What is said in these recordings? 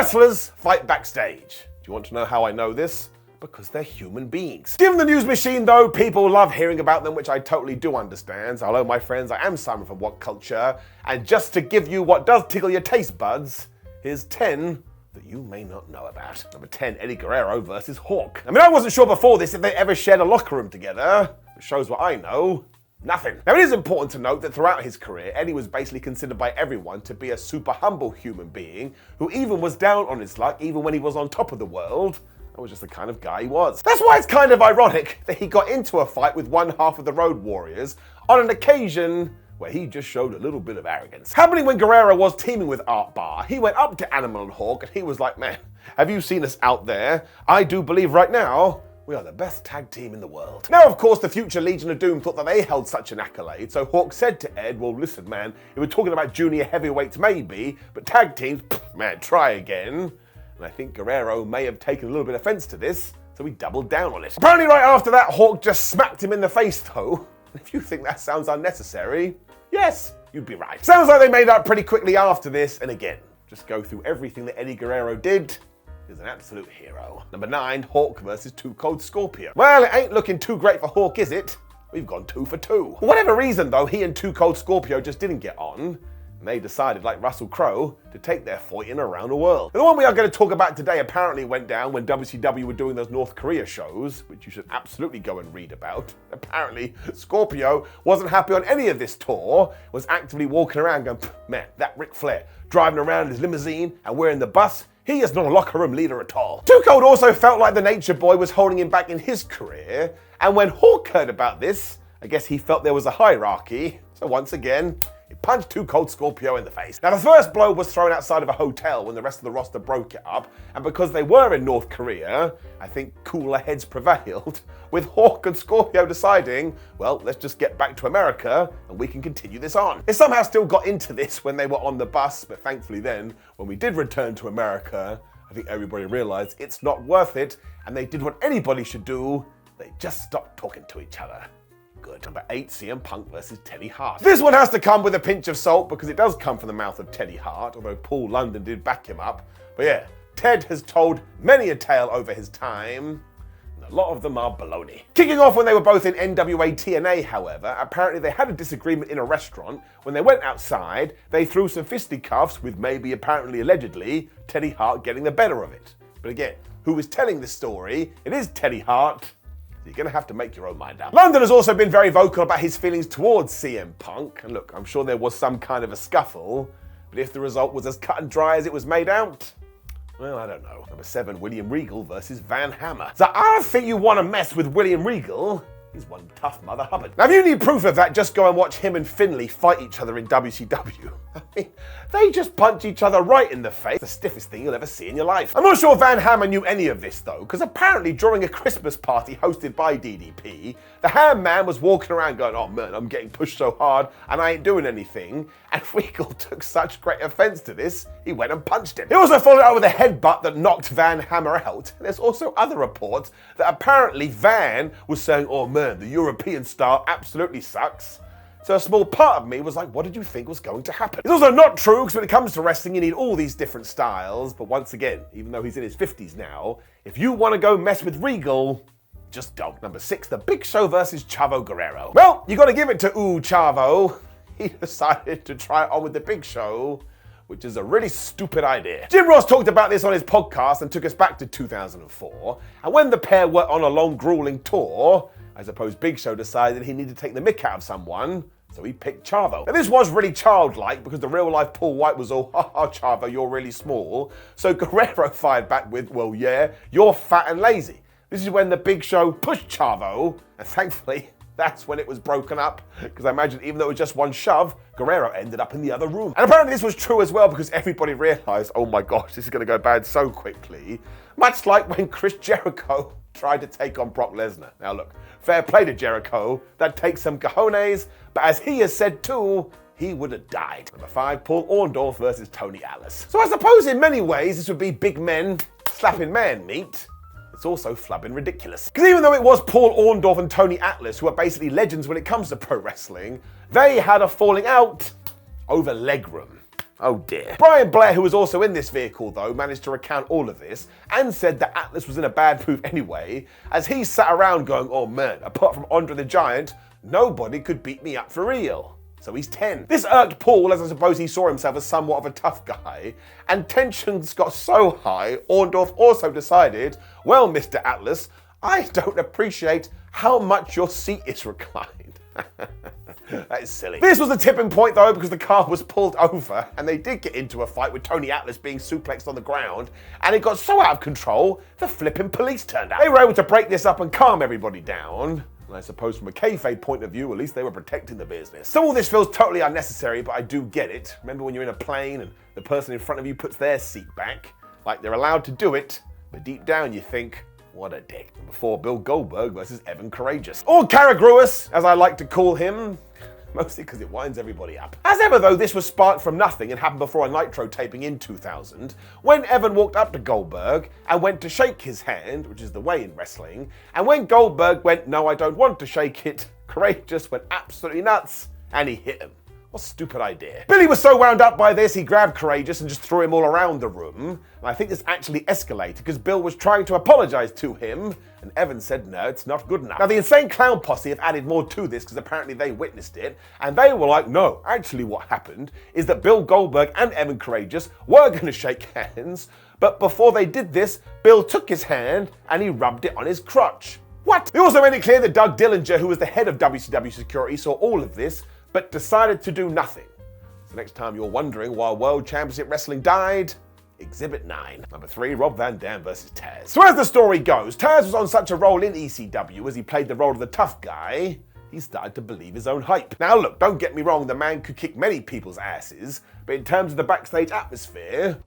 wrestlers fight backstage. Do you want to know how I know this? Because they're human beings. Given the news machine though, people love hearing about them, which I totally do understand. So hello my friends, I am Simon from WhatCulture, and just to give you what does tickle your taste buds, here's 10 that you may not know about. Number 10, Eddie Guerrero versus Hawk. I mean, I wasn't sure before this if they ever shared a locker room together. It shows what I know. Nothing. Now it is important to note that throughout his career, Eddie was basically considered by everyone to be a super humble human being who even was down on his luck even when he was on top of the world. That was just the kind of guy he was. That's why it's kind of ironic that he got into a fight with one half of the Road Warriors on an occasion where he just showed a little bit of arrogance. Happening when Guerrero was teaming with Art Barr, he went up to Animal and Hawk and he was like, man, have you seen us out there? I do believe right now, we are the best tag team in the world. Now, of course, the future Legion of Doom thought that they held such an accolade, so Hawk said to Ed, well, listen, man, we were talking about junior heavyweights maybe, but tag teams, man, try again. And I think Guerrero may have taken a little bit of offense to this, so he doubled down on it. Apparently right after that, Hawk just smacked him in the face though. If you think that sounds unnecessary, yes, you'd be right. Sounds like they made up pretty quickly after this, and again, just go through everything that Eddie Guerrero did. He's an absolute hero. Number 9, Hawk versus Too Cold Scorpio. Well, it ain't looking too great for Hawk, is it? We've gone 2 for 2. For whatever reason though, he and Too Cold Scorpio just didn't get on. And they decided, like Russell Crowe, to take their fighting around the world. And the one we are going to talk about today apparently went down when WCW were doing those North Korea shows, which you should absolutely go and read about. Apparently, Scorpio wasn't happy on any of this tour, was actively walking around going, man, that Ric Flair, driving around his limousine and we're in the bus, he is not a locker room leader at all. Too Cold also felt like the Nature Boy was holding him back in his career, and when Hawk heard about this, I guess he felt there was a hierarchy, so once again, he punched Too Cold Scorpio in the face. Now the first blow was thrown outside of a hotel when the rest of the roster broke it up, and because they were in North Korea, I think cooler heads prevailed, with Hawk and Scorpio deciding, well, let's just get back to America and we can continue this on. They somehow still got into this when they were on the bus, but thankfully then, when we did return to America, I think everybody realized it's not worth it, and they did what anybody should do, they just stopped talking to each other. Good. Number 8, CM Punk versus Teddy Hart. This one has to come with a pinch of salt because it does come from the mouth of Teddy Hart, although Paul London did back him up. But yeah, Ted has told many a tale over his time, and a lot of them are baloney. Kicking off when they were both in NWA TNA, however, apparently they had a disagreement in a restaurant. When they went outside, they threw some fisticuffs with maybe, apparently, allegedly, Teddy Hart getting the better of it. But again, who is telling this story? It is Teddy Hart. You're going to have to make your own mind up. London has also been very vocal about his feelings towards CM Punk. And look, I'm sure there was some kind of a scuffle, but if the result was as cut and dry as it was made out, well, I don't know. Number 7, William Regal versus Van Hammer. So I don't think you want to mess with William Regal. He's one tough mother hubbard. Now, if you need proof of that, just go and watch him and Finlay fight each other in WCW. I mean, they just punch each other right in the face. The stiffest thing you'll ever see in your life. I'm not sure Van Hammer knew any of this though, because apparently during a Christmas party hosted by DDP, the Ham Man was walking around going, oh man, I'm getting pushed so hard and I ain't doing anything. And Regal took such great offense to this, he went and punched him. He also followed up with a headbutt that knocked Van Hammer out. And there's also other reports that apparently Van was saying, oh man, the European style absolutely sucks. So a small part of me was like, what did you think was going to happen? It's also not true, because when it comes to wrestling, you need all these different styles. But once again, even though he's in his 50s now, if you want to go mess with Regal, just don't. Number 6, The Big Show versus Chavo Guerrero. Well, you got to give it to Chavo. He decided to try it on with The Big Show, which is a really stupid idea. Jim Ross talked about this on his podcast and took us back to 2004. And when the pair were on a long, grueling tour, I suppose Big Show decided he needed to take the mick out of someone, so he picked Chavo. Now this was really childlike because the real life Paul White was all, haha Chavo, you're really small. So Guerrero fired back with, well yeah, you're fat and lazy. This is when the Big Show pushed Chavo, and thankfully, that's when it was broken up, because I imagine even though it was just one shove, Guerrero ended up in the other room. And apparently this was true as well because everybody realized, oh my gosh, this is going to go bad so quickly. Much like when Chris Jericho tried to take on Brock Lesnar. Now look, fair play to Jericho, that takes some cojones, but as he has said too, he would have died. Number 5, Paul Orndorff versus Tony Atlas. So I suppose in many ways this would be big men slapping man meat. It's also flubbing ridiculous. Because even though it was Paul Orndorff and Tony Atlas, who are basically legends when it comes to pro wrestling, they had a falling out over legroom. Oh dear. Brian Blair, who was also in this vehicle though, managed to recount all of this and said that Atlas was in a bad mood anyway, as he sat around going, oh man, apart from Andre the Giant, nobody could beat me up for real. So he's 10. This irked Paul, as I suppose he saw himself as somewhat of a tough guy, and tensions got so high, Orndorff also decided, well, Mr. Atlas, I don't appreciate how much your seat is reclined. That is silly. This was the tipping point though, because the car was pulled over and they did get into a fight with Tony Atlas being suplexed on the ground, and it got so out of control, the flipping police turned out. They were able to break this up and calm everybody down. And I suppose from a kayfabe point of view, at least they were protecting the business. So all this feels totally unnecessary, but I do get it. Remember when you're in a plane and the person in front of you puts their seat back? Like they're allowed to do it, but deep down you think, what a dick. Before Bill Goldberg versus Evan Courageous. Or Caragruis, as I like to call him. Mostly because it winds everybody up. As ever though, this was sparked from nothing and happened before a Nitro taping in 2000, when Evan walked up to Goldberg and went to shake his hand, which is the way in wrestling, and when Goldberg went, no, I don't want to shake it, Courageous went absolutely nuts and he hit him. What a stupid idea. Billy was so wound up by this, he grabbed Courageous and just threw him all around the room. And I think this actually escalated because Bill was trying to apologize to him, and Evan said, no, it's not good enough. Now, the Insane Clown Posse have added more to this because apparently they witnessed it, and they were like, no, actually what happened is that Bill Goldberg and Evan Courageous were going to shake hands, but before they did this, Bill took his hand and he rubbed it on his crotch. What? They also made it clear that Doug Dillinger, who was the head of WCW security, saw all of this, but decided to do nothing. So next time you're wondering why World Championship Wrestling died, Exhibit 9. Number 3, Rob Van Dam versus Taz. So as the story goes, Taz was on such a roll in ECW as he played the role of the tough guy, he started to believe his own hype. Now look, don't get me wrong, the man could kick many people's asses, but in terms of the backstage atmosphere,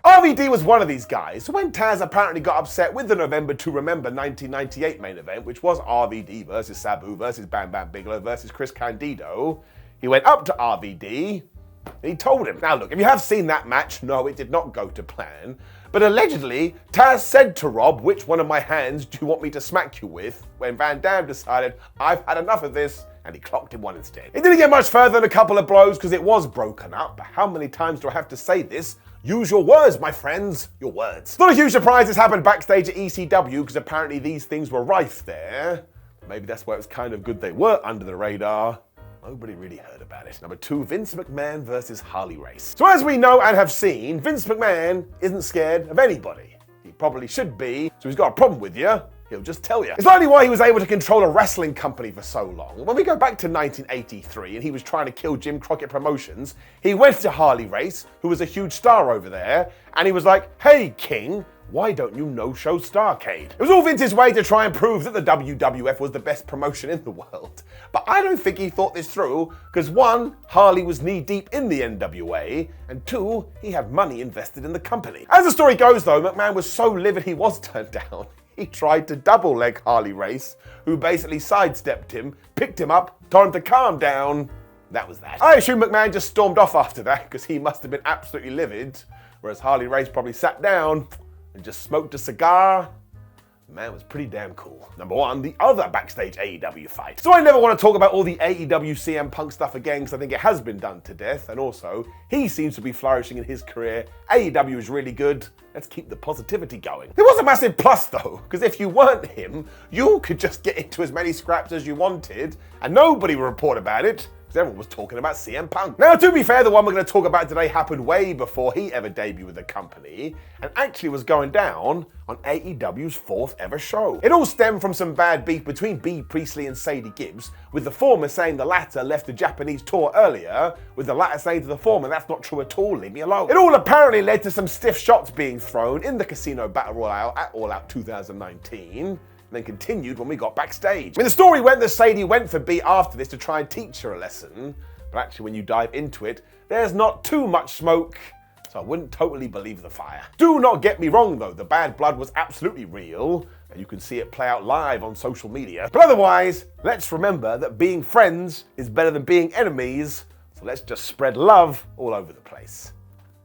RVD was one of these guys. So when Taz apparently got upset with the November to Remember 1998 main event, which was RVD versus Sabu versus Bam Bam Bigelow versus Chris Candido, he went up to RVD and he told him. Now look, if you have seen that match, no, it did not go to plan. But allegedly, Taz said to Rob, which one of my hands do you want me to smack you with? When Van Dam decided, I've had enough of this, and he clocked him one instead. It didn't get much further than a couple of blows because it was broken up. But how many times do I have to say this? Use your words, my friends, your words. Not a huge surprise this happened backstage at ECW because apparently these things were rife there. Maybe that's why it was kind of good they were under the radar. Nobody really heard about it. Number 2, Vince McMahon versus Harley Race. So as we know and have seen, Vince McMahon isn't scared of anybody. He probably should be, so he's got a problem with you. He'll just tell you. It's likely why he was able to control a wrestling company for so long. When we go back to 1983 and he was trying to kill Jim Crockett Promotions, he went to Harley Race, who was a huge star over there, and he was like, hey King, why don't you no-show Starrcade? It was all Vince's way to try and prove that the WWF was the best promotion in the world. But I don't think he thought this through, because 1, Harley was knee-deep in the NWA, and 2, he had money invested in the company. As the story goes though, McMahon was so livid he was turned down. He tried to double leg Harley Race, who basically sidestepped him, picked him up, told him to calm down. That was that. I assume McMahon just stormed off after that because he must have been absolutely livid, whereas Harley Race probably sat down and just smoked a cigar. The man was pretty damn cool. Number 1, the other backstage AEW fight. So I never want to talk about all the AEW CM Punk stuff again because I think it has been done to death, and also, he seems to be flourishing in his career. AEW is really good. Let's keep the positivity going. There was a massive plus though, because if you weren't him, you could just get into as many scraps as you wanted, and nobody would report about it, because everyone was talking about CM Punk. Now, to be fair, the one we're going to talk about today happened way before he ever debuted with the company, and actually was going down on AEW's 4th ever show. It all stemmed from some bad beef between Bea Priestley and Sadie Gibbs, with the former saying the latter left the Japanese tour earlier, with the latter saying to the former, that's not true at all, leave me alone. It all apparently led to some stiff shots being thrown in the Casino Battle Royale at All Out 2019, and then continued when we got backstage. I mean, the story went that Sadie went for Bea after this to try and teach her a lesson, but actually when you dive into it, there's not too much smoke, so I wouldn't totally believe the fire. Do not get me wrong though, the bad blood was absolutely real, and you can see it play out live on social media. But otherwise, let's remember that being friends is better than being enemies, so let's just spread love all over the place.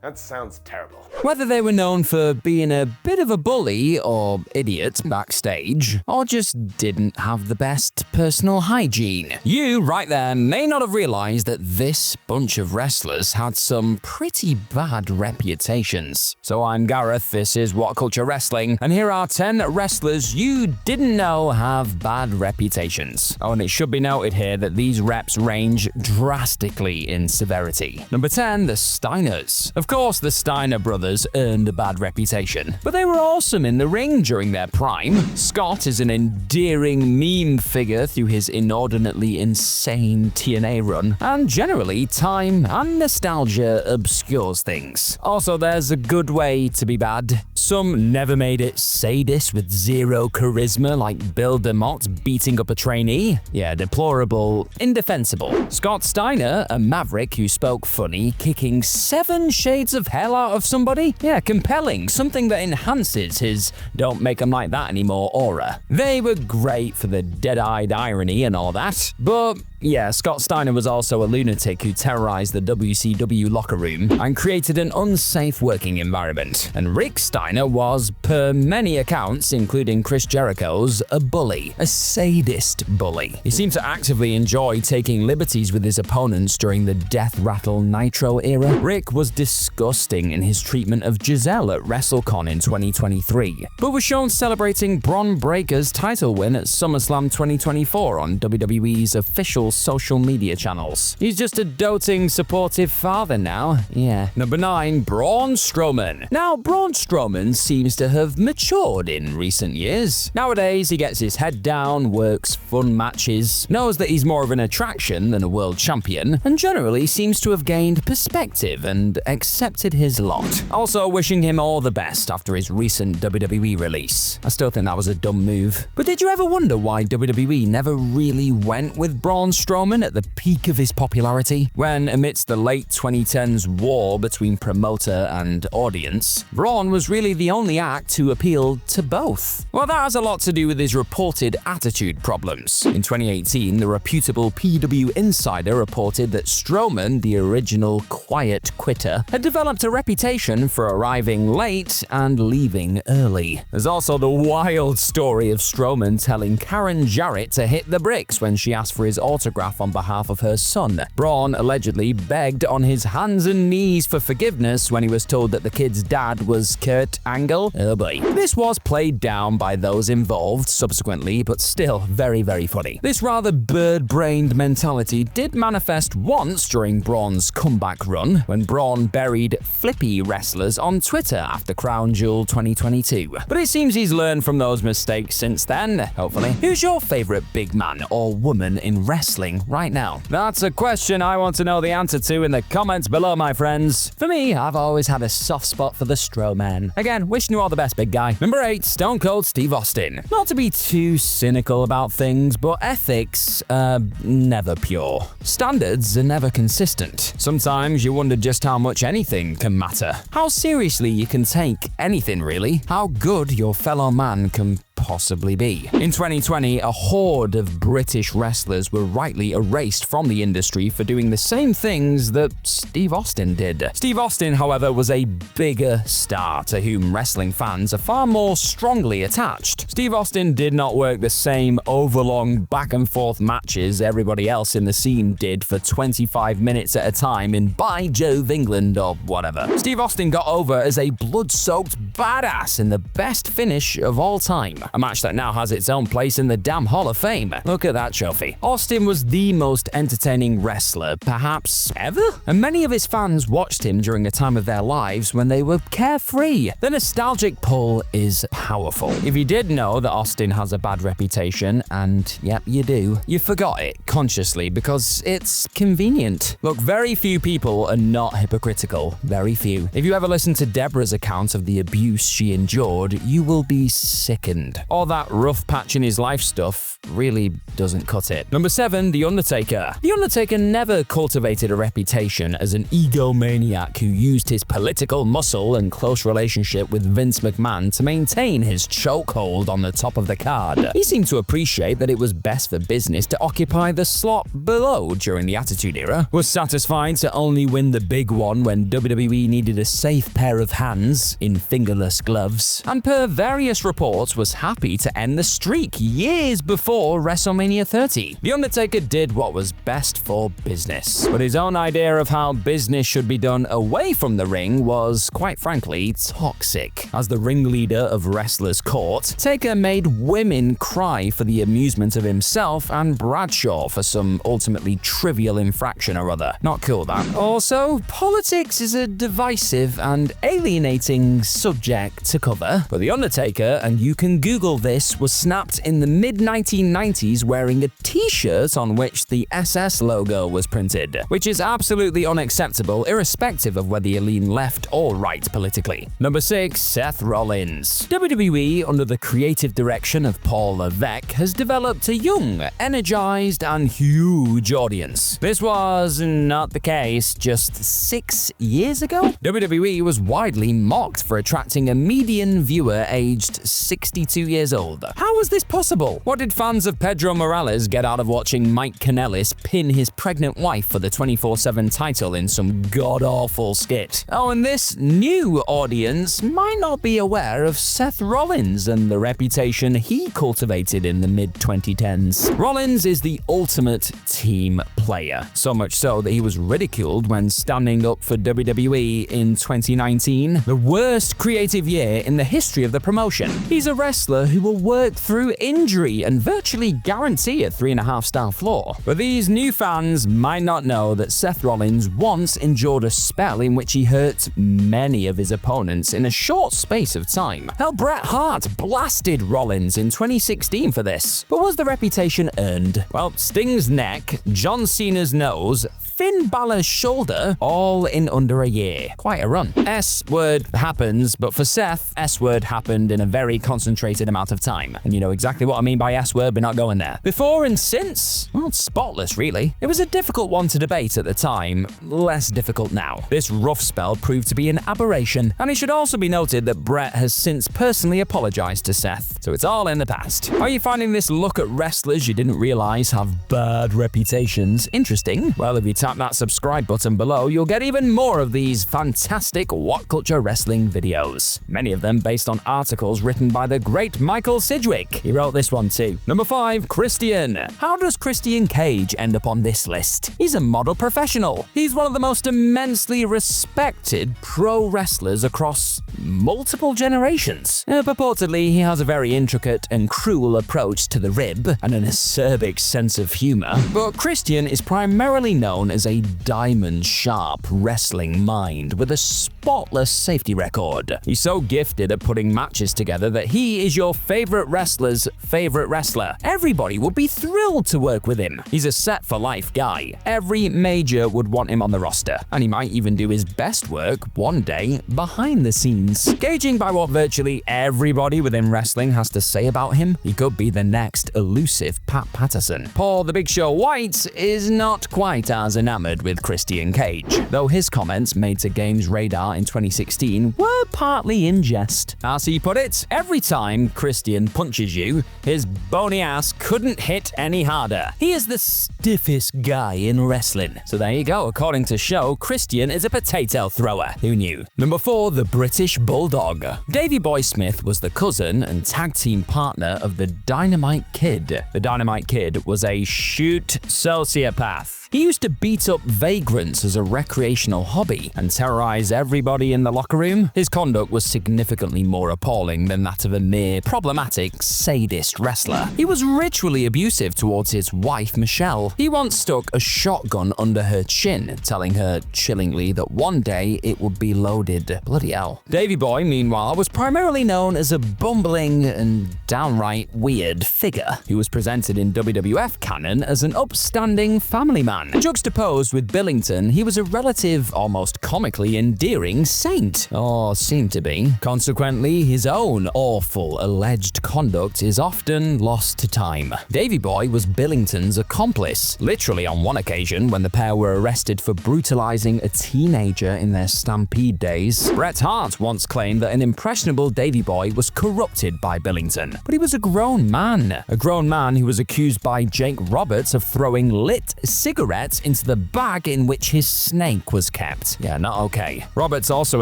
That sounds terrible. Whether they were known for being a bit of a bully or idiot backstage, or just didn't have the best personal hygiene. You, right there, may not have realized that this bunch of wrestlers had some pretty bad reputations. So I'm Gareth, this is WhatCulture Wrestling, and here are 10 wrestlers you didn't know have bad reputations. Oh, and it should be noted here that these reps range drastically in severity. Number 10, the Steiners. Of course, the Steiner brothers earned a bad reputation, but they were awesome in the ring during their prime. Scott is an endearing meme figure through his inordinately insane TNA run, and generally, time and nostalgia obscures things. Also, there's a good way to be bad. Some never made it sadist with zero charisma like Bill DeMott beating up a trainee. Yeah, deplorable, indefensible. Scott Steiner, a maverick who spoke funny, kicking 7 shades of hell out of somebody? Yeah, compelling, something that enhances his don't make 'em like that anymore aura. They were great for the dead-eyed irony and all that, but yeah, Scott Steiner was also a lunatic who terrorized the WCW locker room and created an unsafe working environment. And Rick Steiner was, per many accounts, including Chris Jericho's, a bully, a sadist bully. He seemed to actively enjoy taking liberties with his opponents during the Death Rattle Nitro era. Rick was disgusting in his treatment of Giselle at WrestleCon in 2023, but was shown celebrating Bron Breakker's title win at SummerSlam 2024 on WWE's official social media channels. He's just a doting, supportive father now. Yeah. Number 9, Braun Strowman. Now, Braun Strowman seems to have matured in recent years. Nowadays, he gets his head down, works fun matches, knows that he's more of an attraction than a world champion, and generally seems to have gained perspective and accepted his lot. Also, wishing him all the best after his recent WWE release. I still think that was a dumb move. But did you ever wonder why WWE never really went with Braun Strowman at the peak of his popularity? When, amidst the late 2010s war between promoter and audience, Braun was really the only act who appealed to both. Well, that has a lot to do with his reported attitude problems. In 2018, the reputable PW Insider reported that Strowman, the original quiet quitter, had developed a reputation for arriving late and leaving early. There's also the wild story of Strowman telling Karen Jarrett to hit the bricks when she asked for his autograph on behalf of her son. Braun allegedly begged on his hands and knees for forgiveness when he was told that the kid's dad was Kurt Angle. Oh boy. This was played down by those involved subsequently, but still very, very funny. This rather bird-brained mentality did manifest once during Braun's comeback run, when Braun buried flippy wrestlers on Twitter after Crown Jewel 2022. But it seems he's learned from those mistakes since then, hopefully. Who's your favorite big man or woman in wrestling right now? That's a question I want to know the answer to in the comments below, my friends. For me, I've always had a soft spot for the Strowman. Again, wishing you all the best, big guy. Number 8, Stone Cold Steve Austin. Not to be too cynical about things, but ethics are never pure. Standards are never consistent. Sometimes you wonder just how much anything can matter. How seriously you can take anything, really. How good your fellow man can possibly be. In 2020, a horde of British wrestlers were rightly erased from the industry for doing the same things that Steve Austin did. Steve Austin, however, was a bigger star to whom wrestling fans are far more strongly attached. Steve Austin did not work the same overlong back-and-forth matches everybody else in the scene did for 25 minutes at a time in By Jove, England, or whatever. Steve Austin got over as a blood-soaked badass in the best finish of all time. A match that now has its own place in the damn Hall of Fame. Look at that trophy. Austin was the most entertaining wrestler, perhaps ever? And many of his fans watched him during a time of their lives when they were carefree. The nostalgic pull is powerful. If you did know that Austin has a bad reputation, and yep, you do, you forgot it consciously because it's convenient. Look, very few people are not hypocritical. Very few. If you ever listen to Deborah's account of the abuse she endured, you will be sickened. All that rough patch in his life stuff really doesn't cut it. Number 7, The Undertaker. The Undertaker never cultivated a reputation as an egomaniac who used his political muscle and close relationship with Vince McMahon to maintain his chokehold on the top of the card. He seemed to appreciate that it was best for business to occupy the slot below during the Attitude Era, was satisfied to only win the big one when WWE needed a safe pair of hands in fingerless gloves, and per various reports was happy to end the streak years before WrestleMania 30. The Undertaker did what was best for business, but his own idea of how business should be done away from the ring was, quite frankly, toxic. As the ringleader of Wrestlers Court, Taker made women cry for the amusement of himself and Bradshaw for some ultimately trivial infraction or other. Not cool, that. Also, politics is a divisive and alienating subject to cover, but The Undertaker, and you can Google this, was snapped in the mid-1990s wearing a t-shirt on which the SS logo was printed, which is absolutely unacceptable irrespective of whether you lean left or right politically. Number 6, Seth Rollins. WWE, under the creative direction of Paul Levesque, has developed a young, energized, and huge audience. This was not the case just 6 years ago. WWE was widely mocked for attracting a median viewer aged 62 years old. How was this possible? What did fans of Pedro Morales get out of watching Mike Kanellis pin his pregnant wife for the 24/7 title in some god-awful skit? Oh, and this new audience might not be aware of Seth Rollins and the reputation he cultivated in the mid-2010s. Rollins is the ultimate team player, so much so that he was ridiculed when standing up for WWE in 2019, the worst creative year in the history of the promotion. He's a wrestler who will work through injury and virtually guarantee a 3.5-star floor. But these new fans might not know that Seth Rollins once endured a spell in which he hurt many of his opponents in a short space of time. Hell, Bret Hart blasted Rollins in 2016 for this. But was the reputation earned? Well, Sting's neck, John Cena's nose, Finn Balor's shoulder, all in under a year. Quite a run. S-word happens, but for Seth, S-word happened in a very concentrated amount of time. And you know exactly what I mean by S-word, but not going there. Before and since? Well, it's spotless, really. It was a difficult one to debate at the time, less difficult now. This rough spell proved to be an aberration, and it should also be noted that Bret has since personally apologized to Seth, so it's all in the past. Are you finding this look at wrestlers you didn't realize have bad reputations interesting? Well, if you tap that subscribe button below, you'll get even more of these fantastic WhatCulture wrestling videos. Many of them based on articles written by the great Michael Sidgwick. He wrote this one too. Number 5, Christian. How does Christian Cage end up on this list? He's a model professional. He's one of the most immensely respected pro wrestlers across multiple generations. Purportedly, he has a very intricate and cruel approach to the rib and an acerbic sense of humor. But Christian is primarily known as a diamond-sharp wrestling mind with a spotless safety record. He's so gifted at putting matches together that he is your favorite wrestler's favorite wrestler. Everybody would be thrilled to work with him. He's a set-for-life guy. Every major would want him on the roster, and he might even do his best work one day behind the scenes. Gauging by what virtually everybody within wrestling has to say about him, he could be the next elusive Pat Patterson. Paul "The Big Show" White is not quite as enamored with Christian Cage, though his comments made to Games Radar in 2016 were partly in jest. As he put it, every time Christian punches you, his bony ass couldn't hit any harder. He is the stiffest guy in wrestling. So there you go, according to Show, Christian is a potato thrower. Who knew? Number 4, the British Bulldog. Davey Boy Smith was the cousin and tag team partner of the Dynamite Kid. The Dynamite Kid was a shoot sociopath. He used to beat up vagrants as a recreational hobby and terrorize everybody in the locker room. His conduct was significantly more appalling than that of a mere problematic sadist wrestler. He was ritually abusive towards his wife, Michelle. He once stuck a shotgun under her chin, telling her chillingly that one day it would be loaded. Bloody hell. Davey Boy, meanwhile, was primarily known as a bumbling and downright weird figure who was presented in WWF canon as an upstanding family man. man. Juxtaposed with Billington, he was a relative, almost comically endearing saint, or seemed to be. Consequently, his own awful alleged conduct is often lost to time. Davey Boy was Billington's accomplice, literally on one occasion when the pair were arrested for brutalizing a teenager in their Stampede days. Bret Hart once claimed that an impressionable Davey Boy was corrupted by Billington, but he was a grown man who was accused by Jake Roberts of throwing lit cigarettes into the bag in which his snake was kept. Yeah, not okay. Roberts also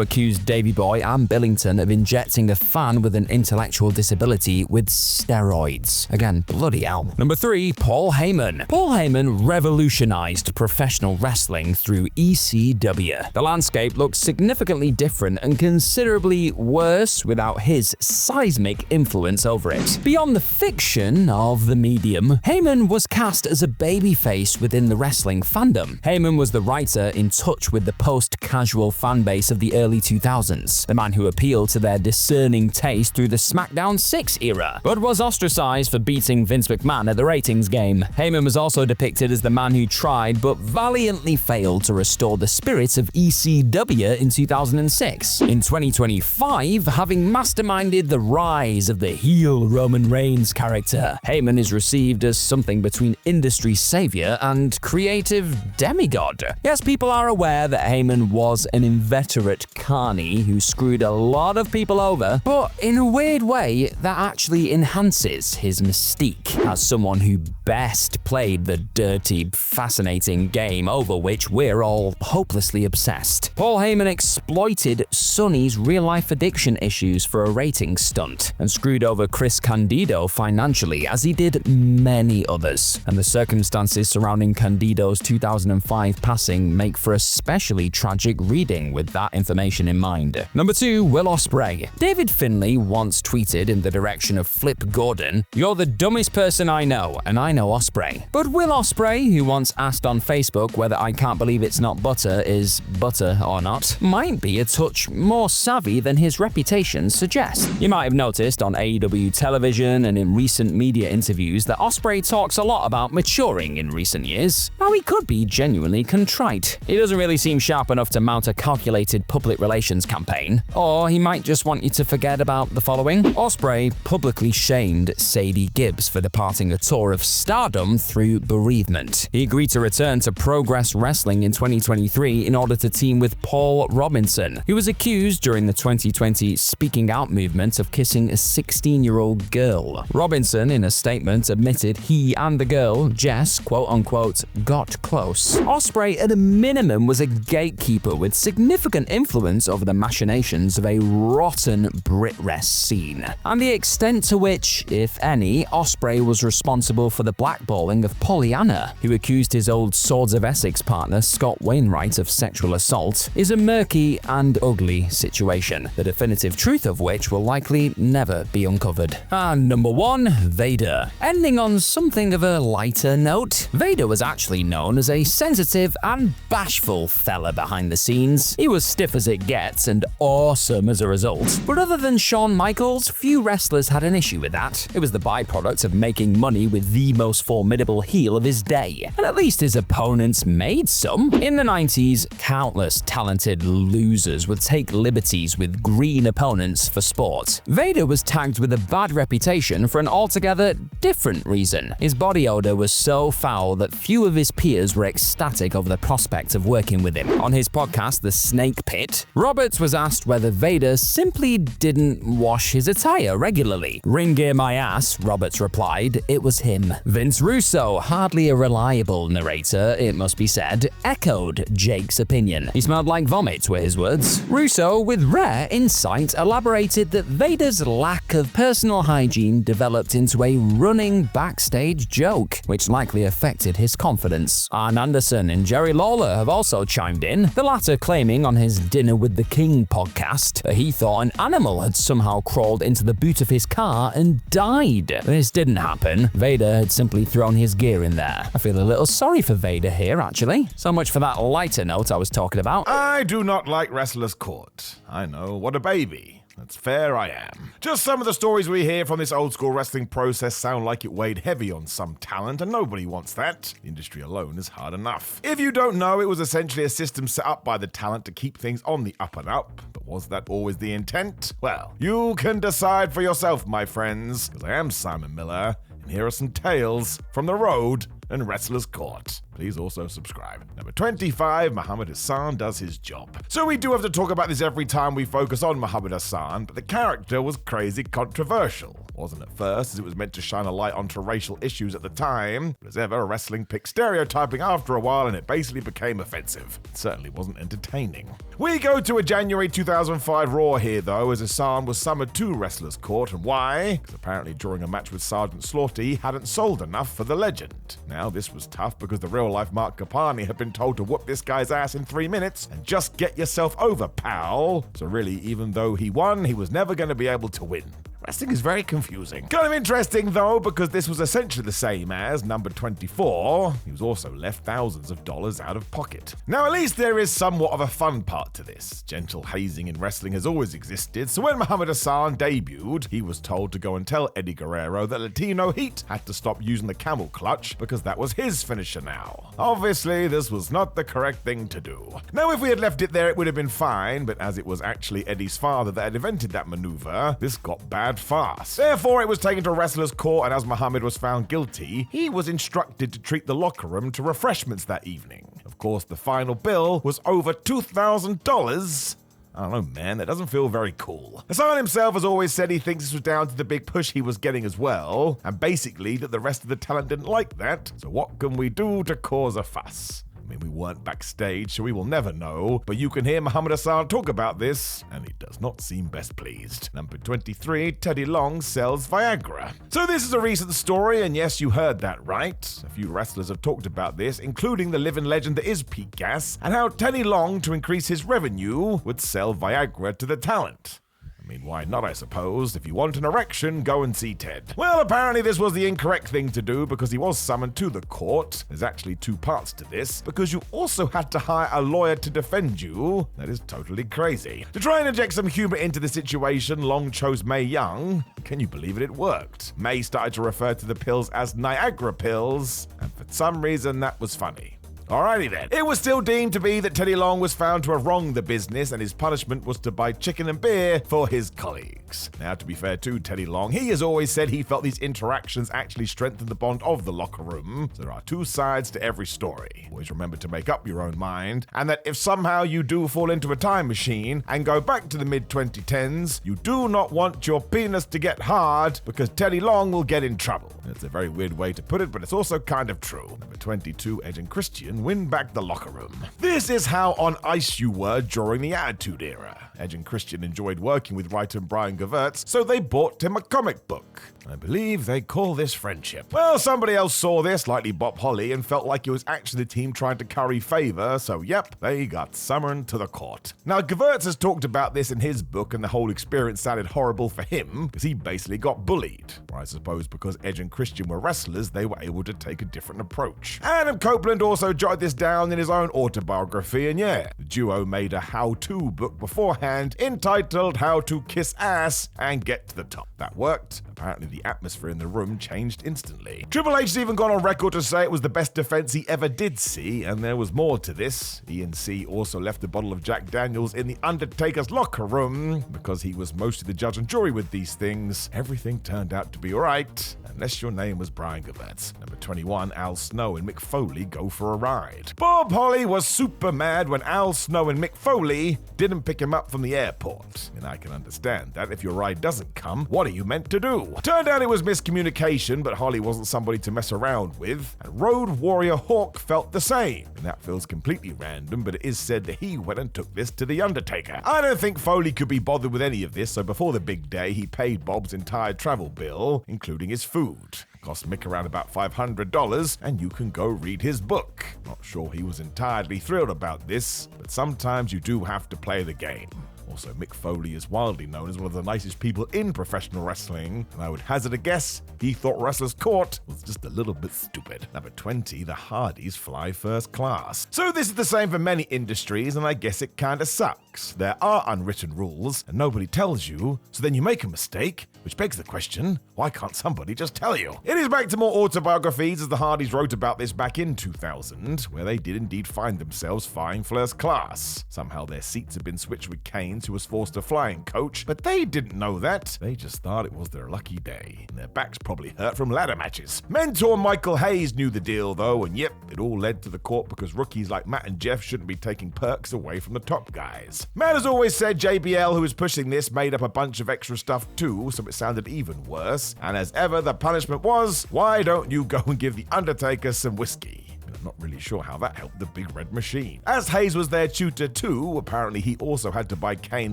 accused Davey Boy and Billington of injecting a fan with an intellectual disability with steroids. Again, bloody hell. Number 3, Paul Heyman. Paul Heyman revolutionized professional wrestling through ECW. The landscape looked significantly different and considerably worse without his seismic influence over it. Beyond the fiction of the medium, Heyman was cast as a babyface within the wrestling fandom. Heyman was the writer in touch with the post-casual fanbase of the early 2000s, the man who appealed to their discerning taste through the SmackDown 6 era, but was ostracized for beating Vince McMahon at the ratings game. Heyman was also depicted as the man who tried but valiantly failed to restore the spirit of ECW in 2006. In 2025, having masterminded the rise of the heel Roman Reigns character, Heyman is received as something between industry savior and creative demigod. Yes, people are aware that Heyman was an inveterate carny who screwed a lot of people over, but in a weird way, that actually enhances his mystique as someone who best played the dirty, fascinating game over which we're all hopelessly obsessed. Paul Heyman exploited Sonny's real-life addiction issues for a ratings stunt and screwed over Chris Candido financially, as he did many others. And the circumstances surrounding Candido's 2005 passing make for a especially tragic reading with that information in mind. Number 2, Will Ospreay. David Finlay once tweeted in the direction of Flip Gordon, "You're the dumbest person I know, and I know Ospreay." But Will Ospreay, who once asked on Facebook whether I can't believe it's not butter is butter or not, might be a touch more savvy than his reputation suggests. You might have noticed on AEW television and in recent media interviews that Ospreay talks a lot about maturing in recent years. Now, he could be genuinely contrite. He doesn't really seem sharp enough to mount a calculated public relations campaign. Or he might just want you to forget about the following. Ospreay publicly shamed Sadie Gibbs for departing a tour of stardom through bereavement. He agreed to return to Progress Wrestling in 2023 in order to team with Paul Robinson, who was accused during the 2020 Speaking Out movement of kissing a 16-year-old girl. Robinson, in a statement, admitted he and the girl, Jess, quote-unquote, got close. Ospreay, at a minimum, was a gatekeeper with significant influence over the machinations of a rotten Brit-rest scene, and the extent to which, if any, Ospreay was responsible for the blackballing of Pollyanna, who accused his old Swords of Essex partner Scott Wainwright of sexual assault, is a murky and ugly situation, the definitive truth of which will likely never be uncovered. And number 1, Vader. Ending on something of a lighter note, Vader was actually known as a sensitive and bashful fella behind the scenes. He was stiff as it gets and awesome as a result. But other than Shawn Michaels, few wrestlers had an issue with that. It was the byproduct of making money with the most formidable heel of his day, and at least his opponents made some. In the 90s, countless talented losers would take liberties with green opponents for sport. Vader was tagged with a bad reputation for an altogether different reason. His body odor was so foul that few of his peers were ecstatic over the prospect of working with him. On his podcast, The Snake Pit, Roberts was asked whether Vader simply didn't wash his attire regularly. "Ring gear my ass," Roberts replied, "it was him." Vince Russo, hardly a reliable narrator, it must be said, echoed Jake's opinion. "He smelled like vomit," were his words. Russo, with rare insight, elaborated that Vader's lack of personal hygiene developed into a running backstage joke, which likely affected his confidence. Arn Anderson and Jerry Lawler have also chimed in, the latter claiming on his Dinner with the King podcast that he thought an animal had somehow crawled into the boot of his car and died. This didn't happen. Vader had simply thrown his gear in there. I feel a little sorry for Vader here, actually. So much for that lighter note I was talking about. I do not like wrestlers caught. I know, what a baby. That's fair, I am. Just some of the stories we hear from this old school wrestling process sound like it weighed heavy on some talent, and nobody wants that. The industry alone is hard enough. If you don't know, it was essentially a system set up by the talent to keep things on the up and up, but was that always the intent? Well, you can decide for yourself, my friends, because I am Simon Miller, and here are some tales from the road and Wrestler's Court. Please also subscribe. Number 25, Muhammad Hassan does his job. So we do have to talk about this every time we focus on Muhammad Hassan, but the character was crazy controversial. Wasn't at first, as it was meant to shine a light onto racial issues at the time, but as ever, wrestling picked stereotyping after a while and it basically became offensive. It certainly wasn't entertaining. We go to a January 2005 Raw here though, as Hassan was summoned to Wrestler's Court, and why? Because apparently during a match with Sergeant Slaughter, he hadn't sold enough for the legend. Now this was tough because the real-life Mark Kapani had been told to whoop this guy's ass in 3 minutes and just get yourself over, pal. So really, even though he won, he was never going to be able to win. Wrestling is very confusing. Kind of interesting though, because this was essentially the same as number 24. He was also left thousands of dollars out of pocket. Now at least there is somewhat of a fun part to this. Gentle hazing in wrestling has always existed, so when Muhammad Hassan debuted, he was told to go and tell Eddie Guerrero that Latino Heat had to stop using the camel clutch because that was his finisher now. Obviously, this was not the correct thing to do. Now if we had left it there, it would have been fine, but as it was actually Eddie's father that had invented that maneuver, this got bad fast. Therefore, it was taken to Wrestler's Court, and as Muhammad was found guilty, he was instructed to treat the locker room to refreshments that evening. Of course, the final bill was over $2,000. I don't know, man, that doesn't feel very cool. Hassan himself has always said he thinks this was down to the big push he was getting as well, and basically that the rest of the talent didn't like that, so what can we do to cause a fuss? I mean, we weren't backstage, so we will never know, but you can hear Muhammad Hassan talk about this, and he does not seem best pleased. Number 23, Teddy Long sells Viagra. So this is a recent story, and yes, you heard that right. A few wrestlers have talked about this, including the living legend that is Pete Gas, and how Teddy Long, to increase his revenue, would sell Viagra to the talent. I mean, why not, I suppose? If you want an erection, go and see Ted. Well, apparently this was the incorrect thing to do because he was summoned to the court. There's actually 2 parts to this, because you also had to hire a lawyer to defend you. That is totally crazy. To try and inject some humor into the situation, Long chose Mae Young. Can you believe it worked? Mae started to refer to the pills as Niagara pills, and for some reason that was funny. Alrighty then. It was still deemed to be that Teddy Long was found to have wronged the business, and his punishment was to buy chicken and beer for his colleagues. Now, to be fair to Teddy Long, he has always said he felt these interactions actually strengthened the bond of the locker room. So there are 2 sides to every story. Always remember to make up your own mind, and that if somehow you do fall into a time machine and go back to the mid-2010s, you do not want your penis to get hard because Teddy Long will get in trouble. It's a very weird way to put it, but it's also kind of true. Number 22, Edge and Christian win back the locker room. This is how on ice you were during the Attitude Era. Edge and Christian enjoyed working with writer Brian Gewirtz, so they bought him a comic book. I believe they call this friendship. Well, somebody else saw this, likely Bob Holly, and felt like it was actually the team trying to curry favor, so yep, they got summoned to the court. Now, Gewirtz has talked about this in his book, and the whole experience sounded horrible for him, because he basically got bullied. Or I suppose because Edge and Christian were wrestlers, they were able to take a different approach. Adam Copeland also jotted this down in his own autobiography, and yeah, the duo made a how-to book beforehand entitled How to Kiss Ass and Get to the Top. That worked. Apparently the atmosphere in the room changed instantly. Triple H's even gone on record to say it was the best defense he ever did see, and there was more to this. E&C also left a bottle of Jack Daniels in the Undertaker's locker room. Because he was mostly the judge and jury with these things, everything turned out to be alright, unless your name was Brian Gewirtz. Number 21, Al Snow and Mick Foley go for a ride. Bob Holly was super mad when Al Snow and Mick Foley didn't pick him up from the airport. And I can understand that. If your ride doesn't come, what are you meant to do? Turned out it was miscommunication, but Holly wasn't somebody to mess around with, and Road Warrior Hawk felt the same. And that feels completely random, but it is said that he went and took this to The Undertaker. I don't think Foley could be bothered with any of this, so before the big day, he paid Bob's entire travel bill, including his food. Cost Mick around about $500, and you can go read his book. Not sure he was entirely thrilled about this, but sometimes you do have to play the game. Also, Mick Foley is widely known as one of the nicest people in professional wrestling, and I would hazard a guess he thought Wrestler's Court was just a little bit stupid. Number 20, the Hardys fly first class. So this is the same for many industries, and I guess it kinda sucks. There are unwritten rules, and nobody tells you, so then you make a mistake, which begs the question, why can't somebody just tell you? It is back to more autobiographies, as the Hardys wrote about this back in 2000, where they did indeed find themselves flying first class. Somehow their seats had been switched with Kane, who was forced to flying coach, but they didn't know that. They just thought it was their lucky day, and their backs probably hurt from ladder matches. Mentor Michael Hayes knew the deal though, and yep, it all led to the court because rookies like Matt and Jeff shouldn't be taking perks away from the top guys. Matt has always said JBL, who was pushing this, made up a bunch of extra stuff too, so it sounded even worse, and as ever the punishment was, why don't you go and give the Undertaker some whiskey? I'm not really sure how that helped the Big Red Machine. As Hayes was their tutor too, apparently he also had to buy Kane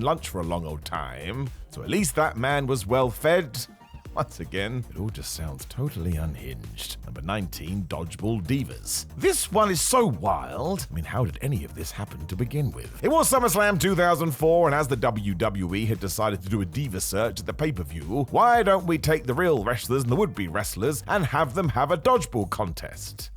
lunch for a long old time, so at least that man was well fed. Once again, it all just sounds totally unhinged. Number 19, Dodgeball Divas. This one is so wild. I mean, how did any of this happen to begin with? It was SummerSlam 2004, and as the WWE had decided to do a diva search at the pay-per-view, why don't we take the real wrestlers and the would-be wrestlers and have them have a dodgeball contest?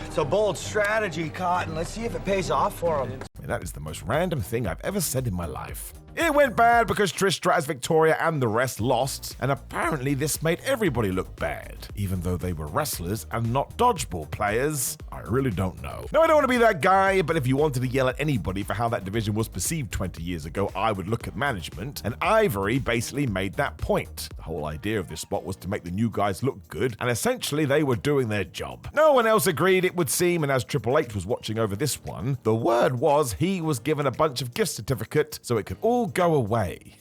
It's a bold strategy, Cotton. Let's see if it pays off for them. And that is the most random thing I've ever said in my life. It went bad because Trish Stratus, Victoria, and the rest lost, and apparently this made everybody look bad, even though they were wrestlers and not dodgeball players. I really don't know. No, I don't want to be that guy, but if you wanted to yell at anybody for how that division was perceived 20 years ago, I would look at management, and Ivory basically made that point. The whole idea of this spot was to make the new guys look good, and essentially they were doing their job. No one else agreed, it would seem, and as Triple H was watching over this one, the word was he was given a bunch of gift certificates so it could all go away.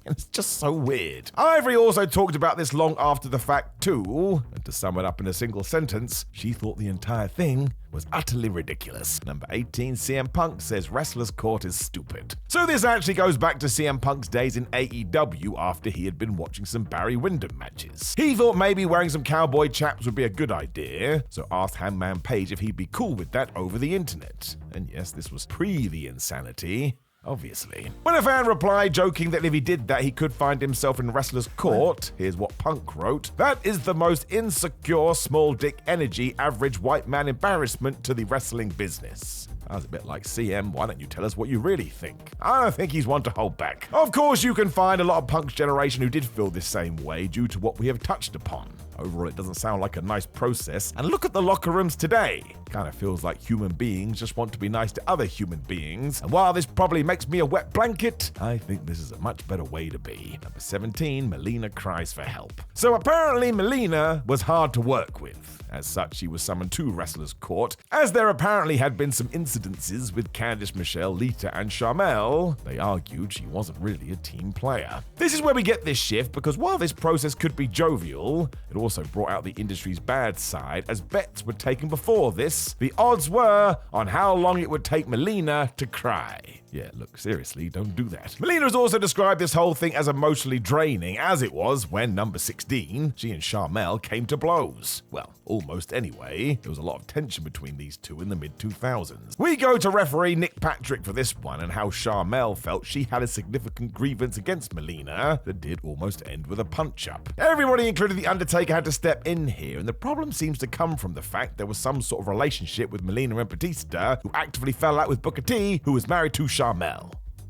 It's just so weird. Ivory also talked about this long after the fact too, and to sum it up in a single sentence, she thought the entire thing was utterly ridiculous. Number 18, CM Punk says Wrestler's Court is stupid. So this actually goes back to CM Punk's days in AEW after he had been watching some Barry Windham matches. He thought maybe wearing some cowboy chaps would be a good idea, so asked Hangman Page if he'd be cool with that over the internet. And yes, this was pre the insanity. Obviously. When a fan replied, joking that if he did that, he could find himself in Wrestler's Court, here's what Punk wrote: "That is the most insecure, small dick energy, average white man embarrassment to the wrestling business." I was a bit like, CM, why don't you tell us what you really think? I don't think he's one to hold back. Of course, you can find a lot of Punk's generation who did feel this same way due to what we have touched upon. Overall, it doesn't sound like a nice process, and look at the locker rooms today. Kind of feels like human beings just want to be nice to other human beings, and while this probably makes me a wet blanket, I think this is a much better way to be. Number 17, Melina cries for help. So apparently Melina was hard to work with. As such, she was summoned to Wrestler's Court, as there apparently had been some incidences with Candice Michelle, Lita, and Sharmell. They argued she wasn't really a team player. This is where we get this shift, because while this process could be jovial, it also brought out the industry's bad side, as bets were taken before this. The odds were on how long it would take Melina to cry. Yeah, look, seriously, don't do that. Melina has also described this whole thing as emotionally draining, as it was when, number 16, she and Sharmell came to blows. Well, almost anyway. There was a lot of tension between these two in the mid-2000s. We go to referee Nick Patrick for this one, and how Sharmell felt she had a significant grievance against Melina that did almost end with a punch-up. Everybody, including The Undertaker, had to step in here, and the problem seems to come from the fact there was some sort of relationship with Melina and Batista, who actively fell out with Booker T, who was married to Sharmell.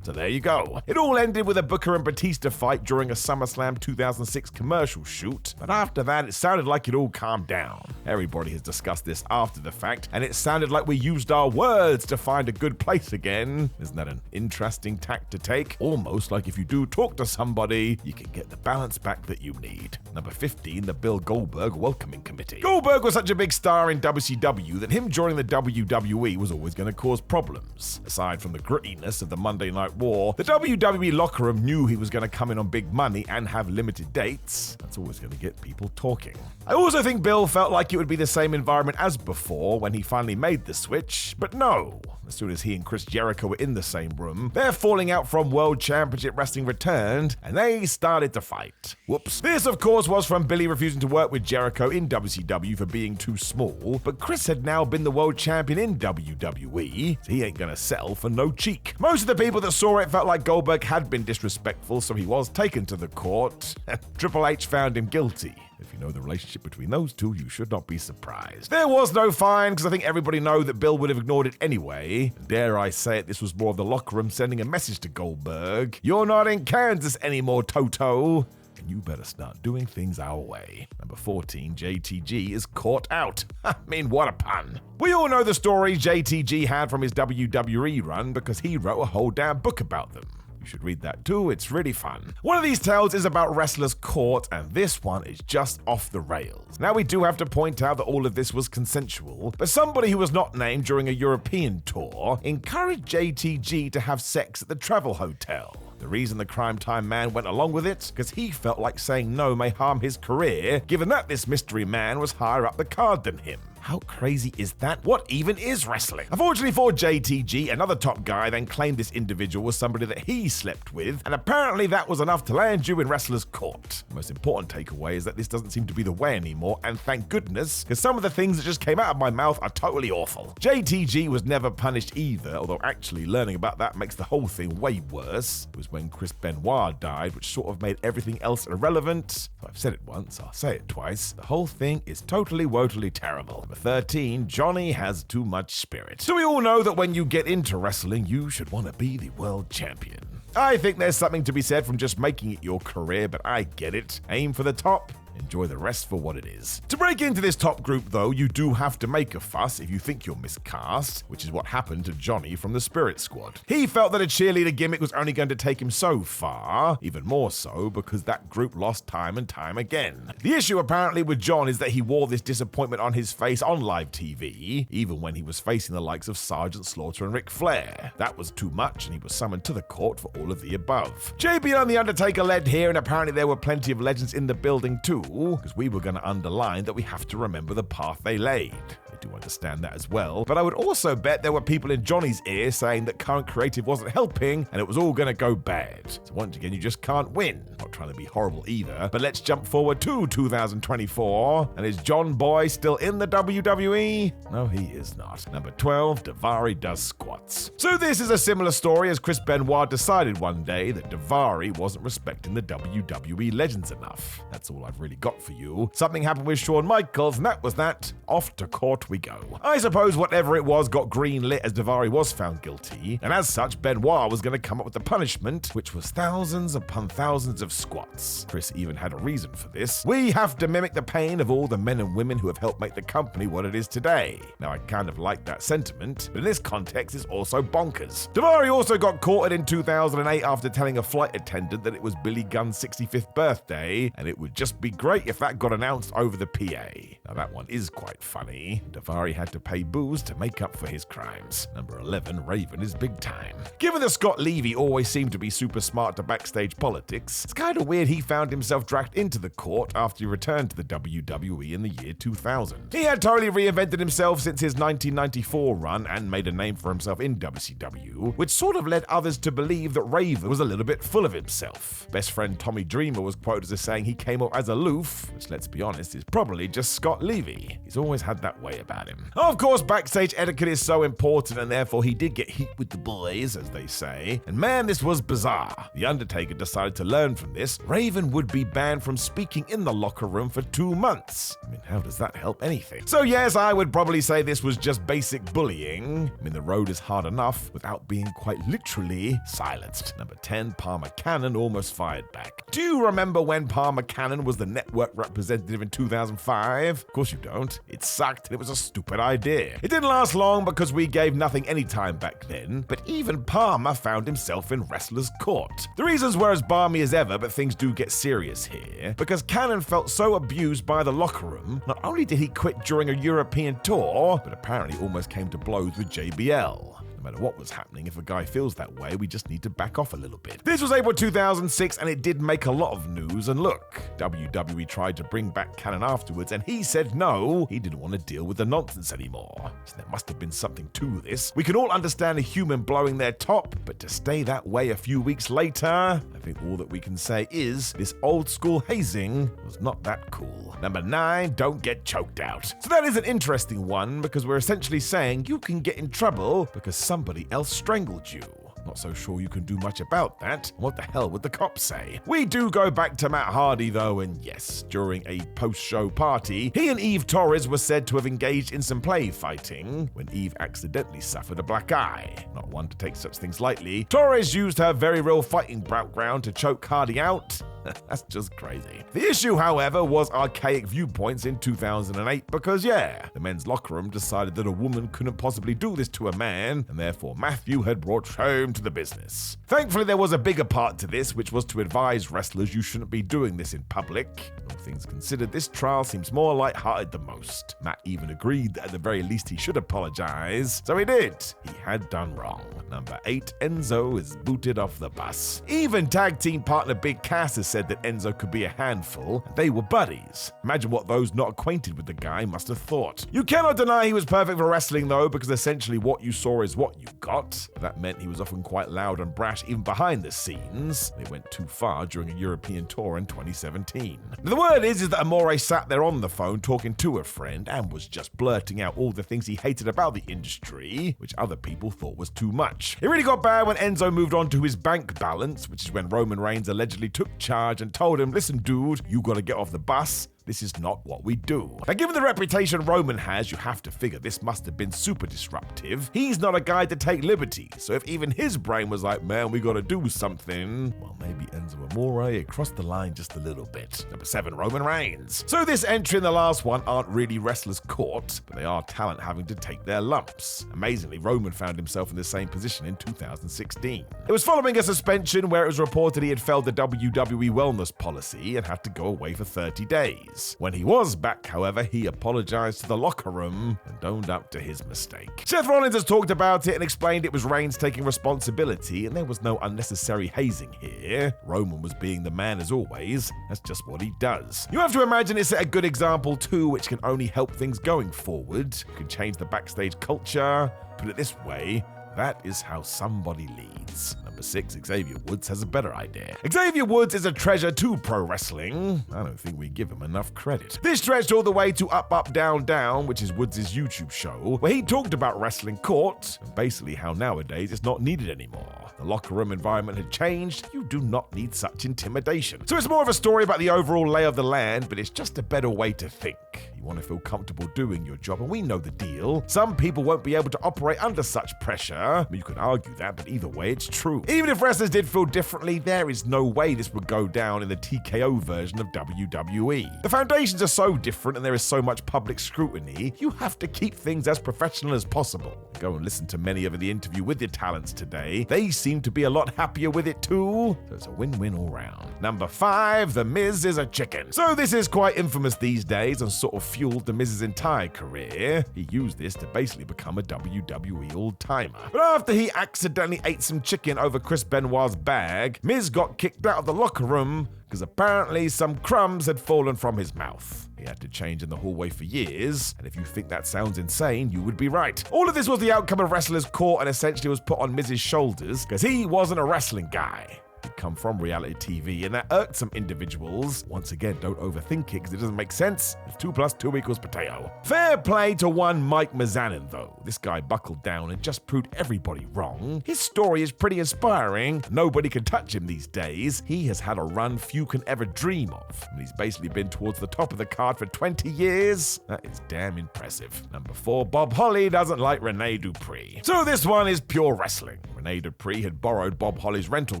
So there you go. It all ended with a Booker and Batista fight during a SummerSlam 2006 commercial shoot, but after that it sounded like it all calmed down. Everybody has discussed this after the fact, and it sounded like we used our words to find a good place again. Isn't that an interesting tack to take? Almost like if you do talk to somebody, you can get the balance back that you need. Number 15, the Bill Goldberg Welcoming Committee. Goldberg was such a big star in WCW that him joining the WWE was always going to cause problems. Aside from the grittiness of the Monday Night War, the WWE locker room knew he was going to come in on big money and have limited dates. That's always going to get people talking. I also think Bill felt like it would be the same environment as before when he finally made the switch, but no. As soon as he and Chris Jericho were in the same room, their falling out from World Championship Wrestling returned, and they started to fight. Whoops. This, of course, was from Billy refusing to work with Jericho in WCW for being too small, but Chris had now been the world champion in WWE, so he ain't gonna settle for no cheek. Most of the people that saw saw it, felt like Goldberg had been disrespectful, so he was taken to the court, and Triple H found him guilty. If you know the relationship between those two, you should not be surprised. There was no fine, because I think everybody know that Bill would have ignored it anyway. And dare I say it, this was more of the locker room sending a message to Goldberg. You're not in Kansas anymore, Toto. And you better start doing things our way. Number 14, JTG is caught out. I mean, what a pun. We all know the story JTG had from his WWE run because he wrote a whole damn book about them. You should read that too, it's really fun. One of these tales is about wrestlers caught, and this one is just off the rails. Now we do have to point out that all of this was consensual, but somebody who was not named during a European tour encouraged JTG to have sex at the travel hotel. The reason the Crime Time man went along with it, because he felt like saying no may harm his career, given that this mystery man was higher up the card than him. How crazy is that? What even is wrestling? Unfortunately for JTG, another top guy then claimed this individual was somebody that he slept with, and apparently that was enough to land you in wrestler's court. The most important takeaway is that this doesn't seem to be the way anymore, and thank goodness, because some of the things that just came out of my mouth are totally awful. JTG was never punished either, although actually learning about that makes the whole thing way worse. It was when Chris Benoit died, which sort of made everything else irrelevant. If I've said it once, I'll say it twice. The whole thing is totally, woefully terrible. 13, Johnny has too much spirit. So we all know that when you get into wrestling, you should want to be the world champion. I think there's something to be said from just making it your career, but I get it. Aim for the top. Enjoy the rest for what it is. To break into this top group, though, you do have to make a fuss if you think you're miscast, which is what happened to Johnny from the Spirit Squad. He felt that a cheerleader gimmick was only going to take him so far, even more so because that group lost time and time again. The issue apparently with John is that he wore this disappointment on his face on live TV, even when he was facing the likes of Sergeant Slaughter and Ric Flair. That was too much, and he was summoned to the court for all of the above. JBL and The Undertaker led here, and apparently there were plenty of legends in the building too, because we were going to underline that we have to remember the path they laid. I do understand that as well, but I would also bet there were people in Johnny's ear saying that current creative wasn't helping and it was all going to go bad. So once again, you just can't win. Not trying to be horrible either, but let's jump forward to 2024. And is John Boy still in the WWE? No, he is not. Number 12, Daivari does squats. So this is a similar story as Chris Benoit decided one day that Daivari wasn't respecting the WWE legends enough. That's all I've really got for you. Something happened with Shawn Michaels, and that was that. Off to court we go. I suppose whatever it was got green-lit as Daivari was found guilty, and as such, Benoit was going to come up with the punishment, which was thousands upon thousands of squats. Chris even had a reason for this. We have to mimic the pain of all the men and women who have helped make the company what it is today. Now, I kind of like that sentiment, but in this context, it's also bonkers. Daivari also got caught in 2008 after telling a flight attendant that it was Billy Gunn's 65th birthday, and it would just be great if that got announced over the PA. Now, that one is quite funny. Daivari had to pay booze to make up for his crimes. Number 11, Raven is big time. Given that Scott Levy always seemed to be super smart to backstage politics, it's kind of weird he found himself dragged into the court after he returned to the WWE in the year 2000. He had totally reinvented himself since his 1994 run and made a name for himself in WCW, which sort of led others to believe that Raven was a little bit full of himself. Best friend Tommy Dreamer was quoted as saying he came up as aloof, which, let's be honest, is probably just Scott Levy. He's always had that way about him. Of course, backstage etiquette is so important, and therefore he did get heat with the boys, as they say. And man, this was bizarre. The Undertaker decided to learn from this. Raven would be banned from speaking in the locker room for 2 months. I mean, how does that help anything? So yes, I would probably say this was just basic bullying. I mean, the road is hard enough without being quite literally silenced. Number 10, Palmer Cannon almost fired back. Do you remember when Palmer Cannon was the network representative in 2005? Of course you don't. It sucked and it was a stupid idea. It didn't last long because we gave nothing any time back then, but even Palmer found himself in wrestler's court. The reasons were as balmy as ever, but things do get serious here, because Cannon felt so abused by the locker room, not only did he quit during a European tour, but apparently almost came to blows with JBL. No matter what was happening, if a guy feels that way, we just need to back off a little bit. This was April 2006, and it did make a lot of news, and look, WWE tried to bring back Cannon afterwards, and he said no, he didn't want to deal with the nonsense anymore. So there must have been something to this. We can all understand a human blowing their top, but to stay that way a few weeks later, I think all that we can say is this old school hazing was not that cool. Number 9, don't get choked out. So that is an interesting one, because we're essentially saying you can get in trouble because somebody else strangled you. Not so sure you can do much about that. What the hell would the cops say? We do go back to Matt Hardy though, and yes, during a post-show party, he and Eve Torres were said to have engaged in some play fighting when Eve accidentally suffered a black eye. Not one to take such things lightly. Torres used her very real fighting background to choke Hardy out. That's just crazy. The issue, however, was archaic viewpoints in 2008 because, yeah, the men's locker room decided that a woman couldn't possibly do this to a man, and therefore Matthew had brought shame to the business. Thankfully, there was a bigger part to this, which was to advise wrestlers you shouldn't be doing this in public. All things considered, this trial seems more lighthearted than most. Matt even agreed that at the very least he should apologize, so he did. He had done wrong. Number 8, Enzo is booted off the bus. Even tag team partner Big Cass has said that Enzo could be a handful, and they were buddies. Imagine what those not acquainted with the guy must have thought. You cannot deny he was perfect for wrestling though, because essentially what you saw is what you got. That meant he was often quite loud and brash even behind the scenes. They went too far during a European tour in 2017. The word is that Amore sat there on the phone talking to a friend and was just blurting out all the things he hated about the industry, which other people thought was too much. It really got bad when Enzo moved on to his bank balance, which is when Roman Reigns allegedly took charge and told him, listen dude, you gotta get off the bus. This is not what we do. Now, given the reputation Roman has, you have to figure this must have been super disruptive. He's not a guy to take liberties, so if even his brain was like, man, we gotta do something, well, maybe Enzo Amore crossed the line just a little bit. Number 7, Roman Reigns. So this entry and the last one aren't really wrestlers caught, but they are talent having to take their lumps. Amazingly, Roman found himself in the same position in 2016. It was following a suspension where it was reported he had failed the WWE wellness policy and had to go away for 30 days. When he was back, however, he apologized to the locker room and owned up to his mistake. Seth Rollins has talked about it and explained it was Reigns taking responsibility and there was no unnecessary hazing here. Roman was being the man as always. That's just what he does. You have to imagine it's a good example too, which can only help things going forward. You can change the backstage culture. Put it this way, that is how somebody leads. Number 6, Xavier Woods has a better idea. Xavier Woods is a treasure to pro wrestling. I don't think we give him enough credit. This stretched all the way to Up, Up, Down, Down, which is Woods' YouTube show, where he talked about wrestling court and basically how nowadays it's not needed anymore. The locker room environment had changed. You do not need such intimidation. So it's more of a story about the overall lay of the land, but it's just a better way to think. You want to feel comfortable doing your job, and we know the deal. Some people won't be able to operate under such pressure. You can argue that, but either way, it's true. Even if wrestlers did feel differently, there is no way this would go down in the TKO version of WWE. The foundations are so different and there is so much public scrutiny, you have to keep things as professional as possible. Go and listen to many of the interview with the talents today. They seem to be a lot happier with it too, so it's a win-win all round. Number 5, The Miz is a chicken. So this is quite infamous these days and sort of fueled The Miz's entire career. He used this to basically become a WWE all-timer. But after he accidentally ate some chicken over Chris Benoit's bag, Miz got kicked out of the locker room because apparently some crumbs had fallen from his mouth. He had to change in the hallway for years, and if you think that sounds insane, you would be right. All of this was the outcome of wrestlers caught and essentially was put on Miz's shoulders because he wasn't a wrestling guy. He'd come from reality TV, and that irked some individuals. Once again, don't overthink it because it doesn't make sense. If 2 + 2 = potato. Fair play to one Mike Mizanin, though. This guy buckled down and just proved everybody wrong. His story is pretty inspiring. Nobody can touch him these days. He has had a run few can ever dream of, and he's basically been towards the top of the card for 20 years. That is damn impressive. Number 4, Bob Holly doesn't like Rene Dupree. So this one is pure wrestling. Rene Dupree had borrowed Bob Holly's rental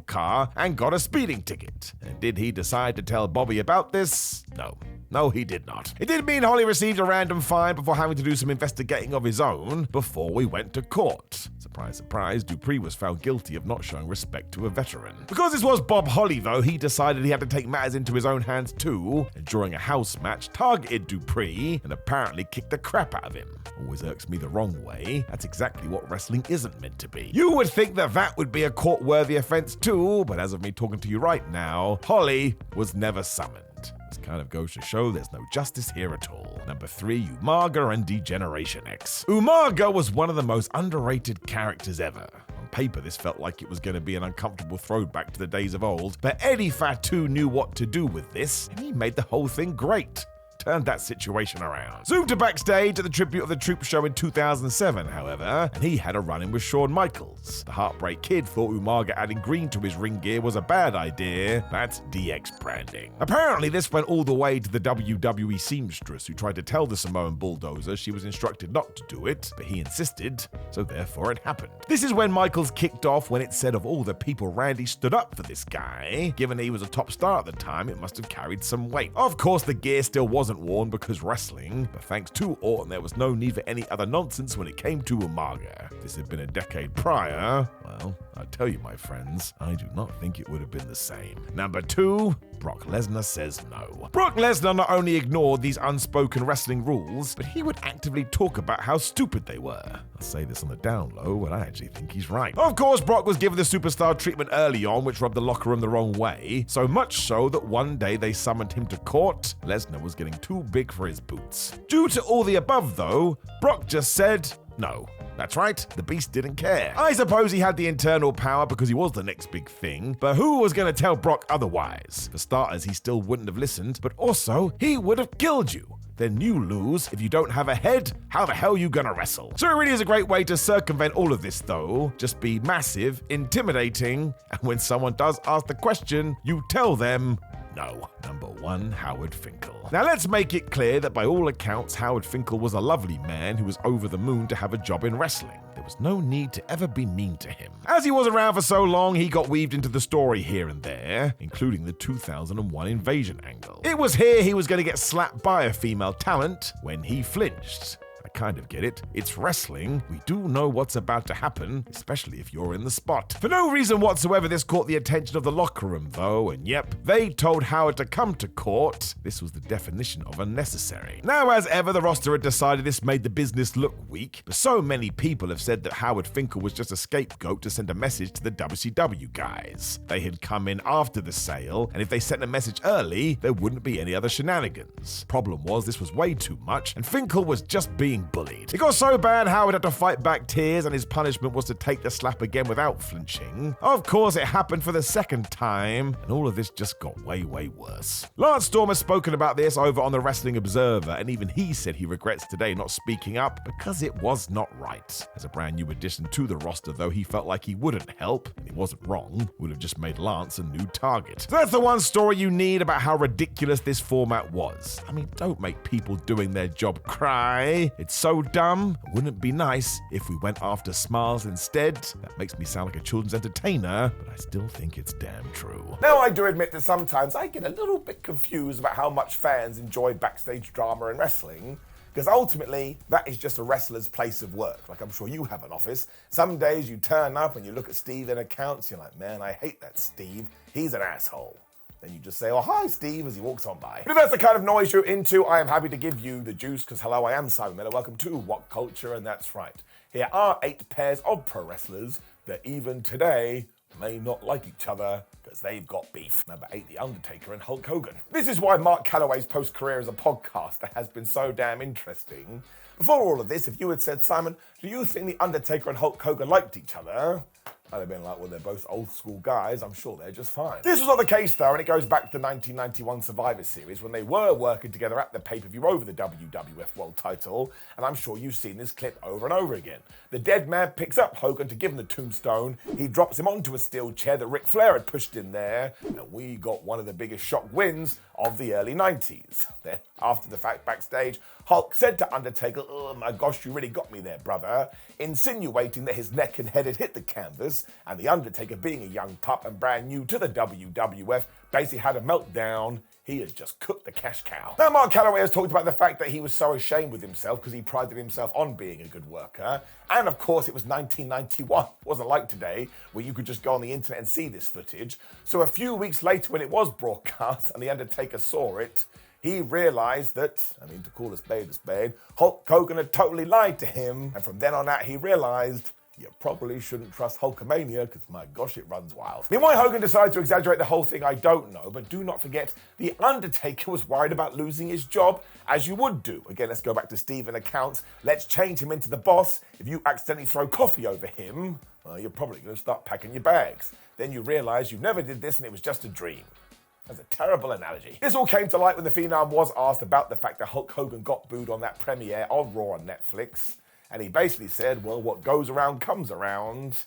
car and got a speeding ticket. And did he decide to tell Bobby about this? No, he did not. It did mean Holly received a random fine before having to do some investigating of his own before we went to court. Surprise, surprise, Dupree was found guilty of not showing respect to a veteran. Because this was Bob Holly, though, he decided he had to take matters into his own hands too, and during a house match targeted Dupree and apparently kicked the crap out of him. Always irks me the wrong way. That's exactly what wrestling isn't meant to be. You would think that would be a court-worthy offense too, but as of me talking to you right now, Holly was never summoned. This kind of goes to show there's no justice here at all. Number 3, Umaga and D-Generation X. Umaga was one of the most underrated characters ever. On paper, this felt like it was going to be an uncomfortable throwback to the days of old, but Eddie Fatu knew what to do with this, and he made the whole thing great. turned that situation around. Zoom to Backstage at the Tribute of the Troops show in 2007, however, and he had a run-in with Shawn Michaels. The Heartbreak Kid thought Umaga adding green to his ring gear was a bad idea. That's DX branding. Apparently, this went all the way to the WWE seamstress, who tried to tell the Samoan Bulldozer she was instructed not to do it, but he insisted, so therefore it happened. This is when Michaels kicked off when it said of all the people Randy stood up for this guy. Given he was a top star at the time, it must have carried some weight. Of course, the gear still wasn't worn because wrestling, but thanks to Orton, there was no need for any other nonsense when it came to Umaga. If this had been a decade prior, well, I tell you, my friends, I do not think it would have been the same. Number 2, Brock Lesnar says no. Brock Lesnar not only ignored these unspoken wrestling rules, but he would actively talk about how stupid they were. I'll say this on the down low, but I actually think he's right. Of course, Brock was given the superstar treatment early on, which rubbed the locker room the wrong way, so much so that one day they summoned him to court. Lesnar was getting too big for his boots. Due to all the above, though, Brock just said no. That's right, the Beast didn't care. I suppose he had the internal power because he was the next big thing, but who was going to tell Brock otherwise? For starters, he still wouldn't have listened, but also, he would have killed you. Then you lose. If you don't have a head, how the hell are you gonna wrestle? So it really is a great way to circumvent all of this though. Just be massive, intimidating, and when someone does ask the question, you tell them no. Number 1, Howard Finkel. Now let's make it clear that by all accounts, Howard Finkel was a lovely man who was over the moon to have a job in wrestling. There was no need to ever be mean to him. As he was around for so long, he got weaved into the story here and there, including the 2001 invasion angle. It was here he was going to get slapped by a female talent when he flinched. I kind of get it. It's wrestling. We do know what's about to happen, especially if you're in the spot. For no reason whatsoever, this caught the attention of the locker room, though, and yep, they told Howard to come to court. This was the definition of unnecessary. Now, as ever, the roster had decided this made the business look weak, but so many people have said that Howard Finkel was just a scapegoat to send a message to the WCW guys. They had come in after the sale, and if they sent a message early, there wouldn't be any other shenanigans. Problem was, this was way too much, and Finkel was just being bullied. It got so bad, Howard had to fight back tears, and his punishment was to take the slap again without flinching. Of course, it happened for the second time, and all of this just got way, way worse. Lance Storm has spoken about this over on the Wrestling Observer, and even he said he regrets today not speaking up because it was not right. As a brand new addition to the roster, though, he felt like he wouldn't help, and he wasn't wrong. Would have just made Lance a new target. So that's the one story you need about how ridiculous this format was. I mean, don't make people doing their job cry. It's so dumb. Wouldn't it be nice if we went after smiles instead? That makes me sound like a children's entertainer, but I still think it's damn true. Now, I do admit that sometimes I get a little bit confused about how much fans enjoy backstage drama in wrestling, because ultimately, that is just a wrestler's place of work. Like I'm sure you have an office. Some days you turn up and you look at Steve in accounts, you're like, man, I hate that Steve. He's an asshole. Then you just say, oh, hi, Steve, as he walks on by. But if that's the kind of noise you're into, I am happy to give you the juice, because hello, I am Simon Miller. Welcome to WhatCulture, and that's right. Here are 8 pairs of pro wrestlers that even today may not like each other because they've got beef. Number 8, The Undertaker and Hulk Hogan. This is why Mark Calloway's post-career as a podcaster has been so damn interesting. Before all of this, if you had said, Simon, do you think The Undertaker and Hulk Hogan liked each other? I'd have been like, well, they're both old school guys. I'm sure they're just fine. This was not the case, though, and it goes back to the 1991 Survivor Series when they were working together at the pay-per-view over the WWF World title, and I'm sure you've seen this clip over and over again. The dead man picks up Hogan to give him the tombstone. He drops him onto a steel chair that Ric Flair had pushed in there, and we got one of the biggest shock wins of the early 90s. Then, after the fact backstage, Hulk said to Undertaker, oh my gosh, you really got me there, brother, insinuating that his neck and head had hit the canvas, and the Undertaker, being a young pup and brand new to the WWF, basically had a meltdown. He has just cooked the cash cow. Now, Mark Calloway has talked about the fact that he was so ashamed with himself because he prided himself on being a good worker. And of course, it was 1991. It wasn't like today, where you could just go on the internet and see this footage. So a few weeks later, when it was broadcast and the Undertaker saw it, he realized that, to call a spade, Hulk Hogan had totally lied to him. And from then on out, he realized you probably shouldn't trust Hulkamania because, my gosh, it runs wild. I mean, why Hogan decided to exaggerate the whole thing, I don't know, but do not forget, The Undertaker was worried about losing his job, as you would do. Again, let's go back to Steve in accounts. Let's change him into the boss. If you accidentally throw coffee over him, well, you're probably going to start packing your bags. Then you realize you never did this and it was just a dream. That's a terrible analogy. This all came to light when the Phenom was asked about the fact that Hulk Hogan got booed on that premiere of Raw on Netflix. And he basically said, well, what goes around comes around.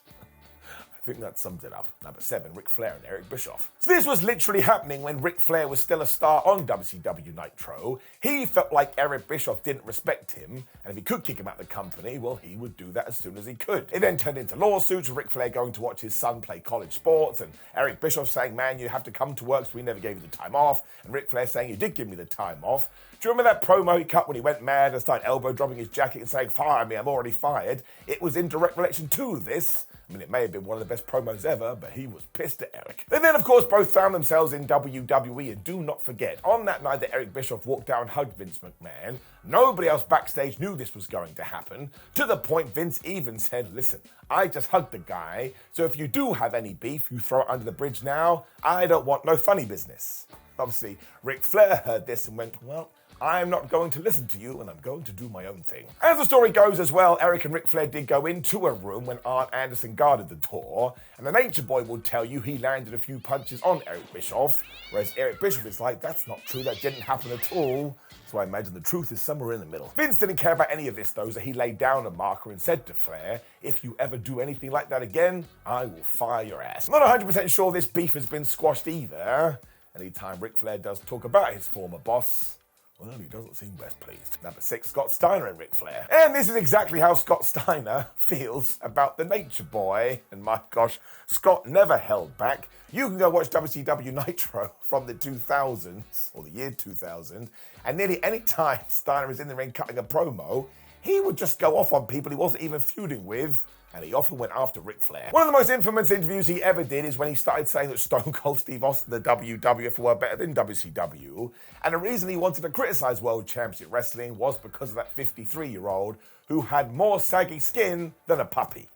I think that sums it up. Number 7, Ric Flair and Eric Bischoff. So this was literally happening when Ric Flair was still a star on WCW Nitro. He felt like Eric Bischoff didn't respect him, and if he could kick him out of the company, well, he would do that as soon as he could. It then turned into lawsuits with Ric Flair going to watch his son play college sports, and Eric Bischoff saying, man, you have to come to work, so we never gave you the time off, and Ric Flair saying, you did give me the time off. Do you remember that promo he cut when he went mad and started elbow dropping his jacket and saying, fire me, I'm already fired? It was in direct relation to this. I mean, it may have been one of the best promos ever, but he was pissed at Eric. They then, of course, both found themselves in WWE, and do not forget, on that night that Eric Bischoff walked out and hugged Vince McMahon, nobody else backstage knew this was going to happen, to the point Vince even said, listen, I just hugged the guy, so if you do have any beef, you throw it under the bridge now. I don't want no funny business. Obviously, Ric Flair heard this and went, well, I'm not going to listen to you, and I'm going to do my own thing. As the story goes as well, Eric and Ric Flair did go into a room when Arn Anderson guarded the door, and the Nature Boy will tell you he landed a few punches on Eric Bischoff, whereas Eric Bischoff is like, that's not true, that didn't happen at all. So I imagine the truth is somewhere in the middle. Vince didn't care about any of this though, so he laid down a marker and said to Flair, if you ever do anything like that again, I will fire your ass. I'm not 100% sure this beef has been squashed either. Anytime Ric Flair does talk about his former boss, well, he doesn't seem best pleased. Number 6, Scott Steiner and Ric Flair. And this is exactly how Scott Steiner feels about the Nature Boy. And my gosh, Scott never held back. You can go watch WCW Nitro from the 2000s, or the year 2000, and nearly any time Steiner is in the ring cutting a promo, he would just go off on people he wasn't even feuding with, and he often went after Ric Flair. One of the most infamous interviews he ever did is when he started saying that Stone Cold Steve Austin and the WWF were better than WCW, and the reason he wanted to criticize World Championship Wrestling was because of that 53-year-old who had more saggy skin than a puppy.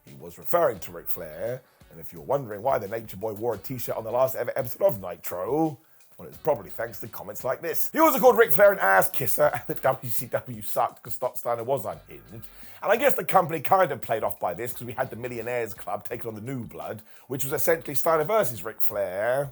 He was referring to Ric Flair, and if you're wondering why the Nature Boy wore a t-shirt on the last ever episode of Nitro, well, it's probably thanks to comments like this. He also called Ric Flair an ass kisser, and the WCW sucked because Scott Steiner was unhinged. And I guess the company kind of played off by this because we had the Millionaires Club taking on the New Blood, which was essentially Steiner versus Ric Flair.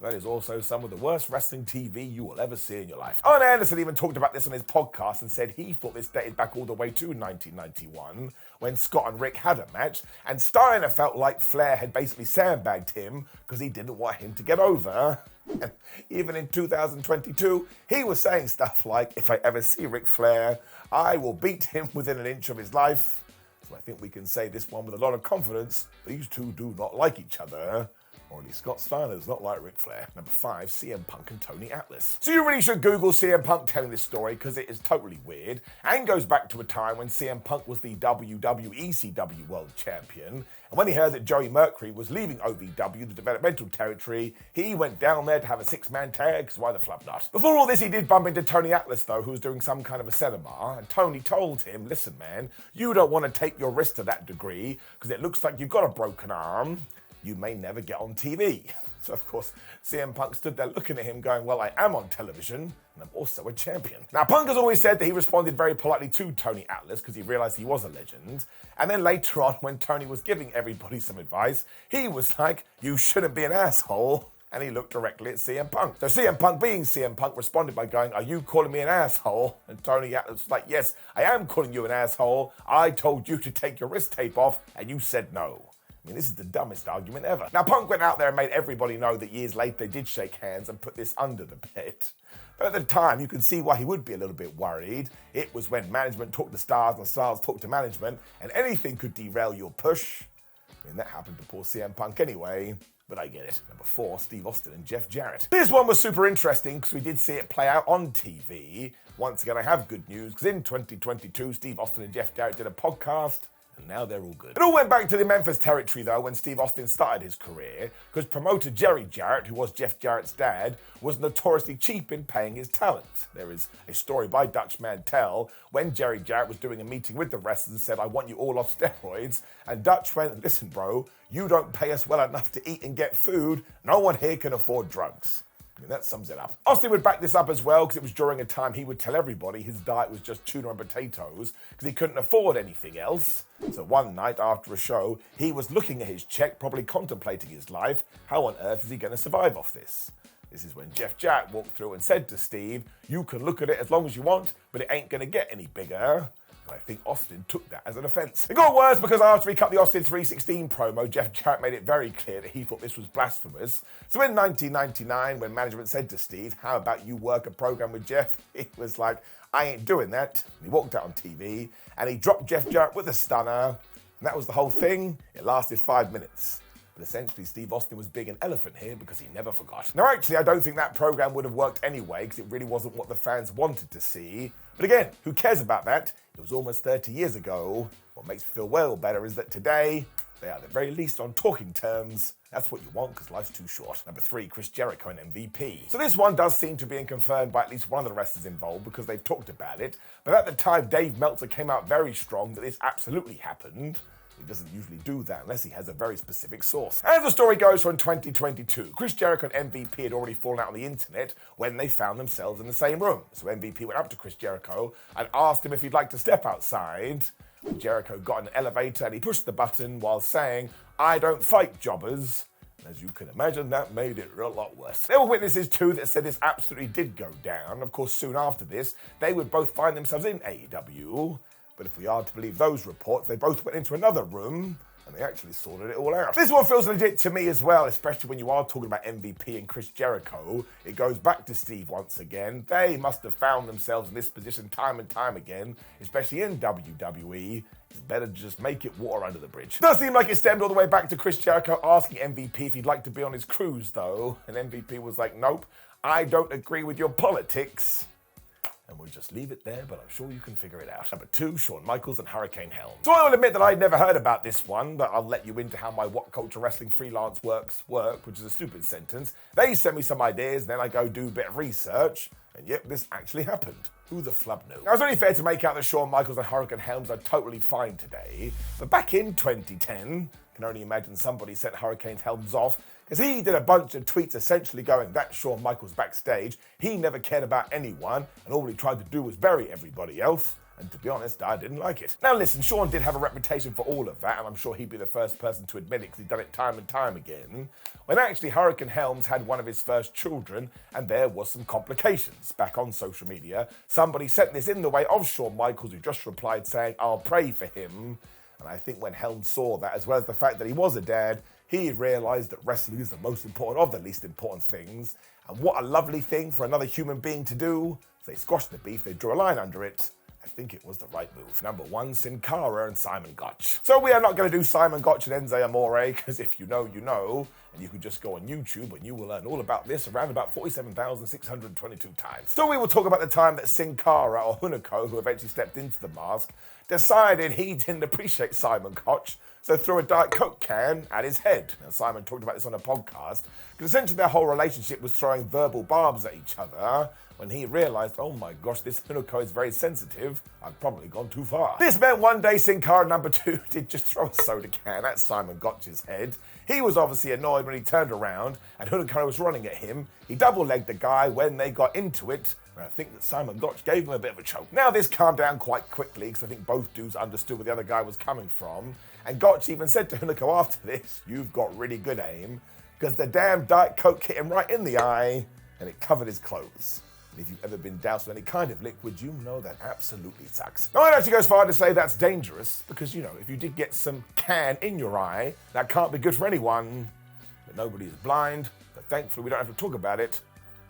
That is also some of the worst wrestling TV you will ever see in your life. Arn Anderson even talked about this on his podcast and said he thought this dated back all the way to 1991 when Scott and Rick had a match, and Steiner felt like Flair had basically sandbagged him because he didn't want him to get over. And even in 2022, he was saying stuff like, if I ever see Ric Flair, I will beat him within an inch of his life. So I think we can say this one with a lot of confidence. These two do not like each other. Or at least Scott Steiner does not like Ric Flair. Number 5, CM Punk and Tony Atlas. So you really should Google CM Punk telling this story because it is totally weird and goes back to a time when CM Punk was the WWE ECW World Champion. And when he heard that Joey Mercury was leaving OVW, the developmental territory, he went down there to have a 6-man tag, because why the flub not? Before all this, he did bump into Tony Atlas though, who was doing some kind of a seminar, and Tony told him, listen man, you don't want to take your wrist to that degree because it looks like you've got a broken arm. You may never get on TV. So of course, CM Punk stood there looking at him going, well, I am on television, and I'm also a champion. Now, Punk has always said that he responded very politely to Tony Atlas because he realized he was a legend. And then later on, when Tony was giving everybody some advice, he was like, you shouldn't be an asshole. And he looked directly at CM Punk. So CM Punk, being CM Punk, responded by going, are you calling me an asshole? And Tony Atlas was like, yes, I am calling you an asshole. I told you to take your wrist tape off, and you said no. I mean, this is the dumbest argument ever. Now, Punk went out there and made everybody know that years later they did shake hands and put this under the bed. But at the time, you can see why he would be a little bit worried. It was when management talked to stars and stars talked to management, and anything could derail your push. I mean, that happened to poor CM Punk anyway, but I get it. Number 4, Steve Austin and Jeff Jarrett. This one was super interesting because we did see it play out on TV. Once again, I have good news because in 2022, Steve Austin and Jeff Jarrett did a podcast, and now they're all good. It all went back to the Memphis territory though when Steve Austin started his career, because promoter Jerry Jarrett, who was Jeff Jarrett's dad, was notoriously cheap in paying his talent. There is a story by Dutch Mantel when Jerry Jarrett was doing a meeting with the wrestlers and said, I want you all off steroids, and Dutch went, listen bro, you don't pay us well enough to eat and get food, no one here can afford drugs. I mean, that sums it up. Austin would back this up as well because it was during a time he would tell everybody his diet was just tuna and potatoes because he couldn't afford anything else. So one night after a show, he was looking at his check, probably contemplating his life. How on earth is he going to survive off this? This is when Jeff Jarrett walked through and said to Steve, "You can look at it as long as you want, but it ain't gonna get any bigger." And I think Austin took that as an offence. It got worse because after he cut the Austin 316 promo, Jeff Jarrett made it very clear that he thought this was blasphemous. So in 1999, when management said to Steve, "How about you work a program with Jeff?" he was like, "I ain't doing that." And he walked out on TV and he dropped Jeff Jarrett with a stunner. And that was the whole thing. It lasted 5 minutes. But essentially, Steve Austin was big an elephant here because he never forgot. Now, actually, I don't think that program would have worked anyway because it really wasn't what the fans wanted to see. But again, who cares about that? It was almost 30 years ago. What makes me feel well better is that today, they are at the very least on talking terms. That's what you want because life's too short. Number 3, Chris Jericho and MVP. So this one does seem to be confirmed by at least one of the wrestlers involved because they've talked about it. But at the time, Dave Meltzer came out very strong that this absolutely happened. He doesn't usually do that unless he has a very specific source. As the story goes from 2022, Chris Jericho and MVP had already fallen out on the internet when they found themselves in the same room. So MVP went up to Chris Jericho and asked him if he'd like to step outside. Jericho got in an elevator and he pushed the button while saying, "I don't fight jobbers." And as you can imagine, that made it a lot worse. There were witnesses too that said this absolutely did go down. Of course, soon after this, they would both find themselves in AEW. But if we are to believe those reports, they both went into another room and they actually sorted it all out. This one feels legit to me as well, especially when you are talking about MVP and Chris Jericho. It goes back to Steve once again. They must have found themselves in this position time and time again, especially in WWE. It's better to just make it water under the bridge. It does seem like it stemmed all the way back to Chris Jericho asking MVP if he'd like to be on his cruise though. And MVP was like, "Nope, I don't agree with your politics." And we'll just leave it there, but I'm sure you can figure it out. Number 2, Shawn Michaels and Hurricane Helms. So I will admit that I'd never heard about this one, but I'll let you into how my WhatCulture Wrestling freelance work, which is a stupid sentence. They send me some ideas, then I go do a bit of research, and yep, this actually happened. Who the flub knew? Now, it's only fair to make out that Shawn Michaels and Hurricane Helms are totally fine today, but back in 2010, I can only imagine somebody sent Hurricane Helms off because he did a bunch of tweets essentially going, "That's Shawn Michaels backstage. He never cared about anyone, and all he tried to do was bury everybody else." And to be honest, I didn't like it. Now listen, Shawn did have a reputation for all of that, and I'm sure he'd be the first person to admit it because he'd done it time and time again. When actually Hurricane Helms had one of his first children, and there was some complications. Back on social media, somebody sent this in the way of Shawn Michaels, who just replied saying, "I'll pray for him." And I think when Helms saw that, as well as the fact that he was a dad, he realised that wrestling is the most important of the least important things. And what a lovely thing for another human being to do. If they squashed the beef, they drew a line under it. I think it was the right move. Number 1, Sin Cara and Simon Gotch. So we are not going to do Simon Gotch and Enzo Amore, because if you know, you know. And you can just go on YouTube and you will learn all about this around about 47,622 times. So we will talk about the time that Sin Cara, or Hunico, who eventually stepped into the mask, decided he didn't appreciate Simon Gotch, so threw a Diet Coke can at his head. Now, Simon talked about this on a podcast, because essentially their whole relationship was throwing verbal barbs at each other. When he realised, oh my gosh, this Hunico is very sensitive, I've probably gone too far. This meant one day Sin Cara number 2 did just throw a soda can at Simon Gotch's head. He was obviously annoyed when he turned around and Hunico was running at him. He double-legged the guy when they got into it, and I think that Simon Gotch gave him a bit of a choke. Now this calmed down quite quickly because I think both dudes understood where the other guy was coming from, and Gotch even said to Hunico after this, "You've got really good aim," because the damn Diet Coke hit him right in the eye and it covered his clothes. And if you've ever been doused with any kind of liquid, you know that absolutely sucks. Now, I'd actually go as far to say that's dangerous because, you know, if you did get some can in your eye, that can't be good for anyone. But nobody is blind, but thankfully we don't have to talk about it.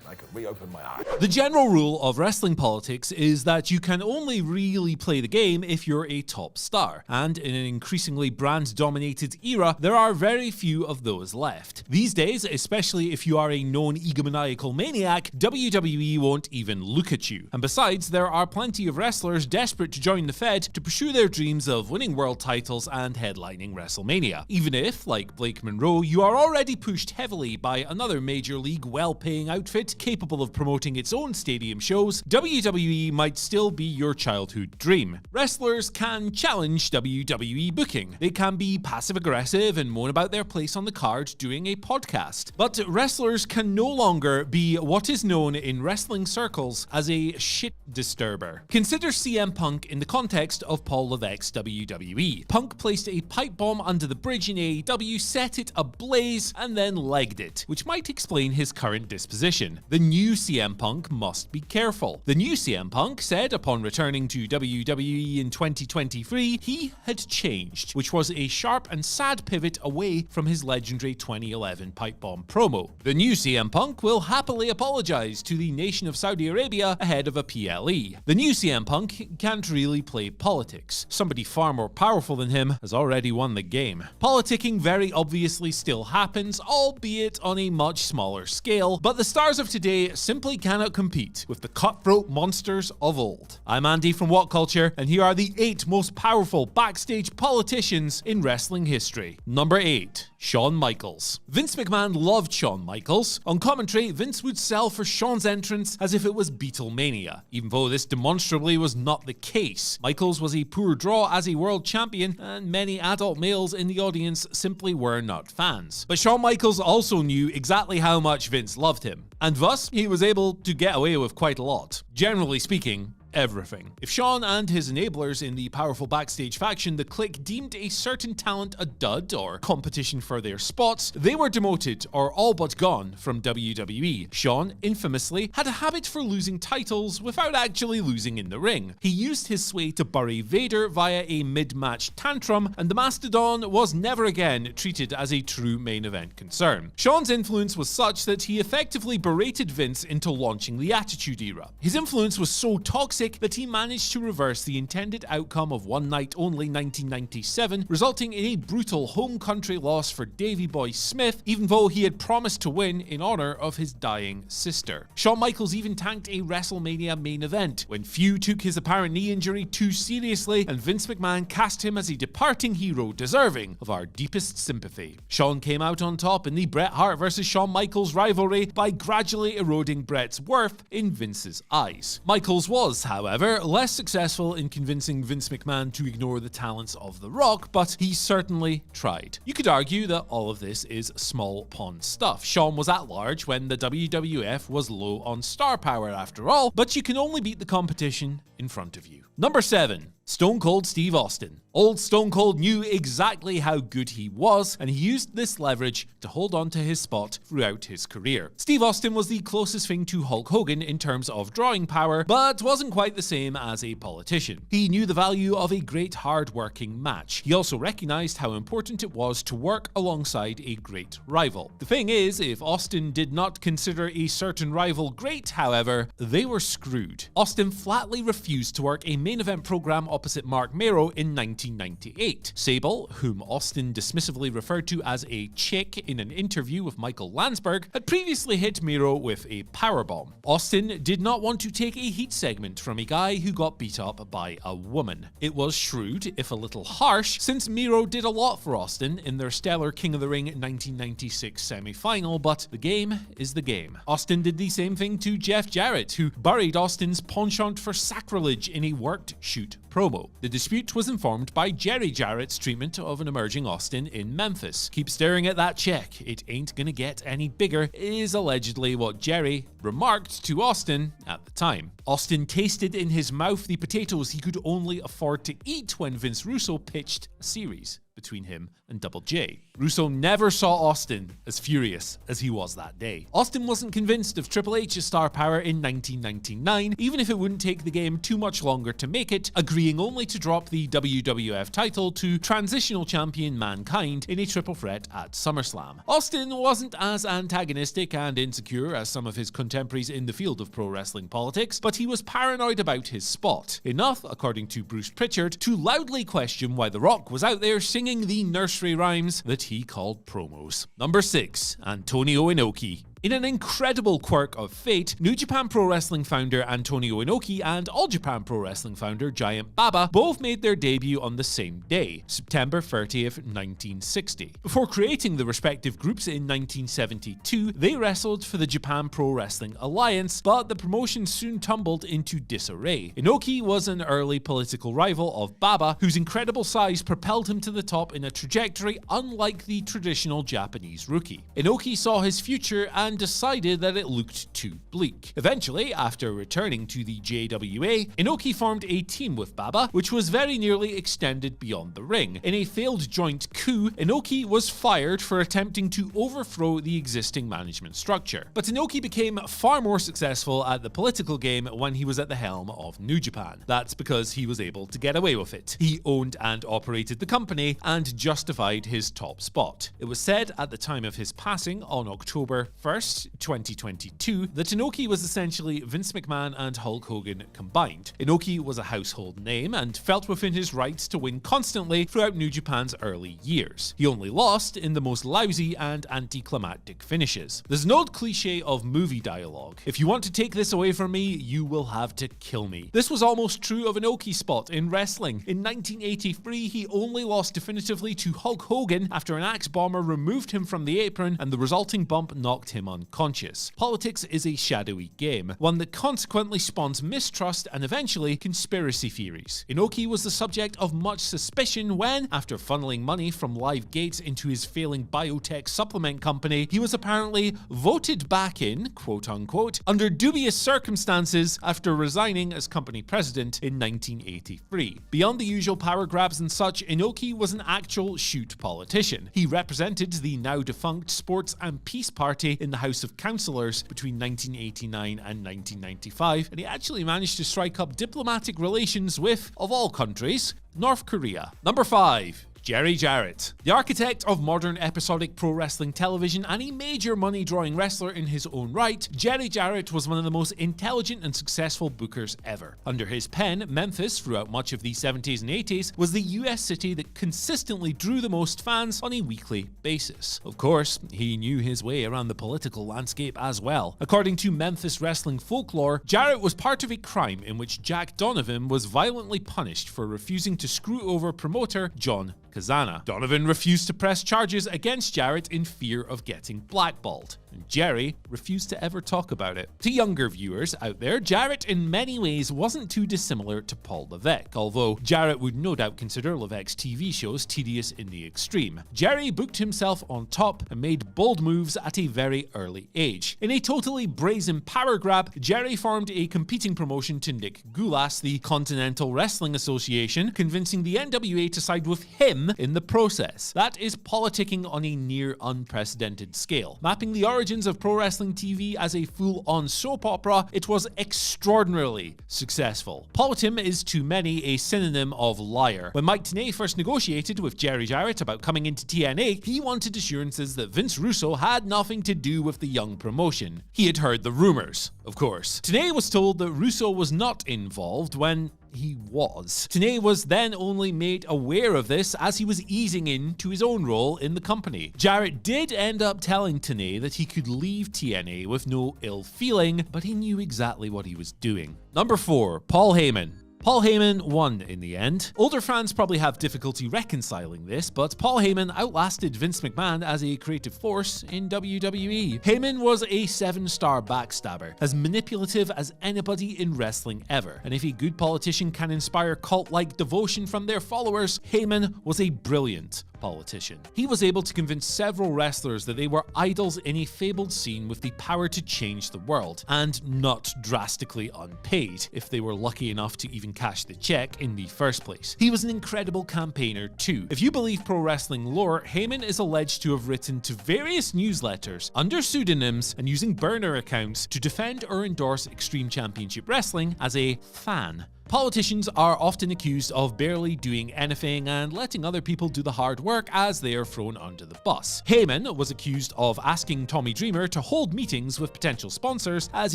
I can reopen my eye. The general rule of wrestling politics is that you can only really play the game if you're a top star. And in an increasingly brand-dominated era, there are very few of those left. These days, especially if you are a known egomaniacal maniac, WWE won't even look at you. And besides, there are plenty of wrestlers desperate to join the Fed to pursue their dreams of winning world titles and headlining WrestleMania. Even if, like Blake Monroe, you are already pushed heavily by another major league well-paying outfit, not capable of promoting its own stadium shows, WWE might still be your childhood dream. Wrestlers can challenge WWE booking. They can be passive-aggressive and moan about their place on the card doing a podcast. But wrestlers can no longer be what is known in wrestling circles as a shit disturber. Consider CM Punk in the context of Paul Levesque's WWE. Punk placed a pipe bomb under the bridge in AEW, set it ablaze, and then legged it, which might explain his current disposition. The new CM Punk must be careful. The new CM Punk said upon returning to WWE in 2023, he had changed, which was a sharp and sad pivot away from his legendary 2011 pipe bomb promo. The new CM Punk will happily apologize to the nation of Saudi Arabia ahead of a PLE. The new CM Punk can't really play politics. Somebody far more powerful than him has already won the game. Politicking very obviously still happens, albeit on a much smaller scale, but the stars of today simply cannot compete with the cutthroat monsters of old. I'm Andy from WhatCulture, and here are the 8 most powerful backstage politicians in wrestling history. Number 8. Shawn Michaels. Vince McMahon loved Shawn Michaels. On commentary, Vince would sell for Shawn's entrance as if it was Beatlemania, even though this demonstrably was not the case. Michaels was a poor draw as a world champion, and many adult males in the audience simply were not fans. But Shawn Michaels also knew exactly how much Vince loved him, and thus he was able to get away with quite a lot. Generally speaking, everything. If Shawn and his enablers in the powerful backstage faction, the Clique, deemed a certain talent a dud or competition for their spots, they were demoted or all but gone from WWE. Shawn, infamously, had a habit for losing titles without actually losing in the ring. He used his sway to bury Vader via a mid-match tantrum, and the Mastodon was never again treated as a true main event concern. Shawn's influence was such that he effectively berated Vince into launching the Attitude Era. His influence was so toxic that he managed to reverse the intended outcome of One Night Only 1997, resulting in a brutal home country loss for Davey Boy Smith, even though he had promised to win in honor of his dying sister. Shawn Michaels even tanked a WrestleMania main event when few took his apparent knee injury too seriously, and Vince McMahon cast him as a departing hero deserving of our deepest sympathy. Shawn came out on top in the Bret Hart vs. Shawn Michaels rivalry by gradually eroding Bret's worth in Vince's eyes. Michaels was, however, less successful in convincing Vince McMahon to ignore the talents of The Rock, but he certainly tried. You could argue that all of this is small pond stuff. Shawn was at large when the WWF was low on star power after all, but you can only beat the competition in front of you. Number 7. Stone Cold Steve Austin. Old Stone Cold knew exactly how good he was, and he used this leverage to hold on to his spot throughout his career. Steve Austin was the closest thing to Hulk Hogan in terms of drawing power, but wasn't quite the same as a politician. He knew the value of a great hard-working match. He also recognized how important it was to work alongside a great rival. The thing is, if Austin did not consider a certain rival great, however, they were screwed. Austin flatly refused to work a main event program opposite Mark Mero in 1998. Sable, whom Austin dismissively referred to as a chick in an interview with Michael Landsberg, had previously hit Mero with a powerbomb. Austin did not want to take a heat segment from a guy who got beat up by a woman. It was shrewd, if a little harsh, since Mero did a lot for Austin in their stellar King of the Ring 1996 semi-final, but the game is the game. Austin did the same thing to Jeff Jarrett, who buried Austin's penchant for sacrilege in a worked shoot promo. The dispute was informed by Jerry Jarrett's treatment of an emerging Austin in Memphis. "Keep staring at that check, it ain't gonna get any bigger," is allegedly what Jerry remarked to Austin at the time. Austin tasted in his mouth the potatoes he could only afford to eat when Vince Russo pitched a series between him and Double J. Russo never saw Austin as furious as he was that day. Austin wasn't convinced of Triple H's star power in 1999, even if it wouldn't take the game too much longer to make it, agreeing only to drop the WWF title to transitional champion Mankind in a triple threat at SummerSlam. Austin wasn't as antagonistic and insecure as some of his contemporaries in the field of pro wrestling politics, but he was paranoid about his spot. Enough, according to Bruce Pritchard, to loudly question why The Rock was out there singing the nursery rhymes that he called promos. Number 6. Antonio Inoki. In an incredible quirk of fate, New Japan Pro Wrestling founder Antonio Inoki and All Japan Pro Wrestling founder Giant Baba both made their debut on the same day, September 30th, 1960. Before creating the respective groups in 1972, they wrestled for the Japan Pro Wrestling Alliance, but the promotion soon tumbled into disarray. Inoki was an early political rival of Baba, whose incredible size propelled him to the top in a trajectory unlike the traditional Japanese rookie. Inoki saw his future and decided that it looked too bleak. Eventually, after returning to the JWA, Inoki formed a team with Baba, which was very nearly extended beyond the ring. In a failed joint coup, Inoki was fired for attempting to overthrow the existing management structure. But Inoki became far more successful at the political game when he was at the helm of New Japan. That's because he was able to get away with it. He owned and operated the company and justified his top spot. It was said at the time of his passing on October 1st, 2022, that Inoki was essentially Vince McMahon and Hulk Hogan combined. Inoki was a household name and felt within his rights to win constantly throughout New Japan's early years. He only lost in the most lousy and anticlimactic finishes. There's an old cliche of movie dialogue: if you want to take this away from me, you will have to kill me. This was almost true of Inoki's spot in wrestling. In 1983, he only lost definitively to Hulk Hogan after an axe bomber removed him from the apron and the resulting bump knocked him unconscious. Politics is a shadowy game, one that consequently spawns mistrust and eventually conspiracy theories. Inoki was the subject of much suspicion when, after funneling money from live gates into his failing biotech supplement company, he was apparently voted back in, quote unquote, under dubious circumstances after resigning as company president in 1983. Beyond the usual power grabs and such, Inoki was an actual shoot politician. He represented the now defunct Sports and Peace Party in the House of Councillors between 1989 and 1995, and he actually managed to strike up diplomatic relations with, of all countries, North Korea. Number 5. Jerry Jarrett. The architect of modern episodic pro wrestling television and a major money-drawing wrestler in his own right, Jerry Jarrett was one of the most intelligent and successful bookers ever. Under his pen, Memphis, throughout much of the 70s and 80s, was the US city that consistently drew the most fans on a weekly basis. Of course, he knew his way around the political landscape as well. According to Memphis wrestling folklore, Jarrett was part of a crime in which Jack Donovan was violently punished for refusing to screw over promoter John Kazana. Donovan refused to press charges against Jarrett in fear of getting blackballed, and Jerry refused to ever talk about it. To younger viewers out there, Jarrett in many ways wasn't too dissimilar to Paul Levesque, although Jarrett would no doubt consider Levesque's TV shows tedious in the extreme. Jerry booked himself on top and made bold moves at a very early age. In a totally brazen power grab, Jerry formed a competing promotion to Nick Gulas, the Continental Wrestling Association, convincing the NWA to side with him in the process. That is politicking on a near unprecedented scale. Mapping the origins of pro wrestling TV as a full-on soap opera, it was extraordinarily successful. Politim is to many a synonym of liar. When Mike Tenay first negotiated with Jerry Jarrett about coming into TNA, he wanted assurances that Vince Russo had nothing to do with the young promotion. He had heard the rumors, of course. Tenay was told that Russo was not involved when he was. Tenay was then only made aware of this as he was easing into his own role in the company. Jarrett did end up telling Tenay that he could leave TNA with no ill feeling, but he knew exactly what he was doing. Number 4. Paul Heyman. Paul Heyman won in the end. Older fans probably have difficulty reconciling this, but Paul Heyman outlasted Vince McMahon as a creative force in WWE. Heyman was a 7-star backstabber, as manipulative as anybody in wrestling ever. And if a good politician can inspire cult-like devotion from their followers, Heyman was a brilliant politician. He was able to convince several wrestlers that they were idols in a fabled scene with the power to change the world, and not drastically unpaid, if they were lucky enough to even cash the check in the first place. He was an incredible campaigner too. If you believe pro wrestling lore, Heyman is alleged to have written to various newsletters under pseudonyms and using burner accounts to defend or endorse Extreme Championship Wrestling as a fan. Politicians are often accused of barely doing anything and letting other people do the hard work as they are thrown under the bus. Heyman was accused of asking Tommy Dreamer to hold meetings with potential sponsors as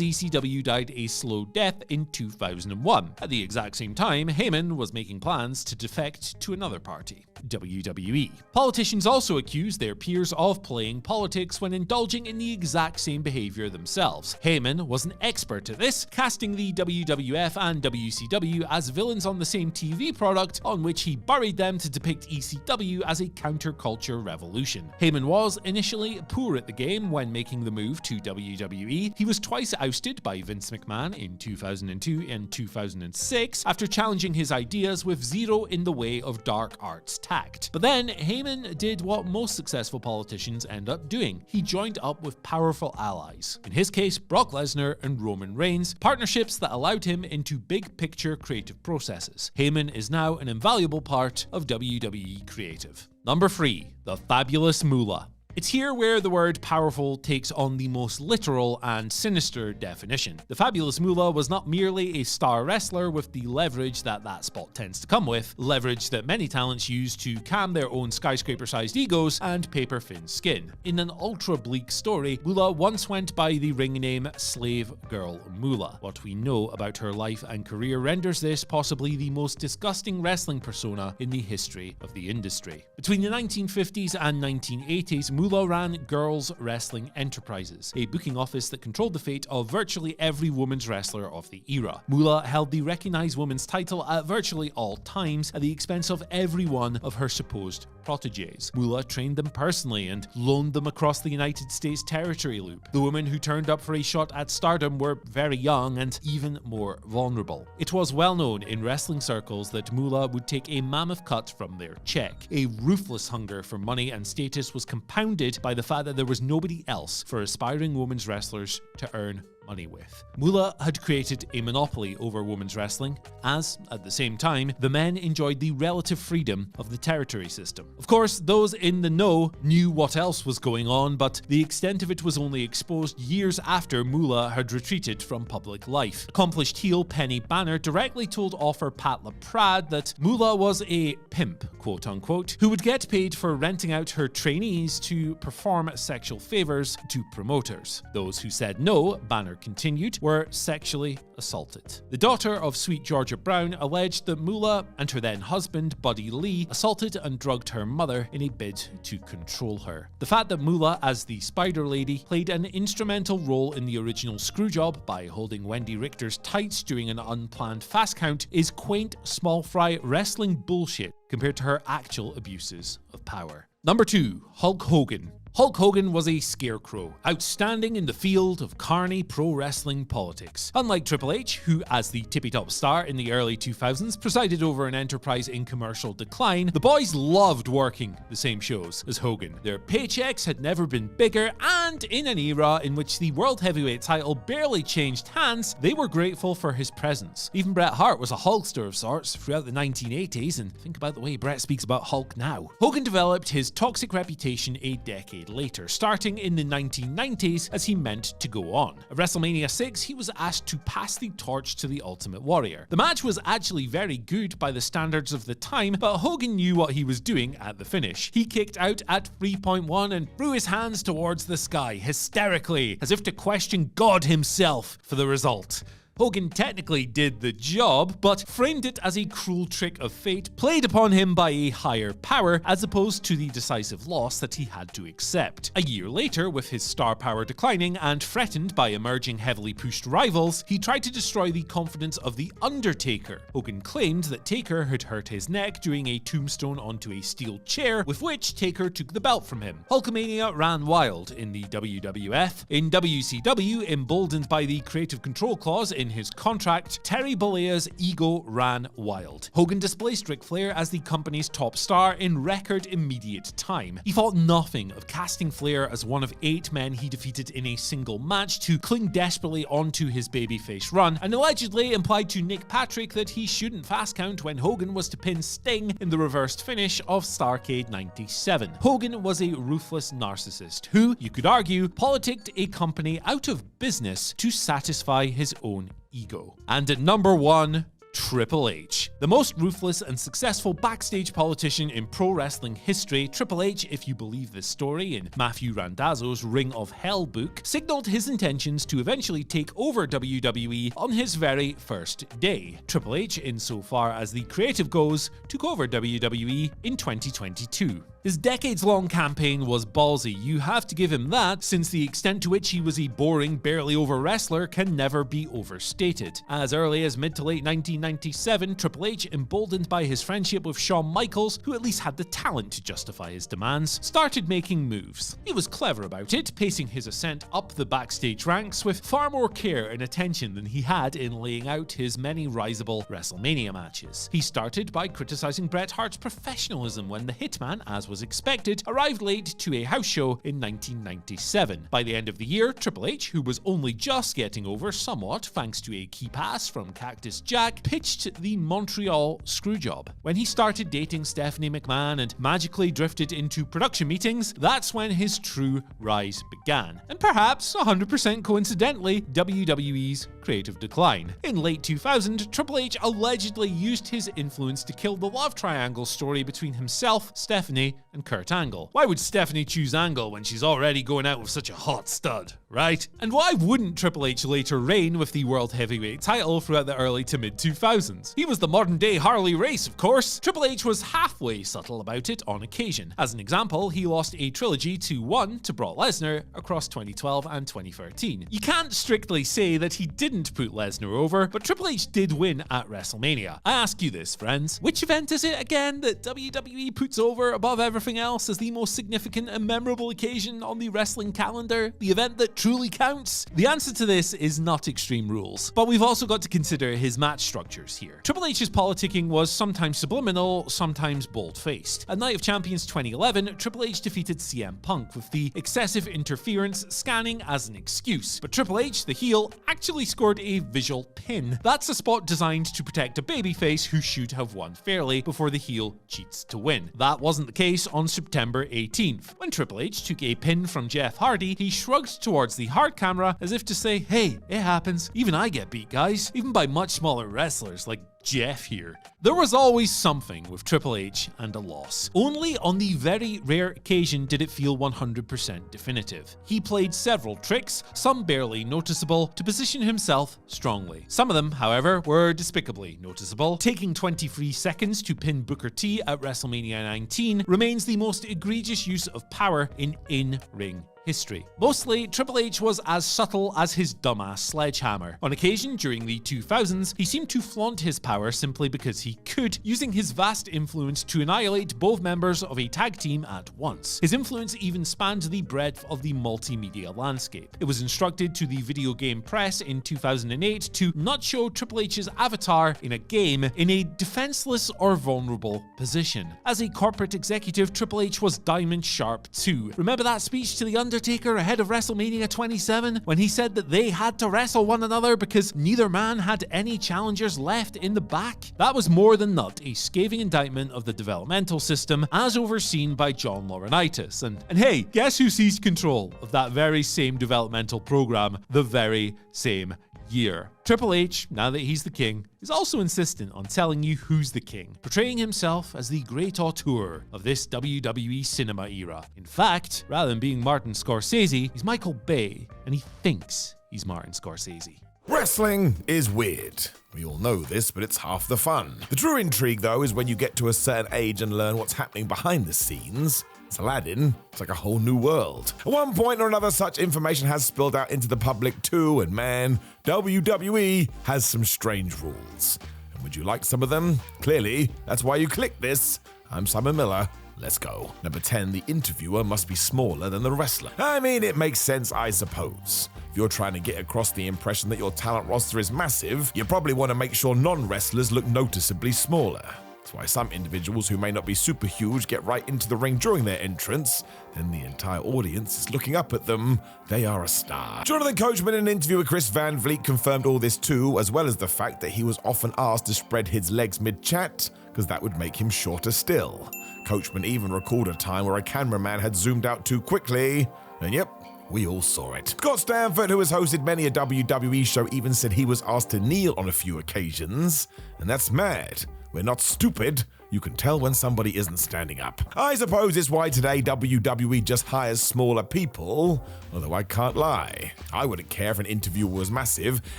ECW died a slow death in 2001. At the exact same time, Heyman was making plans to defect to another party. WWE. Politicians also accuse their peers of playing politics when indulging in the exact same behavior themselves. Heyman was an expert at this, casting the WWF and WCW as villains on the same TV product, on which he buried them to depict ECW as a counterculture revolution. Heyman was initially poor at the game when making the move to WWE. He was twice ousted by Vince McMahon in 2002 and 2006 after challenging his ideas with zero in the way of dark arts tact. But then Heyman did what most successful politicians end up doing. He joined up with powerful allies. In his case, Brock Lesnar and Roman Reigns, partnerships that allowed him into big picture creative processes. Heyman is now an invaluable part of WWE creative. Number 3. The Fabulous Moolah. It's here where the word powerful takes on the most literal and sinister definition. The Fabulous Moolah was not merely a star wrestler with the leverage that spot tends to come with, leverage that many talents use to calm their own skyscraper-sized egos and paper-thin skin. In an ultra-bleak story, Moolah once went by the ring name Slave Girl Moolah. What we know about her life and career renders this possibly the most disgusting wrestling persona in the history of the industry. Between the 1950s and 1980s, Moolah ran Girls Wrestling Enterprises, a booking office that controlled the fate of virtually every women's wrestler of the era. Moolah held the recognized women's title at virtually all times at the expense of every one of her supposed proteges. Moolah trained them personally and loaned them across the United States territory loop. The women who turned up for a shot at stardom were very young and even more vulnerable. It was well known in wrestling circles that Moolah would take a mammoth cut from their check. A ruthless hunger for money and status was compounded by the fact that there was nobody else for aspiring women's wrestlers to earn money with. Moolah had created a monopoly over women's wrestling, as, at the same time, the men enjoyed the relative freedom of the territory system. Of course, those in the know knew what else was going on, but the extent of it was only exposed years after Moolah had retreated from public life. Accomplished heel Penny Banner directly told author Pat LaPrade that Moolah was a pimp, quote-unquote, who would get paid for renting out her trainees to perform sexual favors to promoters. Those who said no, Banner continued, were sexually assaulted. The daughter of Sweet Georgia Brown alleged that Moolah and her then husband, Buddy Lee, assaulted and drugged her mother in a bid to control her. The fact that Moolah, as the Spider Lady, played an instrumental role in the original Screwjob by holding Wendy Richter's tights during an unplanned fast count is quaint, small fry wrestling bullshit compared to her actual abuses of power. Number 2. Hulk Hogan. Hulk Hogan was a scarecrow, outstanding in the field of carny pro wrestling politics. Unlike Triple H, who as the tippy-top star in the early 2000s presided over an enterprise in commercial decline, the boys loved working the same shows as Hogan. Their paychecks had never been bigger, and in an era in which the World Heavyweight title barely changed hands, they were grateful for his presence. Even Bret Hart was a Hulkster of sorts throughout the 1980s, and think about the way Bret speaks about Hulk now. Hogan developed his toxic reputation a decade later, starting in the 1990s as he meant to go on. At WrestleMania 6, he was asked to pass the torch to the Ultimate Warrior. The match was actually very good by the standards of the time, but Hogan knew what he was doing at the finish. He kicked out at 3.1 and threw his hands towards the sky, hysterically, as if to question God himself for the result. Hogan technically did the job, but framed it as a cruel trick of fate played upon him by a higher power, as opposed to the decisive loss that he had to accept. A year later, with his star power declining and threatened by emerging heavily pushed rivals, he tried to destroy the confidence of The Undertaker. Hogan claimed that Taker had hurt his neck doing a tombstone onto a steel chair, with which Taker took the belt from him. Hulkamania ran wild in the WWF. In WCW, emboldened by the creative control clause in his contract, Terry Bollea's ego ran wild. Hogan displaced Ric Flair as the company's top star in record immediate time. He thought nothing of casting Flair as one of 8 men he defeated in a single match to cling desperately onto his babyface run, and allegedly implied to Nick Patrick that he shouldn't fast count when Hogan was to pin Sting in the reversed finish of Starrcade 97. Hogan was a ruthless narcissist who, you could argue, politicked a company out of business to satisfy his own ego. And at number 1, Triple H. The most ruthless and successful backstage politician in pro wrestling history, Triple H, if you believe this story in Matthew Randazzo's Ring of Hell book, signaled his intentions to eventually take over WWE on his very first day. Triple H, insofar as the creative goes, took over WWE in 2022. His decades-long campaign was ballsy, you have to give him that, since the extent to which he was a boring, barely over wrestler can never be overstated. As early as mid to late 1997, Triple H, emboldened by his friendship with Shawn Michaels, who at least had the talent to justify his demands, started making moves. He was clever about it, pacing his ascent up the backstage ranks with far more care and attention than he had in laying out his many risible WrestleMania matches. He started by criticizing Bret Hart's professionalism when the Hitman, as was expected, arrived late to a house show in 1997. By the end of the year, Triple H, who was only just getting over somewhat thanks to a key pass from Cactus Jack, pitched the Montreal Screwjob. When he started dating Stephanie McMahon and magically drifted into production meetings, that's when his true rise began. And perhaps, 100% coincidentally, WWE's creative decline. In late 2000, Triple H allegedly used his influence to kill the love triangle story between himself, Stephanie, and Kurt Angle. Why would Stephanie choose Angle when she's already going out with such a hot stud, right? And why wouldn't Triple H later reign with the World Heavyweight title throughout the early to mid 2000s? He was the modern day Harley Race, of course. Triple H was halfway subtle about it on occasion. As an example, he lost a trilogy 2-1 to Brock Lesnar across 2012 and 2013. You can't strictly say that he didn't put Lesnar over, but Triple H did win at WrestleMania. I ask you this, friends, which event is it again that WWE puts over above everything else as the most significant and memorable occasion on the wrestling calendar? The event that truly counts? The answer to this is not Extreme Rules, but we've also got to consider his match structures here. Triple H's politicking was sometimes subliminal, sometimes bold-faced. At Night of Champions 2011, Triple H defeated CM Punk with the excessive interference scanning as an excuse, but Triple H, the heel, actually scored a visual pin. That's a spot designed to protect a babyface who should have won fairly before the heel cheats to win. That wasn't the case on September 18th. When Triple H took a pin from Jeff Hardy, he shrugged towards the hard camera as if to say, hey, it happens. Even I get beat, guys. Even by much smaller wrestlers like Jeff here. There was always something with Triple H and a loss. Only on the very rare occasion did it feel 100% definitive. He played several tricks, some barely noticeable, to position himself strongly. Some of them, however, were despicably noticeable. Taking 23 seconds to pin Booker T at WrestleMania 19 remains the most egregious use of power in in-ring history. Mostly, Triple H was as subtle as his dumbass sledgehammer. On occasion, during the 2000s, he seemed to flaunt his power simply because he could, using his vast influence to annihilate both members of a tag team at once. His influence even spanned the breadth of the multimedia landscape. It was instructed to the video game press in 2008 to not show Triple H's avatar in a game in a defenseless or vulnerable position. As a corporate executive, Triple H was diamond sharp too. Remember that speech to The Undertaker ahead of WrestleMania 27 when he said that they had to wrestle one another because neither man had any challengers left in the back? That was more than not a scathing indictment of the developmental system as overseen by John Laurinaitis. And hey, guess who seized control of that very same developmental program the very same year? Triple H, now that he's the king, is also insistent on telling you who's the king, portraying himself as the great auteur of this WWE cinema era. In fact, rather than being Martin Scorsese, he's Michael Bay, and he thinks he's Martin Scorsese. Wrestling is weird. We all know this, but it's half the fun. The true intrigue, though, is when you get to a certain age and learn what's happening behind the scenes. It's Aladdin. It's like a whole new world. At one point or another, such information has spilled out into the public too, and man, WWE has some strange rules. And would you like some of them? Clearly, that's why you clicked this. I'm Simon Miller. Let's go. Number 10, the interviewer must be smaller than the wrestler. I mean, it makes sense, I suppose. If you're trying to get across the impression that your talent roster is massive, you probably want to make sure non-wrestlers look noticeably smaller. That's why some individuals who may not be super huge get right into the ring during their entrance, then the entire audience is looking up at them. They are a star. Jonathan Coachman in an interview with Chris Van Vliet confirmed all this too, as well as the fact that he was often asked to spread his legs mid-chat, because that would make him shorter still. Coachman even recalled a time where a cameraman had zoomed out too quickly, and yep, We all saw it. Scott Stanford, who has hosted many a WWE show, even said he was asked to kneel on a few occasions. And that's mad. We're not stupid. You can tell when somebody isn't standing up. I suppose it's why today WWE just hires smaller people, although I can't lie. I wouldn't care if an interview was massive,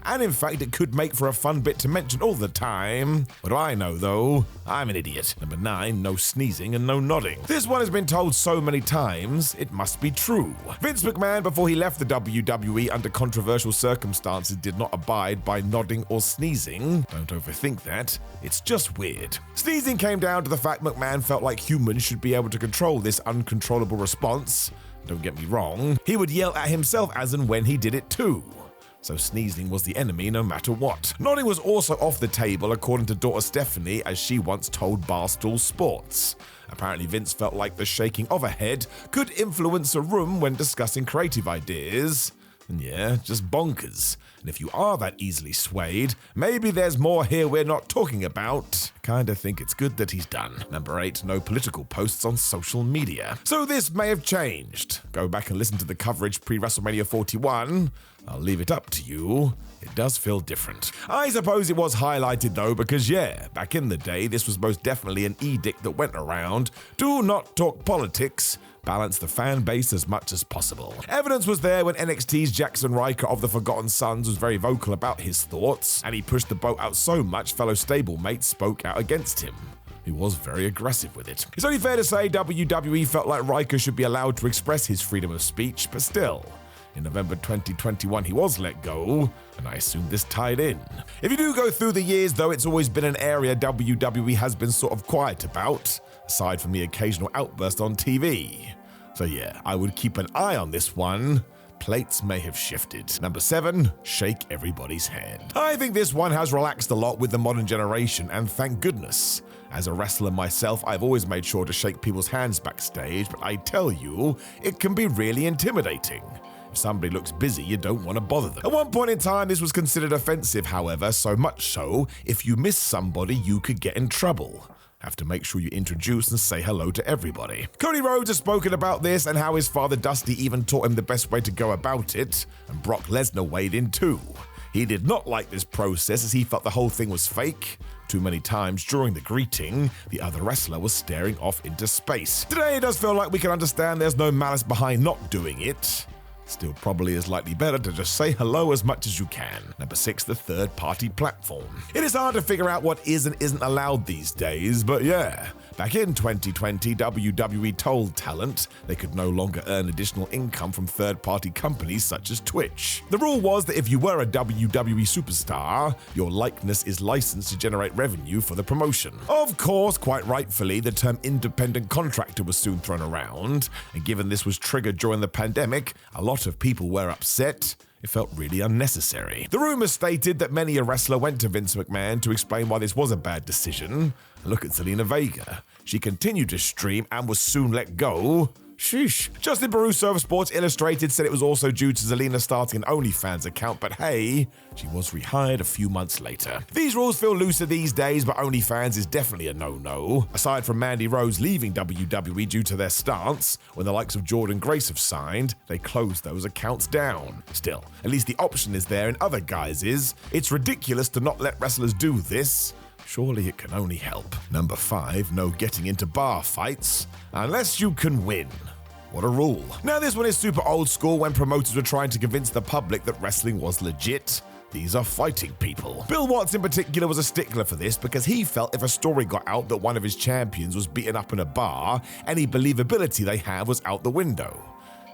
and in fact it could make for a fun bit to mention all the time. What do I know though? I'm an idiot. Number 9, no sneezing and no nodding. This one has been told so many times, it must be true. Vince McMahon, before he left the WWE under controversial circumstances, did not abide by nodding or sneezing. Don't overthink that. It's just weird. Sneezing came down to the fact McMahon felt like humans should be able to control this uncontrollable response. Don't get me wrong, he would yell at himself as and when he did it too. So sneezing was the enemy no matter what. Nodding was also off the table according to daughter Stephanie, as she once told Barstool Sports. Apparently Vince felt like the shaking of a head could influence a room when discussing creative ideas. And yeah, just bonkers. And if you are that easily swayed, maybe there's more here we're not talking about. Kinda think it's good that he's done. Number 8, no political posts on social media. So this may have changed. Go back and listen to the coverage pre-WrestleMania 41. I'll leave it up to you. It does feel different. I suppose it was highlighted though because yeah, back in the day this was most definitely an edict that went around. Do not talk politics. Balance the fan base as much as possible. Evidence was there when NXT's Jackson Ryker of the Forgotten Sons was very vocal about his thoughts, and he pushed the boat out so much fellow stablemates spoke out against him. He was very aggressive with it. It's only fair to say WWE felt like Ryker should be allowed to express his freedom of speech, but still. In November 2021, he was let go, and I assume this tied in. If you do go through the years, though, it's always been an area WWE has been sort of quiet about, aside from the occasional outburst on TV. So yeah, I would keep an eye on this one. Plates may have shifted. Number 7, shake everybody's hand. I think this one has relaxed a lot with the modern generation, and thank goodness. As a wrestler myself, I've always made sure to shake people's hands backstage, but I tell you, it can be really intimidating. If somebody looks busy, you don't want to bother them. At one point in time, this was considered offensive, however, so much so, if you miss somebody, you could get in trouble. Have to make sure you introduce and say hello to everybody. Cody Rhodes has spoken about this and how his father Dusty even taught him the best way to go about it, and Brock Lesnar weighed in too. He did not like this process as he felt the whole thing was fake. Too many times during the greeting, the other wrestler was staring off into space. Today it does feel like we can understand there's no malice behind not doing it. Still probably is likely better to just say hello as much as you can. Number 6, the third-party platform. It is hard to figure out what is and isn't allowed these days, but yeah. Back in 2020, WWE told talent they could no longer earn additional income from third-party companies such as Twitch. The rule was that if you were a WWE superstar, your likeness is licensed to generate revenue for the promotion. Of course, quite rightfully, the term independent contractor was soon thrown around, and given this was triggered during the pandemic, a lot of people were upset. It felt really unnecessary. The rumors stated that many a wrestler went to Vince McMahon to explain why this was a bad decision. Look at Zelina Vega. She continued to stream and was soon let go. Sheesh. Justin Baruso of Sports Illustrated said it was also due to Zelina starting an OnlyFans account, but hey, she was rehired a few months later. These rules feel looser these days, but OnlyFans is definitely a no-no. Aside from Mandy Rose leaving WWE due to their stance, when the likes of Jordan Grace have signed, they closed those accounts down. Still, at least the option is there in other guises. It's ridiculous to not let wrestlers do this. Surely it can only help. Number 5, no getting into bar fights, unless you can win. What a rule. Now this one is super old school when promoters were trying to convince the public that wrestling was legit. These are fighting people. Bill Watts in particular was a stickler for this because he felt if a story got out that one of his champions was beaten up in a bar, any believability they had was out the window.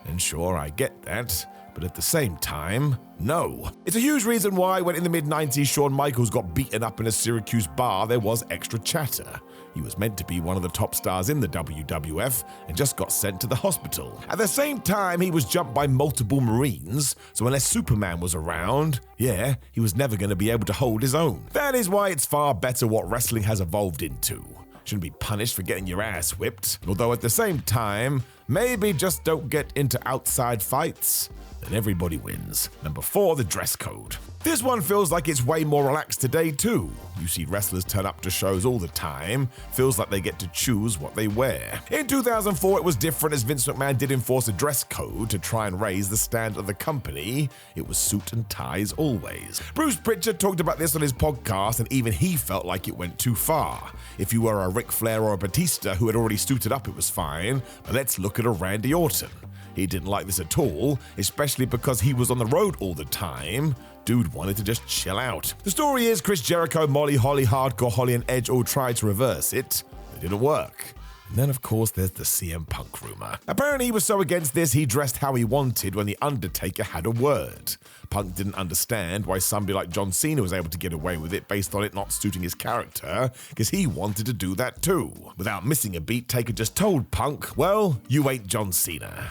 And sure, I get that. But at the same time, no. It's a huge reason why when in the mid-90s Shawn Michaels got beaten up in a Syracuse bar, there was extra chatter. He was meant to be one of the top stars in the WWF and just got sent to the hospital. At the same time, he was jumped by multiple Marines, so unless Superman was around, yeah, he was never going to be able to hold his own. That is why it's far better what wrestling has evolved into. Shouldn't be punished for getting your ass whipped, although at the same time, maybe just don't get into outside fights. and everybody wins. Number 4, the dress code. This one feels like it's way more relaxed today too. You see wrestlers turn up to shows all the time, feels like they get to choose what they wear. In 2004 it was different as Vince McMahon did enforce a dress code to try and raise the standard of the company. It was suit and ties always. Bruce Pritchard talked about this on his podcast and even he felt like it went too far. If you were a Ric Flair or a Batista who had already suited up, it was fine, but let's look at a Randy Orton. He didn't like this at all, especially because he was on the road all the time. Dude wanted to just chill out. The story is Chris Jericho, Molly Holly, Hardcore Holly and Edge all tried to reverse it. It didn't work. And then of course there's the CM Punk rumor. Apparently he was so against this he dressed how he wanted when The Undertaker had a word. Punk didn't understand why somebody like John Cena was able to get away with it based on it not suiting his character, because he wanted to do that too. Without missing a beat, Taker just told Punk, well, you ain't John Cena.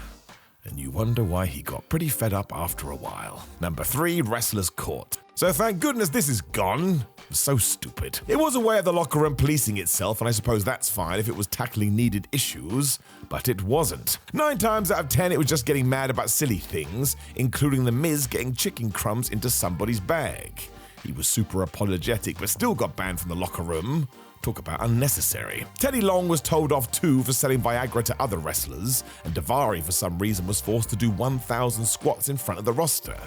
And you wonder why he got pretty fed up after a while. Number 3, wrestlers caught. So thank goodness this is gone. It was so stupid. It was a way of the locker room policing itself, and I suppose that's fine if it was tackling needed issues, but it wasn't. 9 times out of 10 it was just getting mad about silly things, including The Miz getting chicken crumbs into somebody's bag. He was super apologetic, but still got banned from the locker room. Talk about unnecessary. Teddy Long was told off too for selling Viagra to other wrestlers, and Daivari for some reason was forced to do 1,000 squats in front of the roster.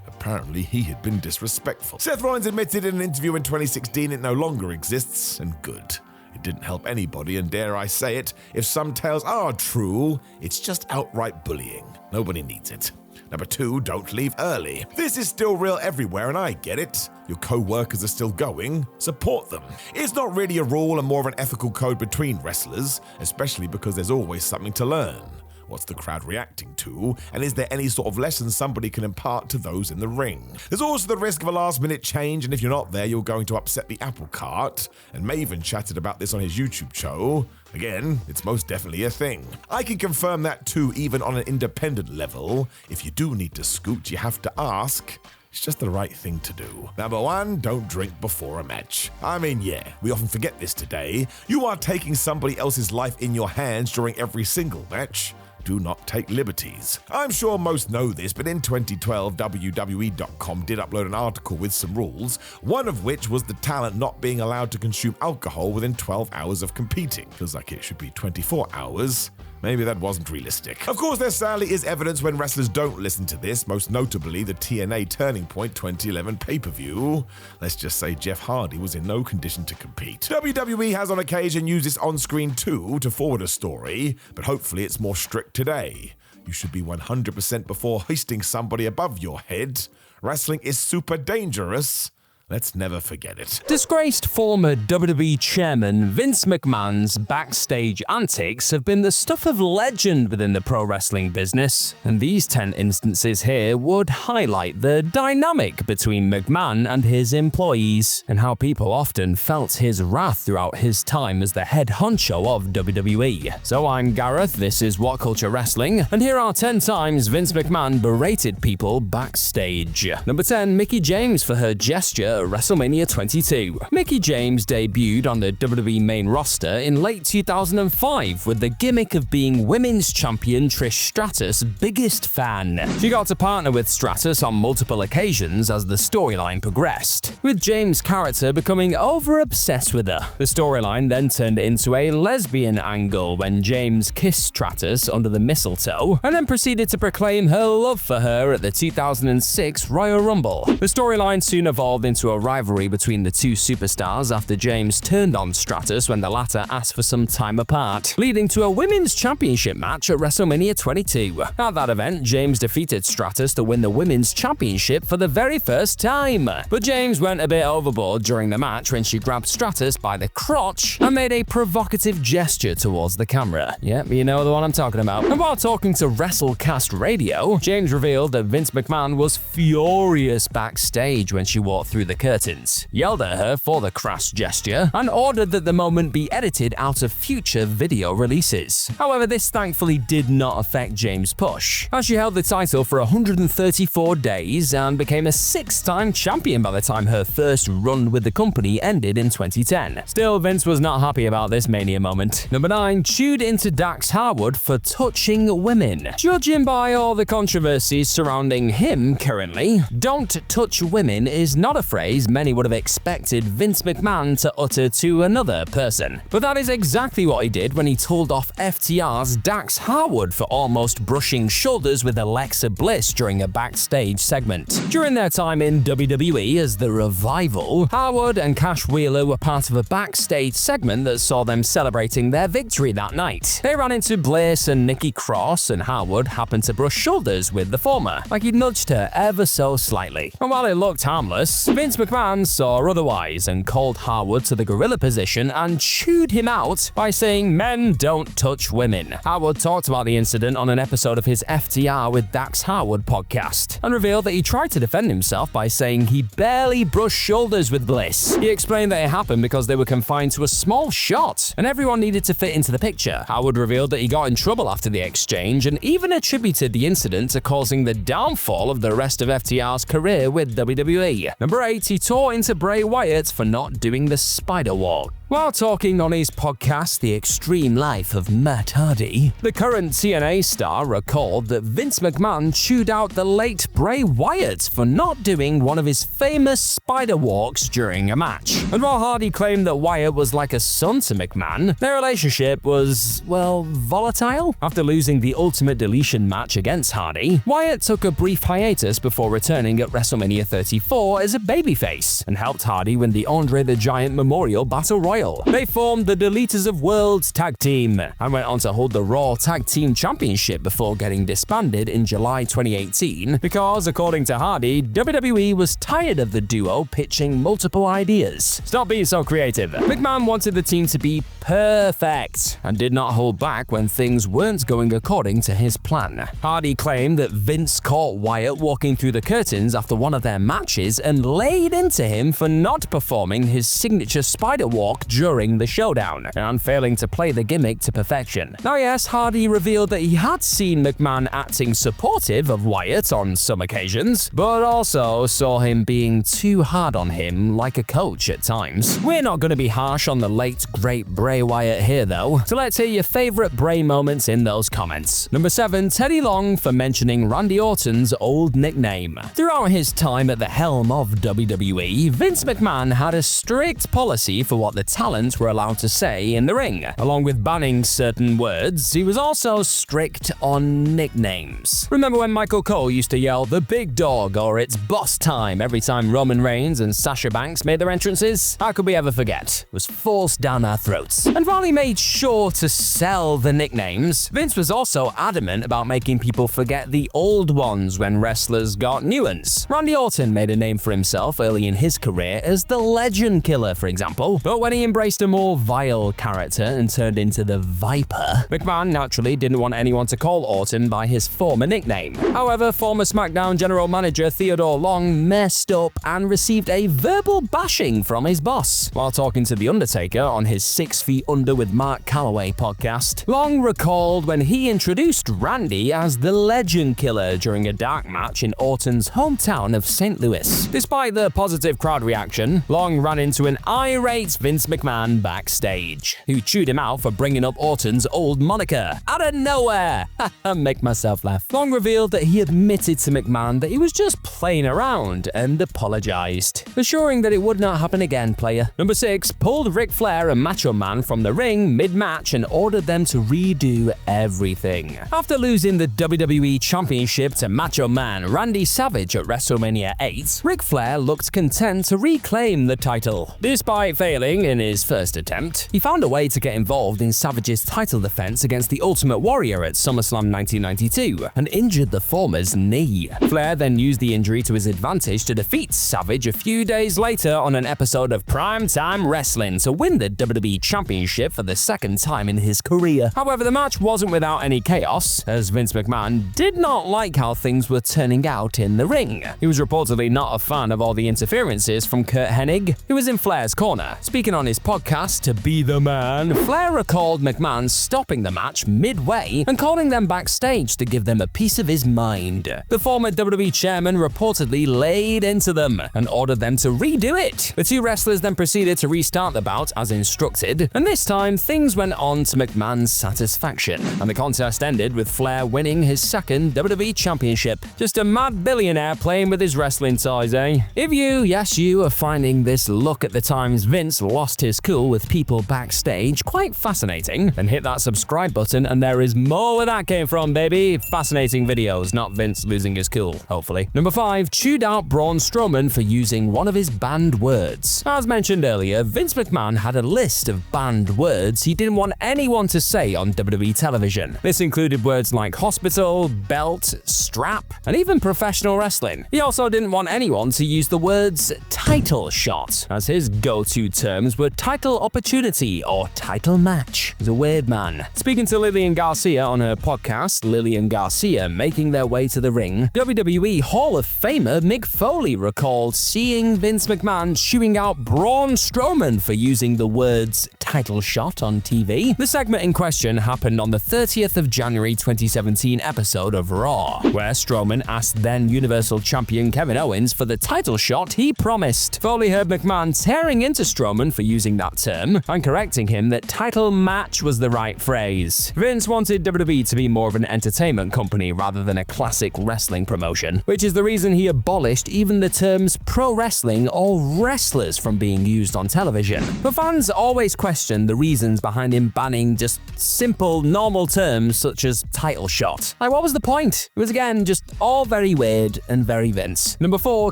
Apparently he had been disrespectful. Seth Rollins admitted in an interview in 2016 it no longer exists, and good. It didn't help anybody, and dare I say it, if some tales are true, it's just outright bullying. Nobody needs it. Number 2, don't leave early. This is still real everywhere and I get it. Your co-workers are still going, support them. It's not really a rule and more of an ethical code between wrestlers, especially because there's always something to learn. What's the crowd reacting to? And is there any sort of lesson somebody can impart to those in the ring? There's also the risk of a last-minute change, and if you're not there, you're going to upset the apple cart. And Maven chatted about this on his YouTube show. Again, it's most definitely a thing. I can confirm that too, even on an independent level. If you do need to scoot, you have to ask. It's just the right thing to do. Number 1, don't drink before a match. I mean, yeah, we often forget this today. You are taking somebody else's life in your hands during every single match. Do not take liberties. I'm sure most know this, but in 2012, WWE.com did upload an article with some rules, one of which was the talent not being allowed to consume alcohol within 12 hours of competing. Feels like it should be 24 hours. Maybe that wasn't realistic. Of course, there sadly is evidence when wrestlers don't listen to this, most notably the TNA Turning Point 2011 pay-per-view. Let's just say Jeff Hardy was in no condition to compete. WWE has on occasion used this on-screen too to forward a story, but hopefully it's more strict today. You should be 100% before hoisting somebody above your head. Wrestling is super dangerous. Let's never forget it. Disgraced former WWE chairman Vince McMahon's backstage antics have been the stuff of legend within the pro wrestling business, and these 10 instances here would highlight the dynamic between McMahon and his employees, and how people often felt his wrath throughout his time as the head honcho of WWE. So I'm Gareth, this is WhatCulture Wrestling, and here are 10 times Vince McMahon berated people backstage. Number 10, Mickie James for her gesture at WrestleMania 22. Mickie James debuted on the WWE main roster in late 2005 with the gimmick of being Women's Champion Trish Stratus' biggest fan. She got to partner with Stratus on multiple occasions as the storyline progressed, with James' character becoming over-obsessed with her. The storyline then turned into a lesbian angle when James kissed Stratus under the mistletoe, and then proceeded to proclaim her love for her at the 2006 Royal Rumble. The storyline soon evolved into a rivalry between the two superstars after James turned on Stratus when the latter asked for some time apart, leading to a Women's Championship match at WrestleMania 22. At that event, James defeated Stratus to win the Women's Championship for the very first time. But James went a bit overboard during the match when she grabbed Stratus by the crotch and made a provocative gesture towards the camera. Yep, you know the one I'm talking about. And while talking to WrestleCast Radio, James revealed that Vince McMahon was furious backstage when she walked through the curtains, yelled at her for the crass gesture, and ordered that the moment be edited out of future video releases. However, this thankfully did not affect James' push, as she held the title for 134 days and became a 6-time champion by the time her first run with the company ended in 2010. Still, Vince was not happy about this Mania moment. Number 9, chewed into Dax Harwood for touching women. Judging by all the controversies surrounding him currently, "don't touch women" is not a phrase many would have expected Vince McMahon to utter to another person. But that is exactly what he did when he told off FTR's Dax Harwood for almost brushing shoulders with Alexa Bliss during a backstage segment. During their time in WWE as the Revival, Harwood and Cash Wheeler were part of a backstage segment that saw them celebrating their victory that night. They ran into Bliss and Nikki Cross, and Harwood happened to brush shoulders with the former, like he nudged her ever so slightly. And while it looked harmless, Vince McMahon saw otherwise and called Harwood to the gorilla position and chewed him out by saying men don't touch women. Harwood talked about the incident on an episode of his FTR with Dax Harwood podcast and revealed that he tried to defend himself by saying he barely brushed shoulders with Bliss. He explained that it happened because they were confined to a small shot and everyone needed to fit into the picture. Harwood revealed that he got in trouble after the exchange and even attributed the incident to causing the downfall of the rest of FTR's career with WWE. Number 8, he tore into Bray Wyatt for not doing the spider walk. While talking on his podcast, The Extreme Life of Matt Hardy, the current TNA star recalled that Vince McMahon chewed out the late Bray Wyatt for not doing one of his famous spider walks during a match. And while Hardy claimed that Wyatt was like a son to McMahon, their relationship was, well, volatile. After losing the Ultimate Deletion match against Hardy, Wyatt took a brief hiatus before returning at WrestleMania 34 as a babyface and helped Hardy win the Andre the Giant Memorial Battle Royal. They formed the Deleters of Worlds Tag Team and went on to hold the Raw Tag Team Championship before getting disbanded in July 2018 because, according to Hardy, WWE was tired of the duo pitching multiple ideas. Stop being so creative. McMahon wanted the team to be perfect and did not hold back when things weren't going according to his plan. Hardy claimed that Vince caught Wyatt walking through the curtains after one of their matches and laid into him for not performing his signature spider walk during the showdown and failing to play the gimmick to perfection. Now yes, Hardy revealed that he had seen McMahon acting supportive of Wyatt on some occasions, but also saw him being too hard on him like a coach at times. We're not going to be harsh on the late great Bray Wyatt here though, so let's hear your favorite Bray moments in those comments. Number 7, Teddy Long for mentioning Randy Orton's old nickname. Throughout his time at the helm of WWE, Vince McMahon had a strict policy for what the talent were allowed to say in the ring. Along with banning certain words, he was also strict on nicknames. Remember when Michael Cole used to yell "the big dog" or "it's boss time" every time Roman Reigns and Sasha Banks made their entrances? How could we ever forget? It was forced down our throats. And while he made sure to sell the nicknames, Vince was also adamant about making people forget the old ones when wrestlers got new ones. Randy Orton made a name for himself early in his career as the Legend Killer, for example, but when he embraced a more vile character and turned into the Viper, McMahon naturally didn't want anyone to call Orton by his former nickname. However, former SmackDown general manager Theodore Long messed up and received a verbal bashing from his boss. While talking to The Undertaker on his 6 Feet Under with Mark Calloway podcast, Long recalled when he introduced Randy as the Legend Killer during a dark match in Orton's hometown of St. Louis. Despite the positive crowd reaction, Long ran into an irate Vince McMahon backstage, who chewed him out for bringing up Orton's old moniker out of nowhere. Make myself laugh. Long revealed that he admitted to McMahon that he was just playing around and apologized, assuring that it would not happen again, player. Number 6, pulled Ric Flair and Macho Man from the ring mid-match and ordered them to redo everything. After losing the WWE Championship to Macho Man Randy Savage at WrestleMania 8, Ric Flair looked content to reclaim the title. Despite failing in his first attempt, he found a way to get involved in Savage's title defense against the Ultimate Warrior at SummerSlam 1992 and injured the former's knee. Flair then used the injury to his advantage to defeat Savage a few days later on an episode of Primetime Wrestling to win the WWE Championship for the second time in his career. However, the match wasn't without any chaos, as Vince McMahon did not like how things were turning out in the ring. He was reportedly not a fan of all the interferences from Curt Hennig, who was in Flair's corner. Speaking on his podcast, To Be the Man, Flair recalled McMahon stopping the match midway and calling them backstage to give them a piece of his mind. The former WWE chairman reportedly laid into them and ordered them to redo it. The two wrestlers then proceeded to restart the bout as instructed, and this time things went on to McMahon's satisfaction, and the contest ended with Flair winning his second WWE Championship. Just a mad billionaire playing with his wrestling toys, eh? If you, yes you, are finding this look at the times Vince lost his cool with people backstage quite fascinating, then hit that subscribe button and there is more where that came from, baby. Fascinating videos, not Vince losing his cool, hopefully. Number 5, chewed out Braun Strowman for using one of his banned words. As mentioned earlier, Vince McMahon had a list of banned words he didn't want anyone to say on WWE television. This included words like hospital, belt, strap, and even professional wrestling. He also didn't want anyone to use the words title shot, as his go-to terms were title opportunity or title match. He's a weird man. Speaking to Lillian Garcia on her podcast, Lillian Garcia Making Their Way to the Ring, WWE Hall of Famer Mick Foley recalled seeing Vince McMahon chewing out Braun Strowman for using the words title shot on TV. The segment in question happened on the 30th of January 2017 episode of Raw, where Strowman asked then Universal Champion Kevin Owens for the title shot he promised. Foley heard McMahon tearing into Strowman for using that term and correcting him that title match was the right phrase. Vince wanted WWE to be more of an entertainment company rather than a classic wrestling promotion, which is the reason he abolished even the terms pro wrestling or wrestlers from being used on television. But fans always question the reasons behind him banning just simple, normal terms such as title shot. Like, what was the point? It was again just all very weird and very Vince. Number 4,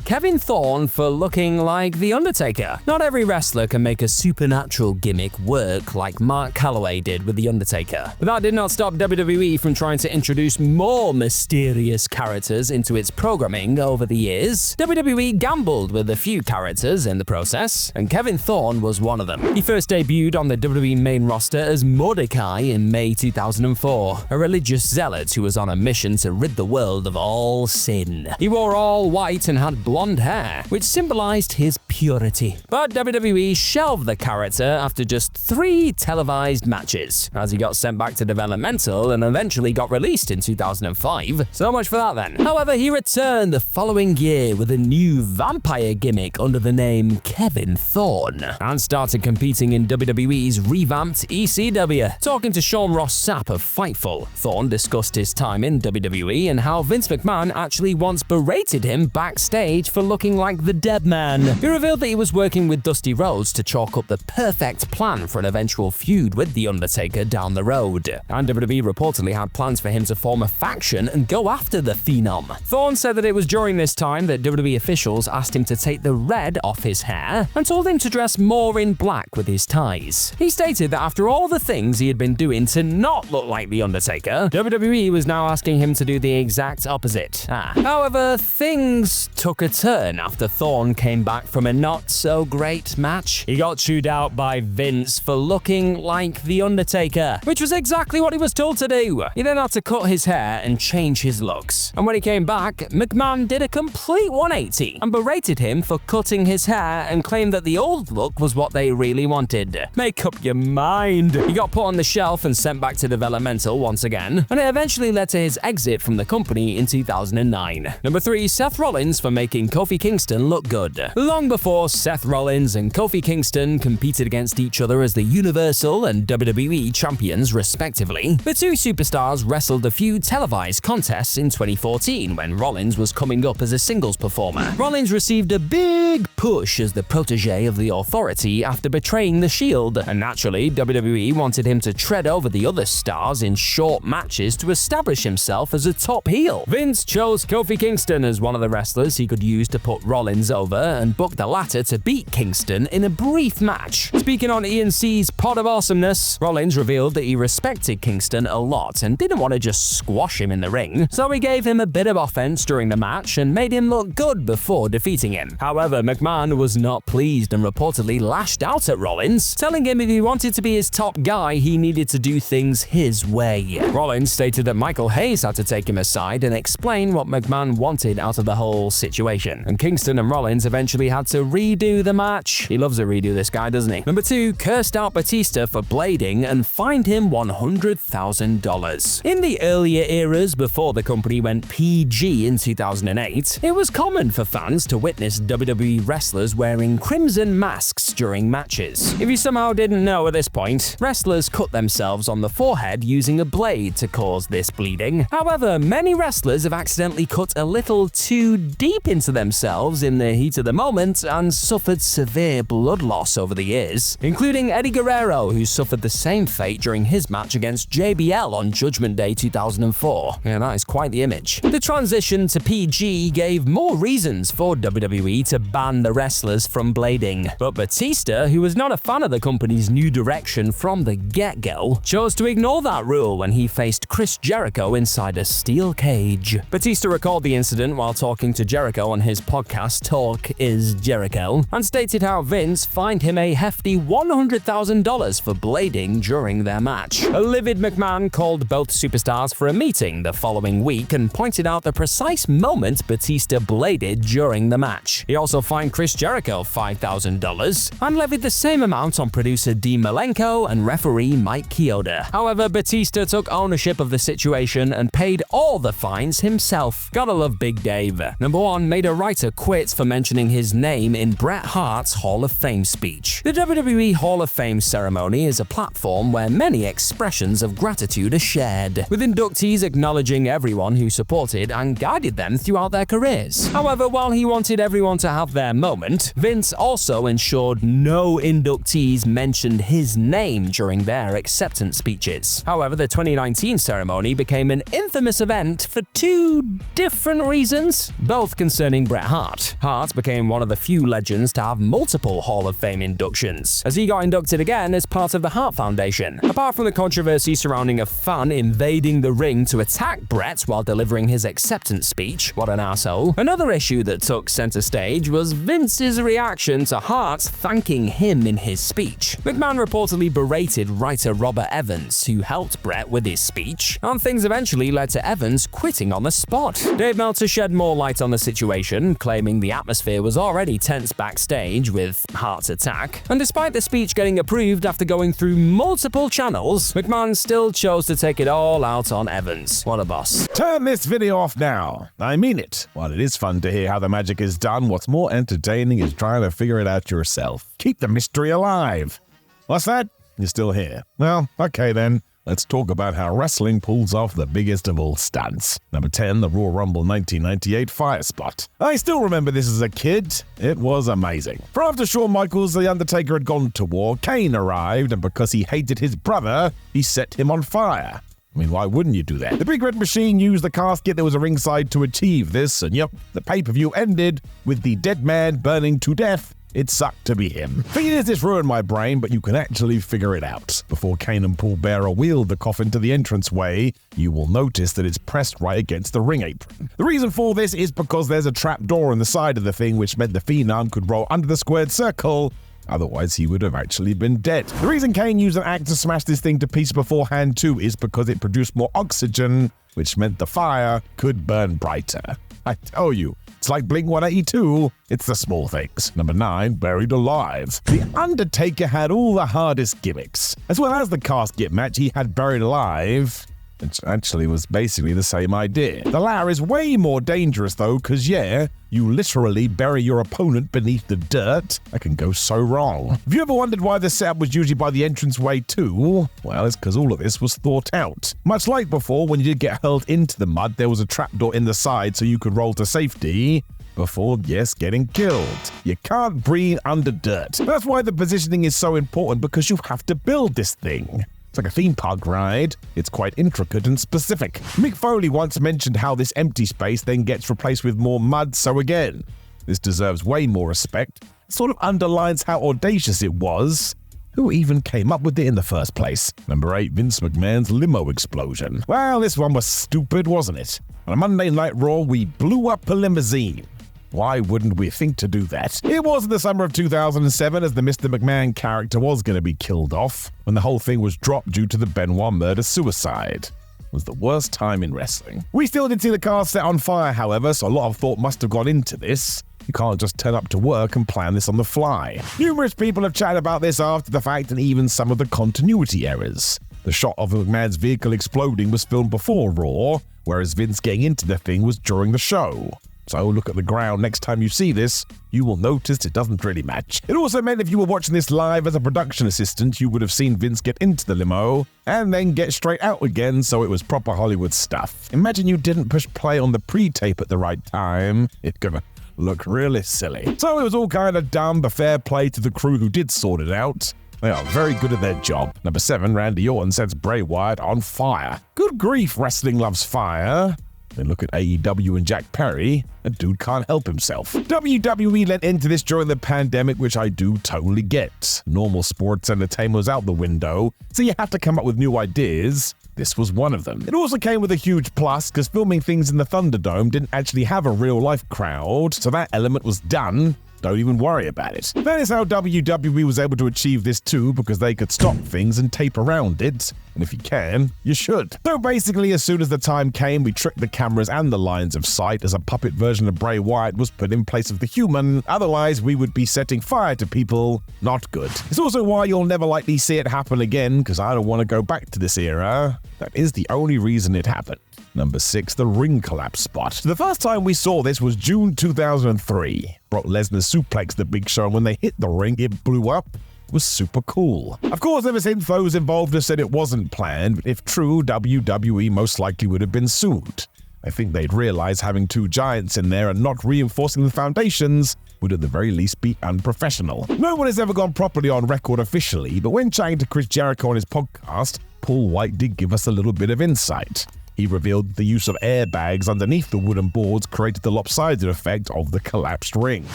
Kevin Thorne for looking like The Undertaker. Not every wrestler can make a supernatural gimmick work like Mark Calloway did with The Undertaker. But that did not stop WWE from trying to introduce more mysterious characters into its programming over the years. WWE gambled with a few characters in the process, and Kevin Thorne was one of them. He first debuted on the WWE main roster as Mordecai in May 2004, a religious zealot who was on a mission to rid the world of all sin. He wore all white and had blonde hair, which symbolized his purity. But WWE shelved the character after just 3 televised matches, as he got sent back to developmental and eventually got released in 2005. So much for that then. However, he returned the following year with a new vampire gimmick under the name Kevin Thorne, and started competing in WWE's revamped ECW. Talking to Sean Ross Sapp of Fightful, Thorne discussed his time in WWE and how Vince McMahon actually once berated him backstage for looking like the dead man. He revealed that he was working with Dusty Rhodes to chalk up the perfect plan for an eventual feud with The Undertaker down the road, and WWE reportedly had plans for him to form a faction and go after the Phenom. Thorne said that it was during this time that WWE officials asked him to take the red off his hair and told him to dress more in black with his ties. He stated that after all the things he had been doing to not look like The Undertaker, WWE was now asking him to do the exact opposite. However, things took a turn after Thorne came back from a not-so-great match. He got chewed out by Vince for looking like The Undertaker, which was exactly what he was told to do. He then had to cut his hair and change his looks. And when he came back, McMahon did a complete 180 and berated him for cutting his hair and claimed that the old look was what they really wanted. Make up your mind. He got put on the shelf and sent back to developmental once again, and it eventually led to his exit from the company in 2009. Number 3, Seth Rollins for making Kofi Kingston look good. Long before Seth Rollins and Kofi Kingston competed against each other as the Universal and WWE champions respectively, the two superstars wrestled a few televised contests in 2014 when Rollins was coming up as a singles performer. Rollins received a big push as the protege of the Authority after betraying the Shield, and naturally, WWE wanted him to tread over the other stars in short matches to establish himself as a top heel. Vince chose Kofi Kingston as one of the wrestlers he could use to put Rollins over and booked the latter to beat Kingston in a brief match. Speaking on ENC's Pod of Awesomeness, Rollins revealed that he respected Kingston a lot and didn't want to just squash him in the ring, so he gave him a bit of offense during the match and made him look good before defeating him. However, McMahon was not pleased and reportedly lashed out at Rollins, telling him if he wanted to be his top guy, he needed to do things his way. Rollins stated that Michael Hayes had to take him aside and explain what McMahon wanted out of the whole situation, and Kingston and Rollins eventually had to redo the match. He loves a redo, this guy, doesn't he? Number 2, cursed out Batista for blading and fined him $100,000. In the earlier eras before the company went PG in 2008, it was common for fans to witness WWE wrestlers wearing crimson masks during matches. If you somehow didn't know at this point, wrestlers cut themselves on the forehead using a blade to cause this bleeding. However, many wrestlers have accidentally cut a little too deep into themselves in the heat of the moment and suffered severe blood loss over the years, including Eddie Guerrero, who suffered the same fate during his match against JBL on Judgment Day 2004. Yeah, that is quite the image. The transition to PG gave more reasons for WWE to ban the wrestlers from blading, but Batista, who was not a fan of the company's new direction from the get-go, chose to ignore that rule when he faced Chris Jericho inside a steel cage. Batista recalled the incident while talking to Jericho on his podcast Talk Is Jericho, and stated how Vince fined him a hefty $100,000 for blading during their match. A livid McMahon called both superstars for a meeting the following week and pointed out the precise moment Batista bladed during the match. He also fined Chris Jericho $5,000 and levied the same amount on producer Dean Malenko and referee Mike Chioda. However, Batista took ownership of the situation and paid all the fines himself. Gotta love Big Dave. Number 1, made a writer quit for mentioning his name in Bret Hart's Hall of Fame speech. The WWE Hall of Fame ceremony is a platform where many expressions of gratitude are shared, with inductees acknowledging everyone who supported and guided them throughout their careers. However, while he wanted everyone to have their moment, Vince also ensured no inductees mentioned his name during their acceptance speeches. However, the 2019 ceremony became an infamous event for 2 different reasons, both concerning Bret Hart. Hart became one of the few legends to have multiple Hall of Fame inductions, as he got inducted again as part of the Hart Foundation. Apart from the controversy surrounding a fan invading the ring to attack Bret while delivering his acceptance speech, what an arsehole, another issue that took center stage was Vince's reaction to Hart thanking him in his speech. McMahon reportedly berated writer Robert Evans, who helped Bret with his speech, and things eventually led to Evans quitting on the spot. Dave Meltzer shed more light on the situation, claiming the atmosphere was already tense backstage with Hart's attack, and despite the speech getting approved after going through multiple channels, McMahon still chose to take it all out on Evans. What a boss. Turn this video off now. I mean it. While it is fun to hear how the magic is done, what's more entertaining is trying to figure it out yourself. Keep the mystery alive. What's that? You're still here. Well, okay then. Let's talk about how wrestling pulls off the biggest of all stunts. Number 10, the Royal Rumble 1998 fire spot. I still remember this as a kid. It was amazing. For after Shawn Michaels, The Undertaker had gone to war, Kane arrived, and because he hated his brother, he set him on fire. I mean, why wouldn't you do that? The Big Red Machine used the casket that was a ringside to achieve this, and yep, the pay-per-view ended with the dead man burning to death. It sucked to be him. For years this ruined my brain, but you can actually figure it out. Before Kane and Paul Bearer wheeled the coffin to the entranceway, you will notice that it's pressed right against the ring apron. The reason for this is because there's a trap door on the side of the thing, which meant the Phenom could roll under the squared circle. Otherwise, he would have actually been dead. The reason Kane used an axe to smash this thing to pieces beforehand too is because it produced more oxygen, which meant the fire could burn brighter. I tell you, it's like Blink-182, it's the small things. Number 9, Buried Alive. The Undertaker had all the hardest gimmicks. As well as the casket match, he had Buried Alive, which actually was basically the same idea. The latter is way more dangerous though, because you literally bury your opponent beneath the dirt. That can go so wrong. Have you ever wondered why the setup was usually by the entranceway too? Well, it's because all of this was thought out. Much like before, when you did get hurled into the mud, there was a trapdoor in the side so you could roll to safety. before, yes, getting killed. You can't breathe under dirt. That's why the positioning is so important, because you have to build this thing. It's like a theme park ride. It's quite intricate and specific. Mick Foley once mentioned how this empty space then gets replaced with more mud, so again, this deserves way more respect. It sort of underlines how audacious it was. Who even came up with it in the first place? Number 8, Vince McMahon's limo explosion. Well, this one was stupid, wasn't it? On a Monday Night Raw, we blew up a limousine. Why wouldn't we think to do that? It was in the summer of 2007 as the Mr. McMahon character was going to be killed off, when the whole thing was dropped due to the Benoit murder-suicide. It was the worst time in wrestling. We still did see the car set on fire, however, so a lot of thought must have gone into this. You can't just turn up to work and plan this on the fly. Numerous people have chatted about this after the fact, and even some of the continuity errors. The shot of McMahon's vehicle exploding was filmed before Raw, whereas Vince getting into the thing was during the show. So look at the ground next time you see this, you will notice it doesn't really match. It also meant if you were watching this live as a production assistant, you would have seen Vince get into the limo and then get straight out again, so it was proper Hollywood stuff. Imagine you didn't push play on the pre-tape at the right time. It's gonna look really silly. So it was all kind of dumb, but fair play to the crew who did sort it out. They are very good at their job. Number 7, Randy Orton sets Bray Wyatt on fire. Good grief, wrestling loves fire. Then look at AEW and Jack Perry. A dude can't help himself. WWE lent into this during the pandemic, which I do totally get. Normal sports entertainment was out the window, so you have to come up with new ideas. This was one of them. It also came with a huge plus, because filming things in the Thunderdome didn't actually have a real-life crowd, so that element was done. Don't even worry about it. That is how WWE was able to achieve this too, because they could stop things and tape around it. And if you can, you should. So basically, as soon as the time came, we tricked the cameras and the lines of sight as a puppet version of Bray Wyatt was put in place of the human. Otherwise, we would be setting fire to people. Not good. It's also why you'll never likely see it happen again, because I don't want to go back to this era. That is the only reason it happened. Number 6, the ring collapse spot. The first time we saw this was June 2003. Brock Lesnar suplexed the Big Show, and when they hit the ring, it blew up. It was super cool. Of course, ever since those involved have said it wasn't planned, but if true, WWE most likely would have been sued. I think they'd realize having two giants in there and not reinforcing the foundations would at the very least be unprofessional. No one has ever gone properly on record officially, but when chatting to Chris Jericho on his podcast, Paul White did give us a little bit of insight. He revealed the use of airbags underneath the wooden boards created the lopsided effect of the collapsed ring.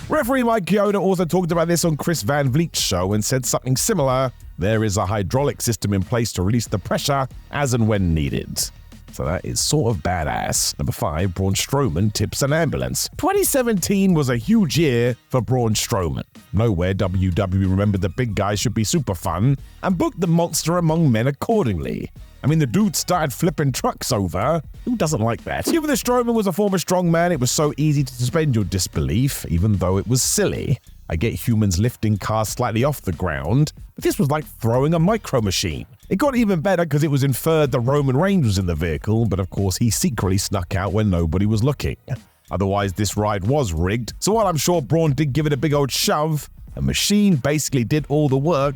Referee Mike Chioda also talked about this on Chris Van Vliet's show and said something similar. There is a hydraulic system in place to release the pressure as and when needed. So that is sort of badass. Number 5, Braun Strowman tips an ambulance. 2017 was a huge year for Braun Strowman. Nowhere WWE remembered the big guy should be super fun and booked the monster among men accordingly. I mean, the dude started flipping trucks over. Who doesn't like that? Given that Strowman was a former strongman, it was so easy to suspend your disbelief, even though it was silly. I get humans lifting cars slightly off the ground, but this was like throwing a micro machine. It got even better because it was inferred that Roman Reigns was in the vehicle, but of course he secretly snuck out when nobody was looking. Otherwise, this ride was rigged, so while I'm sure Braun did give it a big old shove, a machine basically did all the work.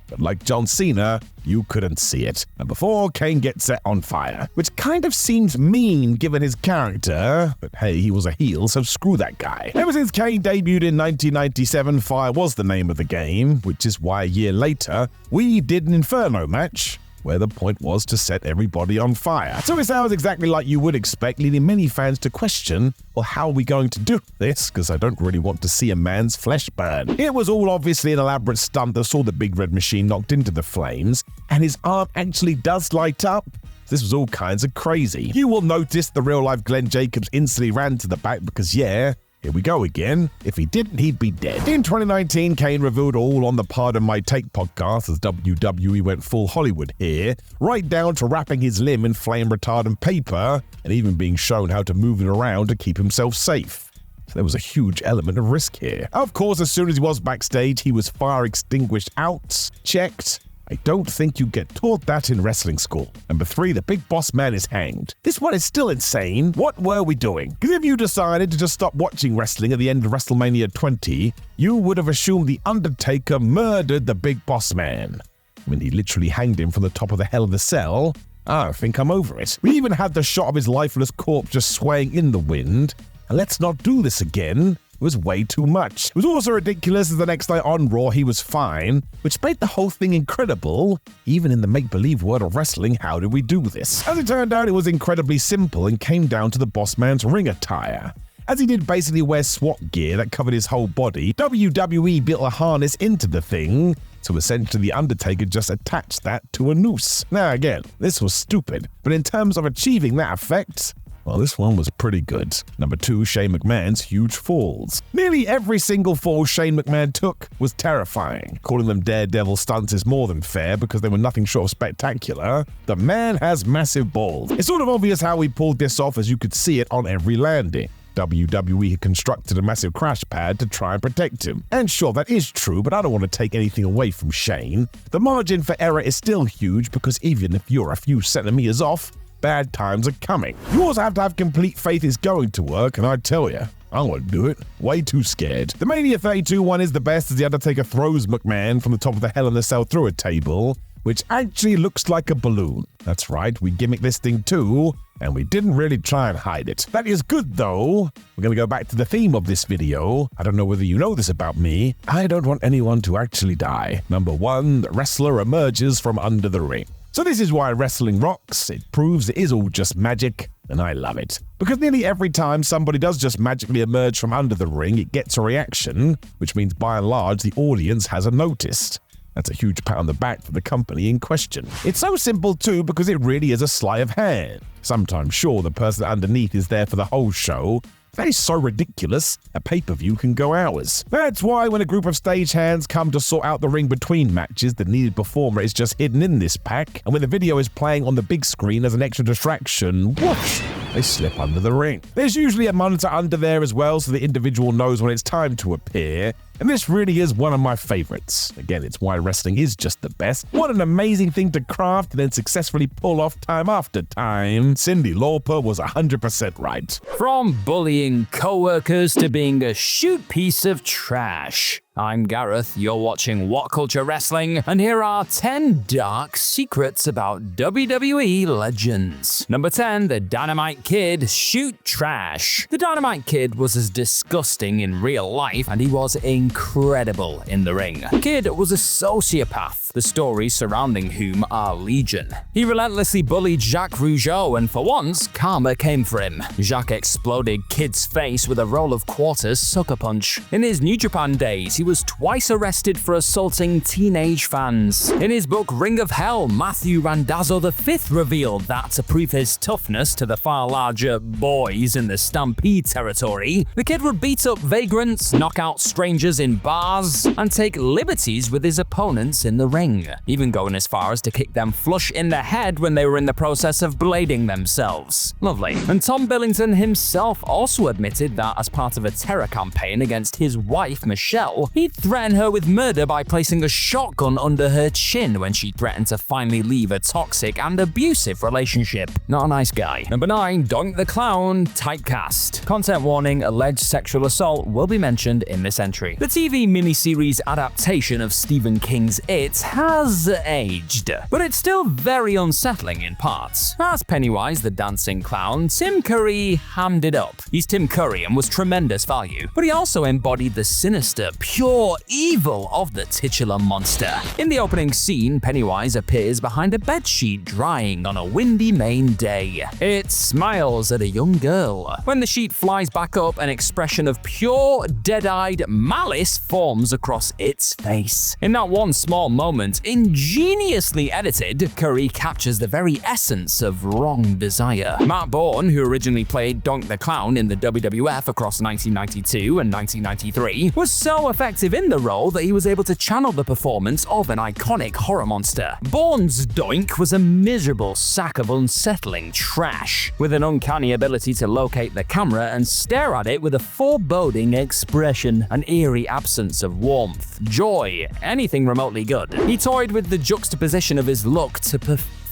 But like John Cena, you couldn't see it. Number 4, Kane gets set on fire, which kind of seems mean given his character, but hey, he was a heel, so screw that guy. Ever since Kane debuted in 1997, fire was the name of the game, which is why a year later, we did an Inferno match, where the point was to set everybody on fire. So it sounds exactly like you would expect, leading many fans to question, well, how are we going to do this? Because I don't really want to see a man's flesh burn. It was all obviously an elaborate stunt that saw the big red machine knocked into the flames, and his arm actually does light up. This was all kinds of crazy. You will notice the real-life Glenn Jacobs instantly ran to the back because, yeah, here we go again. If he didn't, he'd be dead. In 2019, Kane revealed all on the Pardon My Take podcast as WWE went full Hollywood here, right down to wrapping his limb in flame retardant paper and even being shown how to move it around to keep himself safe. So there was a huge element of risk here. Of course, as soon as he was backstage, he was fire extinguished out, checked. I don't think you get taught that in wrestling school. Number 3, the big boss man is hanged. This one is still insane. What were we doing? Because if you decided to just stop watching wrestling at the end of WrestleMania 20, you would have assumed The Undertaker murdered the big boss man. I mean, he literally hanged him from the top of the Hell in a Cell. I think I'm over it. We even had the shot of his lifeless corpse just swaying in the wind. and let's not do this again. It was way too much. It was also ridiculous as the next night on Raw he was fine, which made the whole thing incredible. Even in the make-believe world of wrestling, how did we do this? As it turned out, it was incredibly simple and came down to the boss man's ring attire. As he did basically wear SWAT gear that covered his whole body, WWE built a harness into the thing, so essentially the Undertaker just attached that to a noose. Now again, this was stupid, but in terms of achieving that effect, well, this one was pretty good. Number 2, Shane McMahon's huge falls. Nearly every single fall Shane McMahon took was terrifying. Calling them daredevil stunts is more than fair because they were nothing short of spectacular. The man has massive balls. It's sort of obvious how he pulled this off as you could see it on every landing. WWE had constructed a massive crash pad to try and protect him. And sure, that is true, but I don't want to take anything away from Shane. The margin for error is still huge because even if you're a few centimeters off, bad times are coming. You also have to have complete faith it's going to work, and I tell you, I won't do it. Way too scared. The Mania 32 one is the best as The Undertaker throws McMahon from the top of the Hell in a Cell through a table, which actually looks like a balloon. That's right, we gimmick this thing too, and we didn't really try and hide it. That is good though. We're gonna go back to the theme of this video. I don't know whether you know this about me. I don't want anyone to actually die. Number 1, the wrestler emerges from under the ring. So this is why wrestling rocks. It proves it is all just magic, and I love it. Because nearly every time somebody does just magically emerge from under the ring, it gets a reaction, which means by and large the audience hasn't noticed. That's a huge pat on the back for the company in question. It's so simple too because it really is a sleight of hand. Sometimes, sure, the person underneath is there for the whole show. That is so ridiculous, a pay-per-view can go hours. That's why when a group of stagehands come to sort out the ring between matches, the needed performer is just hidden in this pack, and when the video is playing on the big screen as an extra distraction, whoosh, they slip under the ring. There's usually a monitor under there as well so the individual knows when it's time to appear, and this really is one of my favorites. Again, it's why wrestling is just the best. What an amazing thing to craft and then successfully pull off time after time. Cyndi Lauper was 100% right. From bullying co-workers to being a shoot piece of trash. I'm Gareth, you're watching WhatCulture Wrestling, and here are 10 dark secrets about WWE legends. Number 10, the Dynamite Kid, shoot trash. The Dynamite Kid was as disgusting in real life, and he was incredible in the ring. Kid was a sociopath, the stories surrounding whom are legion. He relentlessly bullied Jacques Rougeau, and for once, karma came for him. Jacques exploded Kid's face with a roll of quarters sucker punch. In his New Japan days, he was twice arrested for assaulting teenage fans. In his book Ring of Hell, Matthew Randazzo V revealed that to prove his toughness to the far larger boys in the Stampede territory, the Kid would beat up vagrants, knock out strangers in bars, and take liberties with his opponents in the ring, even going as far as to kick them flush in the head when they were in the process of blading themselves. Lovely. And Tom Billington himself also admitted that as part of a terror campaign against his wife Michelle, he'd threaten her with murder by placing a shotgun under her chin when she threatened to finally leave a toxic and abusive relationship. Not a nice guy. Number 9, Doink the Clown, typecast. Content warning, alleged sexual assault will be mentioned in this entry. The TV miniseries adaptation of Stephen King's It has aged, but it's still very unsettling in parts. As Pennywise the Dancing Clown, Tim Curry hammed it up. He's Tim Curry and was tremendous value, but he also embodied the sinister, pure evil of the titular monster. In the opening scene, Pennywise appears behind a bedsheet drying on a windy Maine day. It smiles at a young girl. When the sheet flies back up, an expression of pure, dead-eyed malice forms across its face. In that one small moment, ingeniously edited, Curry captures the very essence of wrong desire. Matt Bourne, who originally played Doink the Clown in the WWF across 1992 and 1993, was so effective in the role that he was able to channel the performance of an iconic horror monster. Bourne's Doink was a miserable sack of unsettling trash, with an uncanny ability to locate the camera and stare at it with a foreboding expression, an eerie absence of warmth, joy, anything remotely good. He toyed with the juxtaposition of his look to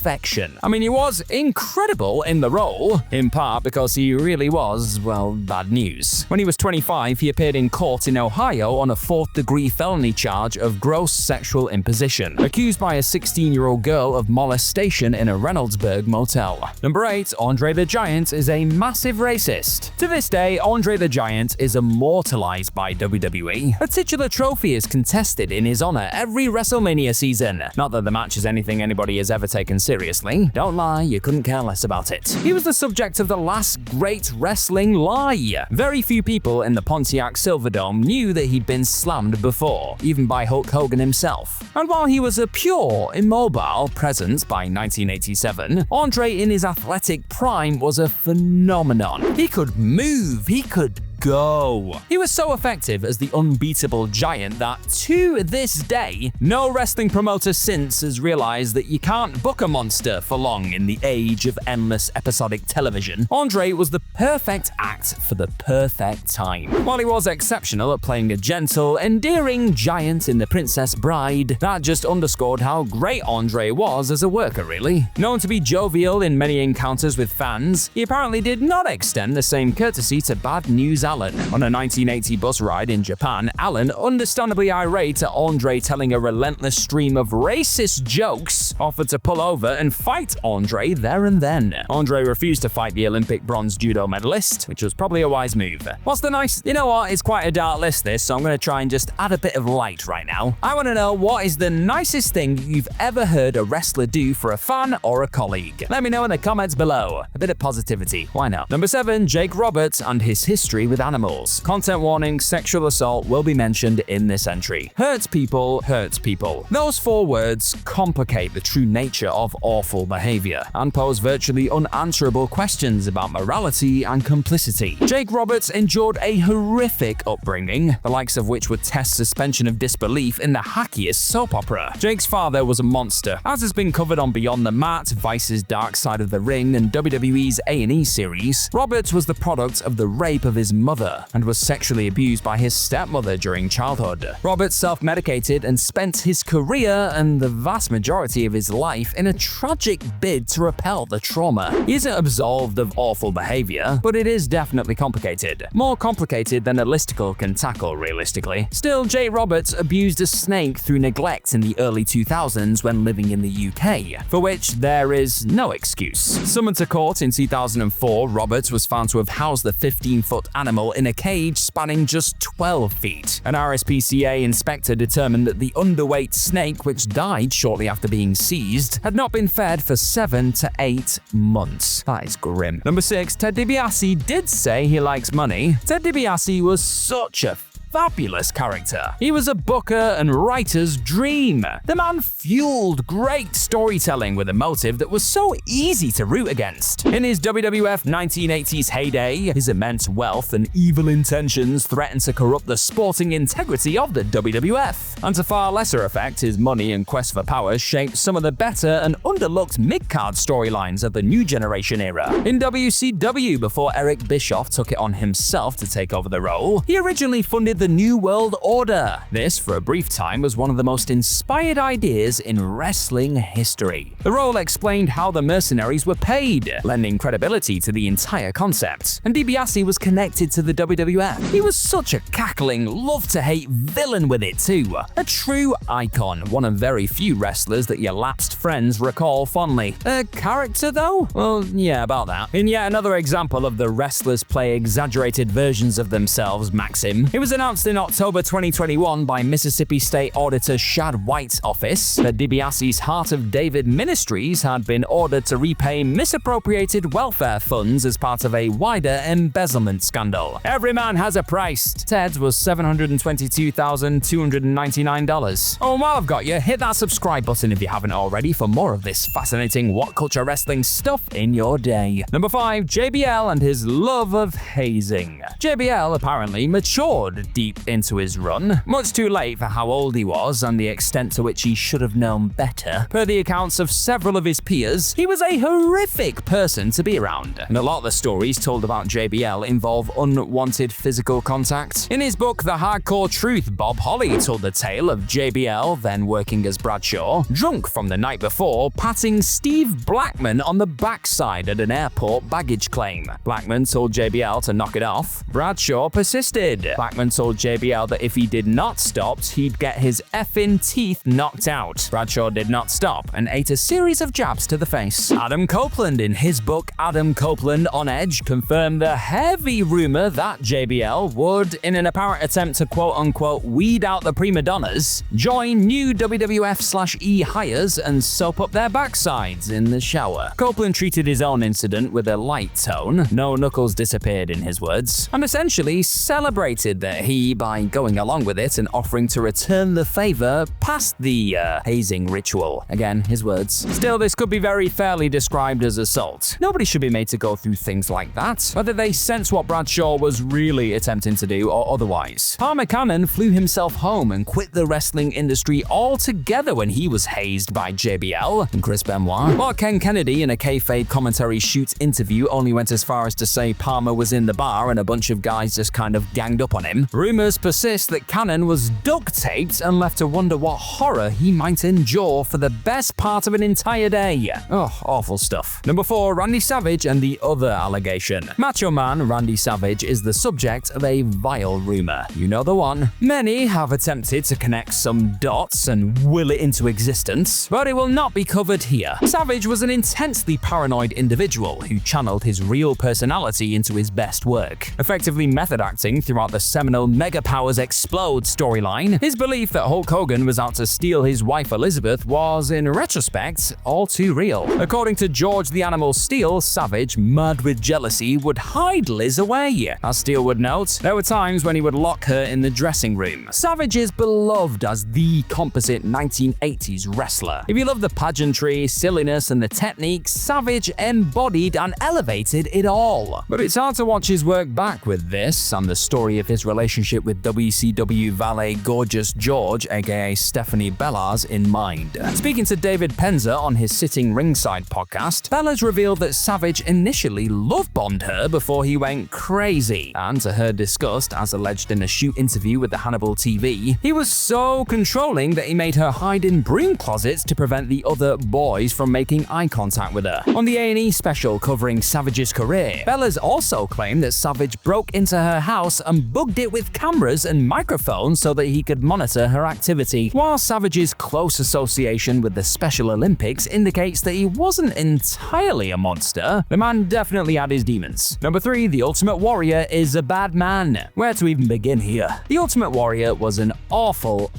perfection. I mean, he was incredible in the role, in part because he really was, well, bad news. When he was 25, he appeared in court in Ohio on a 4th-degree felony charge of gross sexual imposition, accused by a 16-year-old girl of molestation in a Reynoldsburg motel. Number 8. Andre the Giant is a massive racist. To this day, Andre the Giant is immortalized by WWE. A titular trophy is contested in his honor every WrestleMania season. Not that the match is anything anybody has ever taken seriously. Don't lie, you couldn't care less about it. He was the subject of the last great wrestling lie. Very few people in the Pontiac Silverdome knew that he'd been slammed before, even by Hulk Hogan himself. And while he was a pure, immobile presence by 1987, Andre in his athletic prime was a phenomenon. He could move, he could go. He was so effective as the unbeatable giant that, to this day, no wrestling promoter since has realized that you can't book a monster for long in the age of endless episodic television. Andre was the perfect act for the perfect time. While he was exceptional at playing a gentle, endearing giant in The Princess Bride, that just underscored how great Andre was as a worker, really. Known to be jovial in many encounters with fans, he apparently did not extend the same courtesy to Bad News Allen. On a 1980 bus ride in Japan, Allen, understandably irate at Andre telling a relentless stream of racist jokes, offered to pull over and fight Andre there and then. Andre refused to fight the Olympic bronze judo medalist, which was probably a wise move. What's the nice? You know what? It's quite a dark list this, so I'm going to try and just add a bit of light right now. I want to know, what is the nicest thing you've ever heard a wrestler do for a fan or a colleague? Let me know in the comments below. A bit of positivity, why not? Number 7. Jake Roberts and his history with animals. Content warning, sexual assault will be mentioned in this entry. Hurts people, hurts people. Those 4 words complicate the true nature of awful behavior and pose virtually unanswerable questions about morality and complicity. Jake Roberts endured a horrific upbringing, the likes of which would test suspension of disbelief in the hackiest soap opera. Jake's father was a monster, as has been covered on Beyond the Mat, Vice's Dark Side of the Ring, and WWE's A&E series. Roberts was the product of the rape of his mother and was sexually abused by his stepmother during childhood. Roberts self-medicated and spent his career and the vast majority of his life in a tragic bid to repel the trauma. He isn't absolved of awful behavior, but it is definitely complicated. More complicated than a listicle can tackle, realistically. Still, Jake Roberts abused a snake through neglect in the early 2000s when living in the UK, for which there is no excuse. Summoned to court in 2004, Roberts was found to have housed the 15-foot animal in a cage spanning just 12 feet. An RSPCA inspector determined that the underweight snake, which died shortly after being seized, had not been fed for 7 to 8 months. That is grim. Number 6. Ted DiBiase did say he likes money. Ted DiBiase was such a fabulous character. He was a booker and writer's dream. The man fueled great storytelling with a motive that was so easy to root against. In his WWF 1980s heyday, his immense wealth and evil intentions threatened to corrupt the sporting integrity of the WWF. And to far lesser effect, his money and quest for power shaped some of the better and underlooked mid-card storylines of the New Generation era. In WCW, before Eric Bischoff took it on himself to take over the role, he originally funded the New World Order. This, for a brief time, was one of the most inspired ideas in wrestling history. The role explained how the mercenaries were paid, lending credibility to the entire concept. And DiBiase was connected to the WWF. He was such a cackling, love-to-hate villain with it too. A true icon, one of very few wrestlers that your lapsed friends recall fondly. A character though? Well, yeah, about that. In yet another example of the wrestlers play exaggerated versions of themselves maxim, it was announced in October 2021 by Mississippi State Auditor Shad White's office that DiBiase's Heart of David Ministries had been ordered to repay misappropriated welfare funds as part of a wider embezzlement scandal. Every man has a price. Ted's was $722,299. Oh, and while I've got you, hit that subscribe button if you haven't already for more of this fascinating WhatCulture wrestling stuff in your day. Number 5. JBL and his love of hazing. JBL apparently matured deep deep into his run, much too late for how old he was and the extent to which he should have known better. Per the accounts of several of his peers, he was a horrific person to be around, and a lot of the stories told about JBL involve unwanted physical contact. In his book, The Hardcore Truth, Bob Holly told the tale of JBL, then working as Bradshaw, drunk from the night before, patting Steve Blackman on the backside at an airport baggage claim. Blackman told JBL to knock it off. Bradshaw persisted. Blackman told JBL that if he did not stop, he'd get his effing teeth knocked out. Bradshaw did not stop and ate a series of jabs to the face. Adam Copeland, in his book Adam Copeland on Edge, confirmed the heavy rumor that JBL would, in an apparent attempt to quote-unquote weed out the prima donnas, join new WWF/E hires and soap up their backsides in the shower. Copeland treated his own incident with a light tone, no knuckles disappeared in his words, and essentially celebrated that he, by going along with it and offering to return the favor, passed the hazing ritual. Again, his words. Still, this could be very fairly described as assault. Nobody should be made to go through things like that, whether they sense what Bradshaw was really attempting to do or otherwise. Palmer Cannon flew himself home and quit the wrestling industry altogether when he was hazed by JBL and Chris Benoit, while Ken Kennedy, in a kayfabe commentary shoot interview, only went as far as to say Palmer was in the bar and a bunch of guys just kind of ganged up on him. Rumors persist that Cannon was duct taped and left to wonder what horror he might endure for the best part of an entire day. Oh, awful stuff. Number 4, Randy Savage and the other allegation. Macho Man Randy Savage is the subject of a vile rumor. You know the one. Many have attempted to connect some dots and will it into existence, but it will not be covered here. Savage was an intensely paranoid individual who channeled his real personality into his best work, effectively method acting throughout the seminal Mega Powers Explode storyline. His belief that Hulk Hogan was out to steal his wife Elizabeth was, in retrospect, all too real. According to George the Animal Steele, Savage, mad with jealousy, would hide Liz away. As Steele would note, there were times when he would lock her in the dressing room. Savage is beloved as the composite 1980s wrestler. If you love the pageantry, silliness, and the technique, Savage embodied and elevated it all. But it's hard to watch his work back with this and the story of his relationship with WCW valet Gorgeous George, aka Stephanie Bellars, in mind. Speaking to David Penza on his Sitting Ringside podcast, Bellars revealed that Savage initially love-bombed her before he went crazy, and to her disgust, as alleged in a shoot interview with the Hannibal TV, he was so controlling that he made her hide in broom closets to prevent the other boys from making eye contact with her. On the A&E special covering Savage's career, Bellars also claimed that Savage broke into her house and bugged it with cameras and microphones so that he could monitor her activity. While Savage's close association with the Special Olympics indicates that he wasn't entirely a monster, the man definitely had his demons. Number 3, The Ultimate Warrior is a bad man. Where to even begin here? The Ultimate Warrior was an awful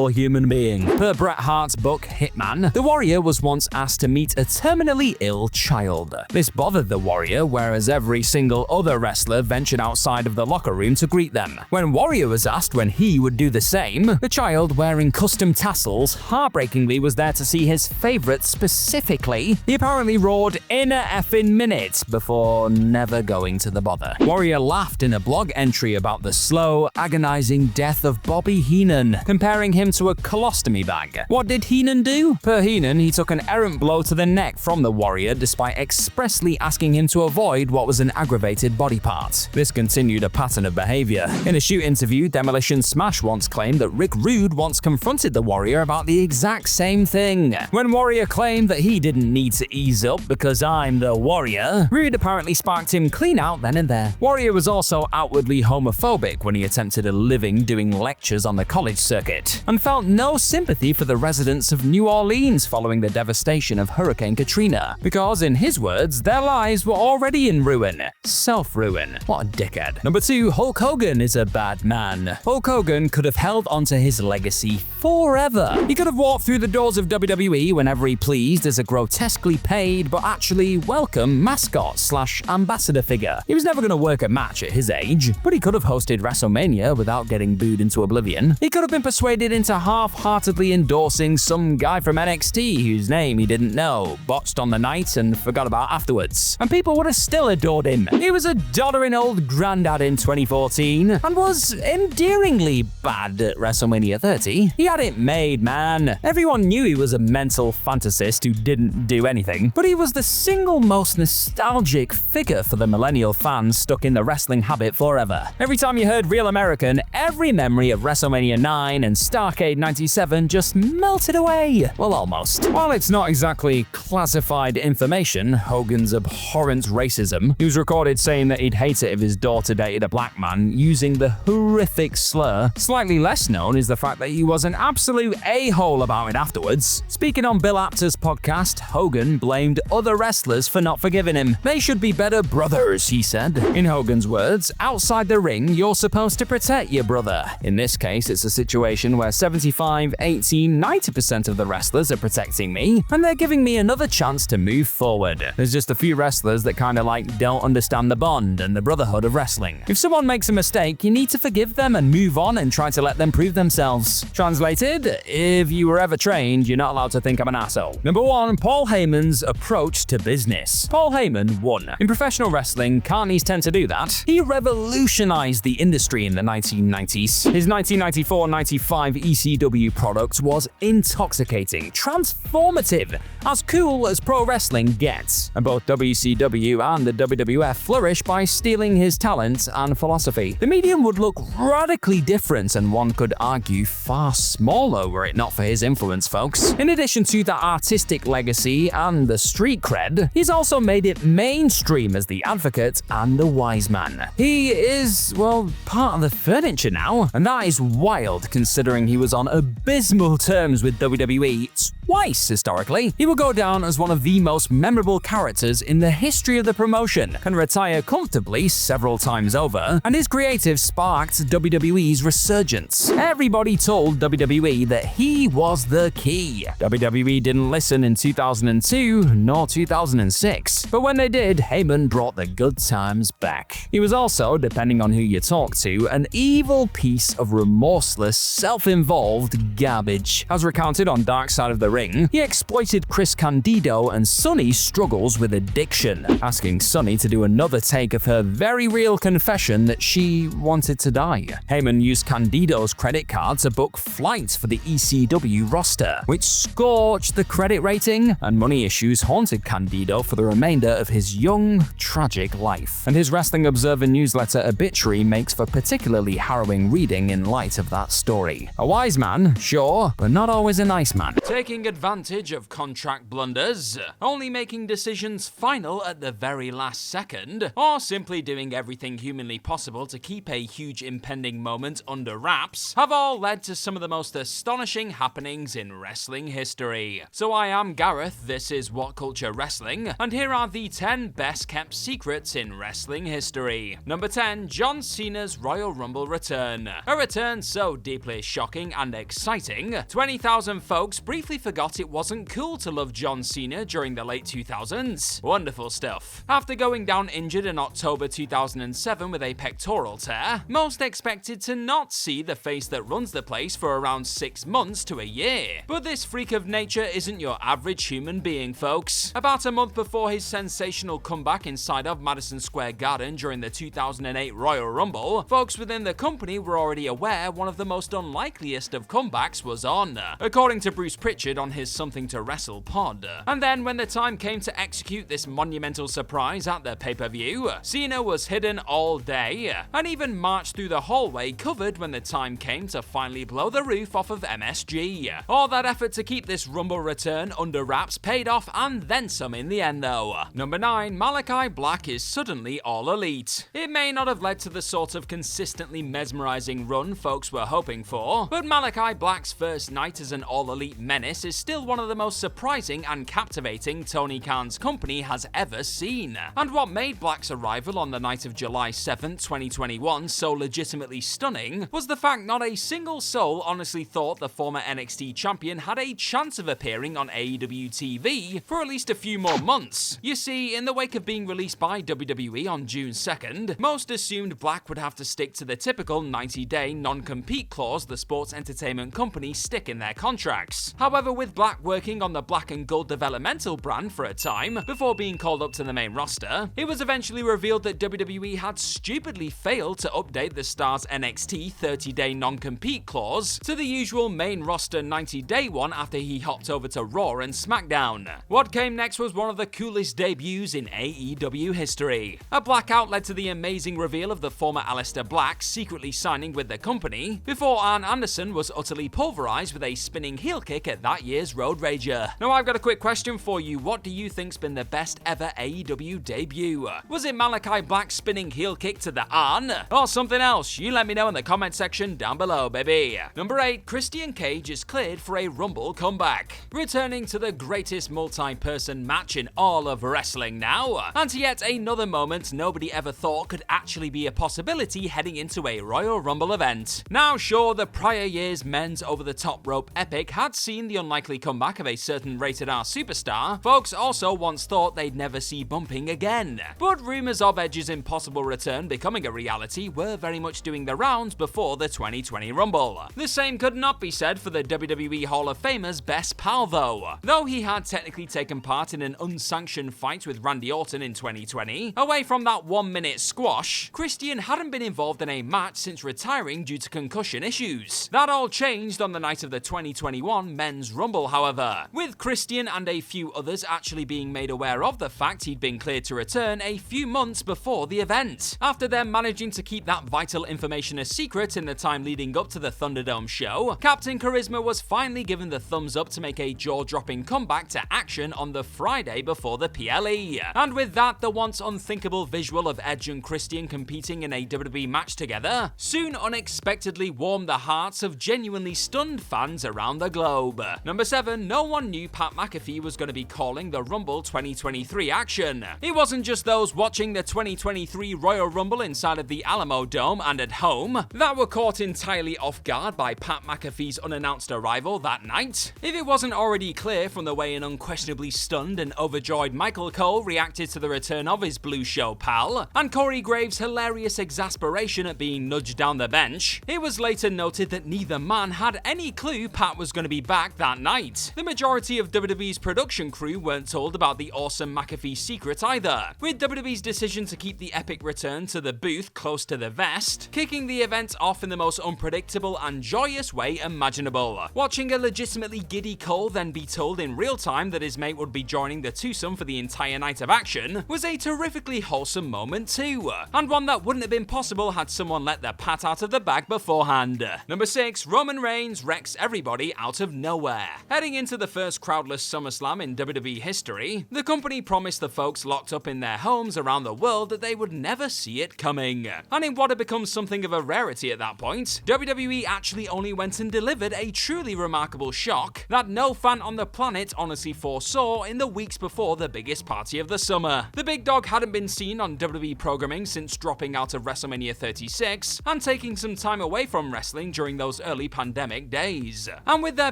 human being. Per Bret Hart's book Hitman, the Warrior was once asked to meet a terminally ill child. This bothered the Warrior, whereas every single other wrestler ventured outside of the locker room to greet them. When Warrior was asked when he would do the same, the child, wearing custom tassels, heartbreakingly was there to see his favorite specifically. He apparently roared in a effing minute before never going to the bother. Warrior laughed in a blog entry about the slow, agonizing death of Bobby Heenan, comparing him to a colostomy bag. What did Heenan do? Per Heenan, he took an errant blow to the neck from the Warrior despite expressly asking him to avoid what was an aggravated body part. This continued a pattern of behavior. In a shoot interview, Demolition Smash once claimed that Rick Rude once confronted the Warrior about the exact same thing. When Warrior claimed that he didn't need to ease up because I'm the Warrior, Rude apparently sparked him clean out then and there. Warrior was also outwardly homophobic when he attempted a living doing lectures on the college circuit, and felt no sympathy for the residents of New Orleans following the devastation of Hurricane Katrina, because in his words, their lives were already in ruin. Self-ruin. What a dickhead. Number 2, Hulk Hogan is a bad man. Hulk Hogan could have held onto his legacy forever. He could have walked through the doors of WWE whenever he pleased as a grotesquely paid but actually welcome mascot/ambassador figure. He was never going to work a match at his age, but he could have hosted WrestleMania without getting booed into oblivion. He could have been persuaded into half-heartedly endorsing some guy from NXT whose name he didn't know, botched on the night and forgot about afterwards, and people would have still adored him. He was a doddering old granddad in 2014, scene and was endearingly bad at WrestleMania 30. He had it made, man. Everyone knew he was a mental fantasist who didn't do anything, but he was the single most nostalgic figure for the millennial fans stuck in the wrestling habit forever. Every time you heard Real American, every memory of WrestleMania 9 and Starrcade 97 just melted away. Well, almost. While it's not exactly classified information, Hogan's abhorrent racism, he was recorded saying that he'd hate it if his daughter dated a black man using the horrific slur. Slightly less known is the fact that he was an absolute a-hole about it afterwards. Speaking on Bill Apter's podcast, Hogan blamed other wrestlers for not forgiving him. They should be better brothers, he said. In Hogan's words, outside the ring, you're supposed to protect your brother. In this case, it's a situation where 75, 80, 90% of the wrestlers are protecting me, and they're giving me another chance to move forward. There's just a few wrestlers that kinda don't understand the bond and the brotherhood of wrestling. If someone makes a mistake, you need to forgive them and move on and try to let them prove themselves. Translated, if you were ever trained, you're not allowed to think I'm an asshole. Number 1, Paul Heyman's approach to business. Paul Heyman won. In professional wrestling, carnies tend to do that. He revolutionized the industry in the 1990s. His 1994-95 ECW product was intoxicating, transformative, as cool as pro wrestling gets. And both WCW and the WWF flourished by stealing his talent and philosophy. The medium would look radically different, and one could argue far smaller were it not for his influence, folks. In addition to that artistic legacy and the street cred, he's also made it mainstream as the advocate and the wise man. He is, well, part of the furniture now, and that is wild considering he was on abysmal terms with WWE twice historically. He will go down as one of the most memorable characters in the history of the promotion, can retire comfortably several times over, and his creative sparked WWE's resurgence. Everybody told WWE that he was the key. WWE didn't listen in 2002 nor 2006, but when they did, Heyman brought the good times back. He was also, depending on who you talk to, an evil piece of remorseless, self-involved garbage. As recounted on Dark Side of the Ring, he exploited Chris Candido and Sonny's struggles with addiction, asking Sonny to do another take of her very real confession that she wanted to die. Heyman used Candido's credit card to book flights for the ECW roster, which scorched the credit rating, and money issues haunted Candido for the remainder of his young, tragic life. And his Wrestling Observer newsletter obituary makes for particularly harrowing reading in light of that story. A wise man, sure, but not always a nice man. Taking advantage of contract blunders, only making decisions final at the very last second, or simply doing everything humanly possible to keep a huge impending moment under wraps, have all led to some of the most astonishing happenings in wrestling history. So I am Gareth, this is WhatCulture Wrestling, and here are the 10 best kept secrets in wrestling history. Number 10, John Cena's Royal Rumble return. A return so deeply shocking and exciting, 20,000 folks briefly forgot it wasn't cool to love John Cena during the late 2000s. Wonderful stuff. After going down injured in October 2007 with a pectoral tear, most expected to not see the face that runs the place for around 6 months to a year. But this freak of nature isn't your average human being, folks. About a month before his sensational comeback inside of Madison Square Garden during the 2008 Royal Rumble, folks within the company were already aware one of the most unlikeliest of comebacks was on, according to Bruce Pritchard on his Something to Wrestle pod. And then when the time came to execute this monumental surprise at the pay-per-view, Cena was hidden all day, and even marched through the hallway covered when the time came to finally blow the roof off of MSG. All that effort to keep this Rumble return under wraps paid off, and then some in the end though. Number 9, Malachi Black is suddenly all elite. It may not have led to the sort of consistently mesmerizing run folks were hoping for, but Malachi Black's first night as an all-elite menace is still one of the most surprising and captivating Tony Khan's company has ever seen. And what made Black's arrival on the night of July 7th, 2021 so legitimately stunning was the fact not a single soul honestly thought the former NXT champion had a chance of appearing on AEW TV for at least a few more months. You see, in the wake of being released by WWE on June 2nd, most assumed Black would have to stick to the typical 90-day non-compete clause the sports entertainment companies stick in their contracts. However, with Black working on the Black and Gold developmental brand for a time before being called up to the main roster, it was eventually revealed that WWE had stupidly failed to update the star's NXT 30-day non-compete clause to the usual main roster 90-day one after he hopped over to Raw and SmackDown. What came next was one of the coolest debuts in AEW history. A blackout led to the amazing reveal of the former Aleister Black secretly signing with the company, before Arn Anderson was utterly pulverized with a spinning heel kick at that year's Road Rager. Now I've got a quick question for you. What do you think's been the best ever AEW debut? Was it Malachi Black's spinning heel kick to the Arn? Or something else? You let me know in the comment section down below, baby. Number 8, Christian Cage is cleared for a Rumble comeback. Returning to the greatest multi-person match in all of wrestling now, and yet another moment nobody ever thought could actually be a possibility heading into a Royal Rumble event. Now sure, the prior year's men's over-the-top rope epic had seen the unlikely comeback of a certain rated R superstar, folks also once thought they'd never see bumping again. But rumours of Edge's impossible return becoming a reality were very much doing the rounds before the 2020 Rumble. The same could not be said for the WWE Hall of Famer's best pal though he had technically taken part in an unsanctioned fight with Randy Orton in 2020, away from that 1-minute squash, Christian hadn't been involved in a match since retiring due to concussion issues. That all changed on the night of the 2021 Men's Rumble, however, with Christian and a few others actually being made aware of the fact he'd been cleared to return a few months before the event, after them managing to keep that vital information a secret in the time leading up to the Thunderdome show. Captain Charisma was finally given the thumbs up to make a jaw-dropping comeback to action on the Friday before the PLE, and with that, the once unthinkable visual of Edge and Christian competing in a WWE match together soon unexpectedly warmed the hearts of genuinely stunned fans around the globe. Number 7, no one knew Pat McAfee was going to be calling the Rumble 2023 action. It wasn't just those watching the 2023 Royal Rumble inside of the Alamo Dome and at home that were caught entirely off guard by Pat McAfee's unannounced arrival that night. If it wasn't already clear from the way an unquestionably stunned and overjoyed Michael Cole reacted to the return of his Blue Show pal, and Corey Graves' hilarious exasperation at being nudged down the bench, it was later noted that neither man had any clue Pat was going to be back that night. The majority of WWE's production crew weren't told about the awesome McAfee secret either, with WWE's decision to keep the epic return to the booth close to the vest, kicking the event off in the most unpredictable and joyous way imaginable. Watching a legitimately giddy Cole then be told in real time that his mate would be joining the twosome for the entire night of action was a terrifically wholesome moment too, and one that wouldn't have been possible had someone let the pat out of the bag beforehand. Number 6, Roman Reigns wrecks everybody out of nowhere. Heading into the first crowdless SummerSlam in WWE history, the company promised the folks locked up in their homes around the world that they would never see it coming. And in what had become something of a rarity at that point, WWE actually only went and delivered a truly remarkable shock that no fan on the planet honestly foresaw in the weeks before the biggest party of the summer. The big dog hadn't been seen on WWE programming since dropping out of WrestleMania 36 and taking some time away from wrestling during those early pandemic days. And with there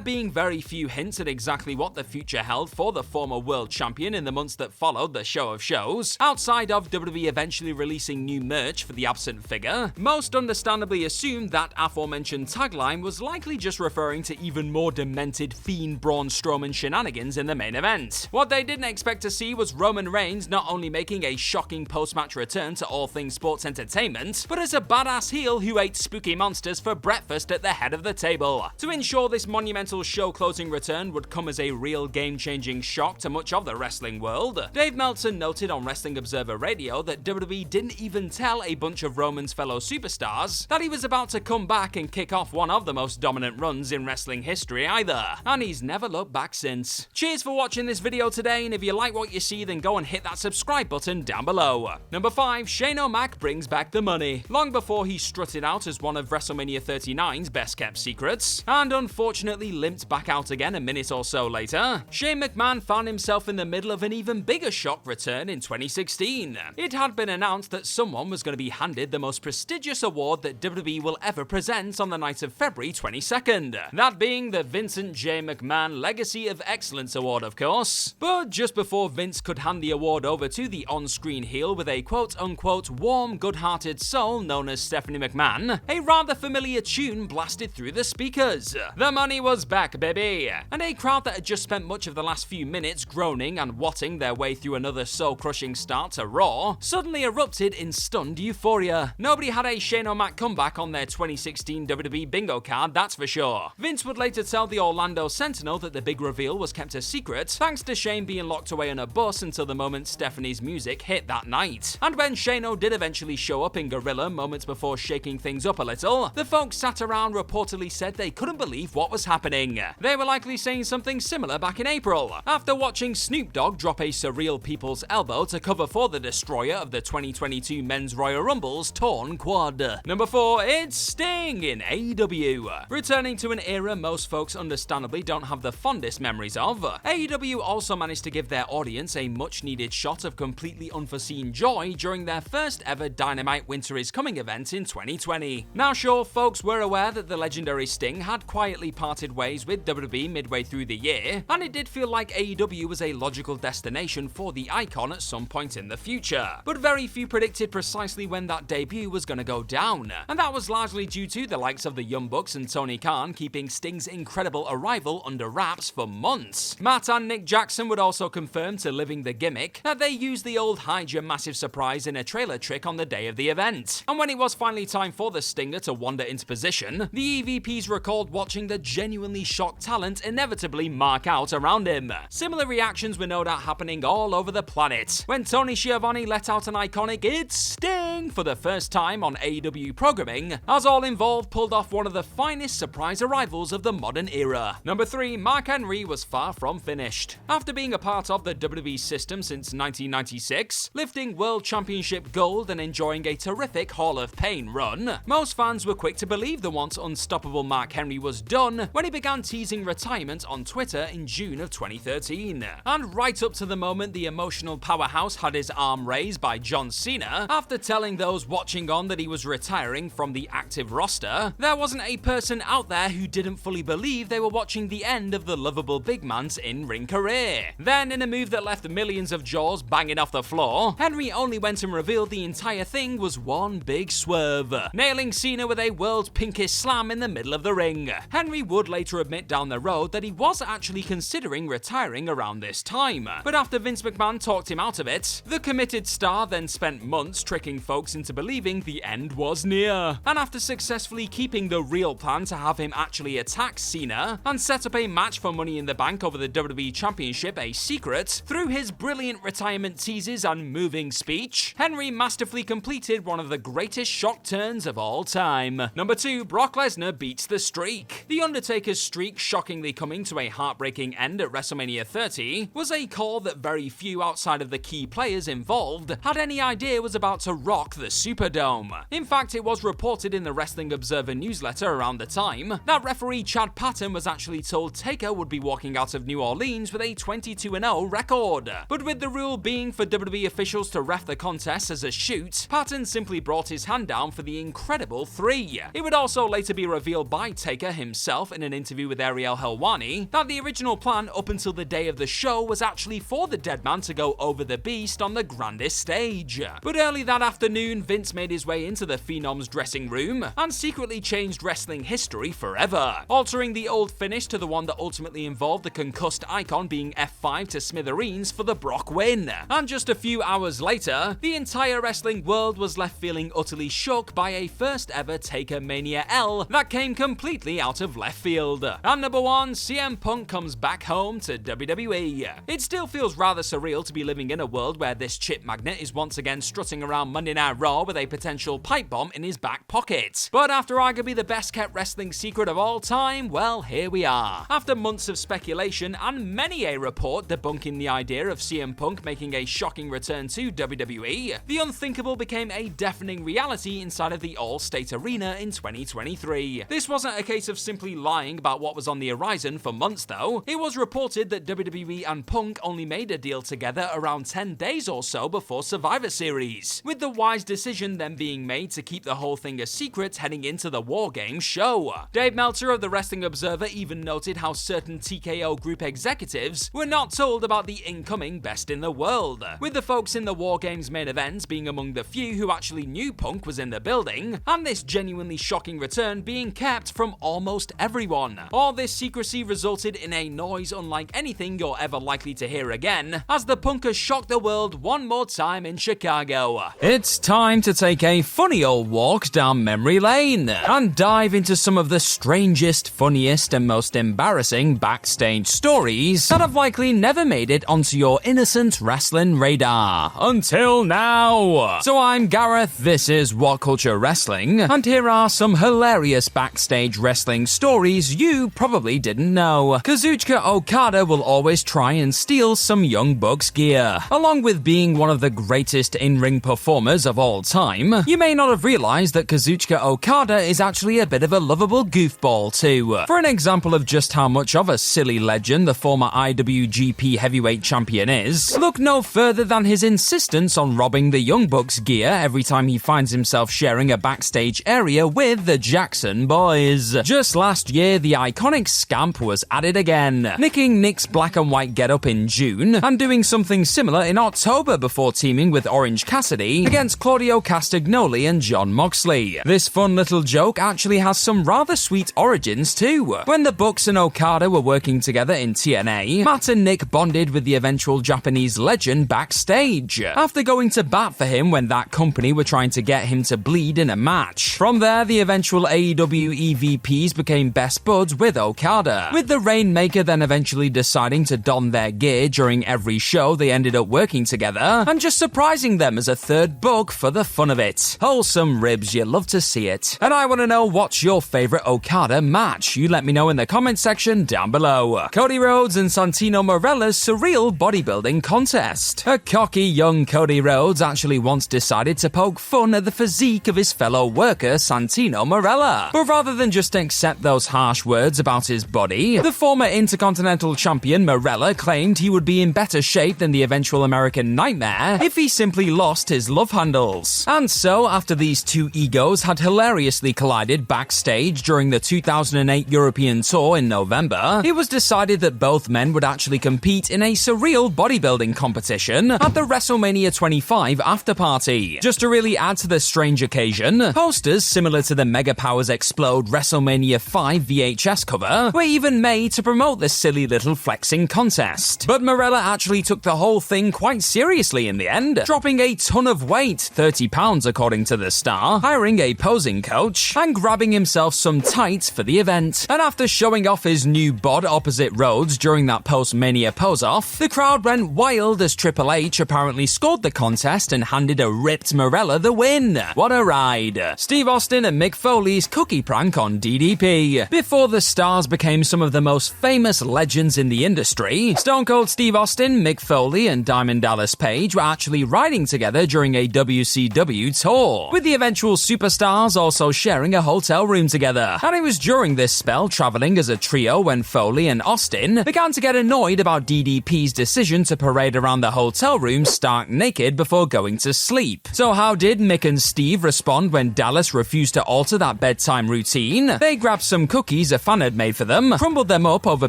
being very few hints at exactly what the future held for the former world champion in the months that followed the show of shows, outside of WWE eventually releasing new merch for the absent figure, most understandably assumed that aforementioned tagline was likely just referring to even more demented fiend Braun Strowman shenanigans in the main event. What they didn't expect to see was Roman Reigns not only making a shocking post-match return to all things sports entertainment, but as a badass heel who ate spooky monsters for breakfast at the head of the table. To ensure this monumental show-closing return would come as a real game-changing shock to much of the wrestling world, Dave Meltzer noted on Wrestling Observer Radio that WWE didn't even tell a bunch of Roman's fellow superstars that he was about to come back and kick off one of the most dominant runs in wrestling history either, and he's never looked back since. Cheers for watching this video today, and if you like what you see, then go and hit that subscribe button down below. Number 5, Shane O'Mac brings back the money. Long before he strutted out as one of WrestleMania 39's best-kept secrets, and unfortunately limped back out again a minute or so later, Shane McMahon found himself in the middle of an even bigger shock return in 2016. It had been announced that someone was going to be handed the most prestigious award that WWE will ever present on the night of February 22nd, that being the Vincent J. McMahon Legacy of Excellence Award, of course. But just before Vince could hand the award over to the on-screen heel with a quote-unquote warm, good-hearted soul known as Stephanie McMahon, a rather familiar tune blasted through the speakers. The money was back, baby! And a crowd that had just spent much of the last few minutes groaning and watting their way through another soul-crushing start to Raw suddenly erupted in stunned euphoria. either. Nobody had a Shane O'Mac comeback on their 2016 WWE bingo card, that's for sure. Vince would later tell the Orlando Sentinel that the big reveal was kept a secret, thanks to Shane being locked away on a bus until the moment Stephanie's music hit that night. And when Shane-O did eventually show up in Gorilla moments before shaking things up a little, the folks sat around reportedly said they couldn't believe what was happening. They were likely saying something similar back in April, after watching Snoop Dogg drop a surreal people's elbow to cover for the destroyer of the 2022 Men's Royal Rumble's torn quad. Number 4, it's Sting in AEW. Returning to an era most folks understandably don't have the fondest memories of, AEW also managed to give their audience a much needed shot of completely unforeseen joy during their first ever Dynamite Winter is Coming event in 2020. Now sure, folks were aware that the legendary Sting had quietly parted ways with WWE midway through the year, and it did feel like AEW was a logical destination for the icon at some point in the future. But very few predicted precisely when that debut was going to go down, and that was largely due to the likes of the Young Bucks and Tony Khan keeping Sting's incredible arrival under wraps for months. Matt and Nick Jackson would also confirm to Living the Gimmick that they used the old hide your massive surprise in a trailer trick on the day of the event. And when it was finally time for the Stinger to wander into position, the EVPs recalled watching the genuinely shocked talent inevitably mark out around him. Similar reactions were no doubt happening all over the planet when Tony Schiavone let out an iconic "It's Sting" for the first time on AEW programming, as all involved pulled off one of the finest surprise arrivals of the modern era. Number 3, Mark Henry was far from finished. After being a part of the WWE system since 1996, lifting World Championship gold and enjoying a terrific Hall of Pain run, most fans were quick to believe the once unstoppable Mark Henry was done when he began teasing retirement on Twitter in June of 2013. And right up to the moment the emotional powerhouse had his arm raised by John Cena after telling those watching on that he was retiring from the active roster, there wasn't a person out there who didn't fully believe they were watching the end of the lovable big man's in-ring career. Then, in a move that left millions of jaws banging off the floor, Henry only went and revealed the entire thing was one big swerve, nailing Cena with a world's pinkest slam in the middle of the ring. Henry would later admit down the road that he was actually considering retiring around this time, but after Vince McMahon talked him out of it, the committed star then spent months tricking folks into believing the end was near. And after successfully keeping the real plan to have him actually attack Cena and set up a match for Money in the Bank over the WWE Championship a secret, through his brilliant retirement teases and moving speech, Henry masterfully completed one of the greatest shock turns of all time. Number 2, Brock Lesnar beats the streak. The Undertaker's streak shockingly coming to a heartbreaking end at WrestleMania 30 was a call that very few outside of the key players involved had any idea was about to rock the Superdome. In fact, it was reported in the Wrestling Observer newsletter around the time that referee Chad Patton was actually told Taker would be walking out of New Orleans with a 22-0 record. But with the rule being for WWE officials to ref the contest as a shoot, Patton simply brought his hand down for the incredible 3. It would also later be revealed by Taker himself in an interview with Ariel Helwani that the original plan up until the day of the show was actually for the dead man to go over the beast on the grandest stage. But early that afternoon, Vince made his way into the Phenom's dressing room and secretly changed wrestling history forever, altering the old finish to the one that ultimately involved the concussed icon being F5 to smithereens for the Brock win. And just a few hours later, the entire wrestling world was left feeling utterly shook by a first ever Taker Mania L that came completely out of left field. And number 1, CM Punk comes back home to WWE. It still feels rather surreal to be living in a world where this chip magnet is once again strutting around Monday Night Raw with a potential pipe bomb in his back pocket. But after arguably the best kept wrestling secret of all time, well, here we are. After months of speculation and many a report debunking the idea of CM Punk making a shocking return to WWE, the unthinkable became a deafening reality inside of the All-State Arena in 2023. This wasn't a case of simply lying about what was on the horizon for months though. It was reported that WWE and Punk only made a deal together around 10 days or so before Survivor Series, with the wise decision then being made to keep the whole thing a secret heading into the War Games show. Dave Meltzer of the Wrestling Observer even noted how certain TKO group executives were not told about the incoming Best in the World, with the folks in the War Games main events being among the few who actually knew Punk was in the building, and this genuinely shocking return being kept from almost everyone. All this secrecy resulted in a noise unlike anything you're ever likely to hear again, as the Punkers shocked the world one more time in Chicago. It's time to to take a funny old walk down memory lane and dive into some of the strangest, funniest, and most embarrassing backstage stories that have likely never made it onto your innocent wrestling radar. Until now. So I'm Gareth, this is WhatCulture Wrestling, and here are some hilarious backstage wrestling stories you probably didn't know. Kazuchika Okada will always try and steal some Young Bucks gear. Along with being one of the greatest in-ring performers of all time, you may not have realized that Kazuchika Okada is actually a bit of a lovable goofball too. For an example of just how much of a silly legend the former IWGP Heavyweight Champion is, look no further than his insistence on robbing the Young Bucks gear every time he finds himself sharing a backstage area with the Jackson Boys. Just last year, the iconic scamp was at it again, nicking Nick's black and white getup in June and doing something similar in October before teaming with Orange Cassidy against Claudio Castagnoli and Jon Moxley. This fun little joke actually has some rather sweet origins too. When the Bucks and Okada were working together in TNA, Matt and Nick bonded with the eventual Japanese legend Backstage, after going to bat for him when that company were trying to get him to bleed in a match. From there, the eventual AEW EVPs became best buds with Okada, with the Rainmaker then eventually deciding to don their gear during every show they ended up working together, and just surprising them as a third book for the fun of it. Wholesome ribs, you love to see it. And I want to know, what's your favorite Okada match? You let me know in the comment section down below. Cody Rhodes and Santino Marella's surreal bodybuilding contest. A cocky young Cody Rhodes actually once decided to poke fun at the physique of his fellow worker Santino Marella. But rather than just accept those harsh words about his body, the former Intercontinental Champion Marella claimed he would be in better shape than the eventual American Nightmare if he simply lost his love handles. And so, after these two egos had hilariously collided backstage during the 2008 European tour in November, it was decided that both men would actually compete in a surreal bodybuilding competition at the WrestleMania 25 after party. Just to really add to the strange occasion, posters similar to the Mega Powers Explode WrestleMania 5 VHS cover were even made to promote this silly little flexing contest. But Marella actually took the whole thing quite seriously in the end, dropping a ton of weight, 30 pounds according to the Star, hiring a posing coach, and grabbing himself some tights for the event. And after showing off his new bod opposite Rhodes during that post-Mania pose-off, the crowd went wild as Triple H apparently scored the contest and handed a ripped Marella the win. What a ride. Steve Austin and Mick Foley's cookie prank on DDP. Before the Stars became some of the most famous legends in the industry, Stone Cold Steve Austin, Mick Foley, and Diamond Dallas Page were actually riding together during a WCW tour, with the eventual superstars also sharing a hotel room together. And it was during this spell traveling as a trio when Foley and Austin began to get annoyed about DDP's decision to parade around the hotel room stark naked before going to sleep. So how did Mick and Steve respond when Dallas refused to alter that bedtime routine? They grabbed some cookies a fan had made for them, crumbled them up over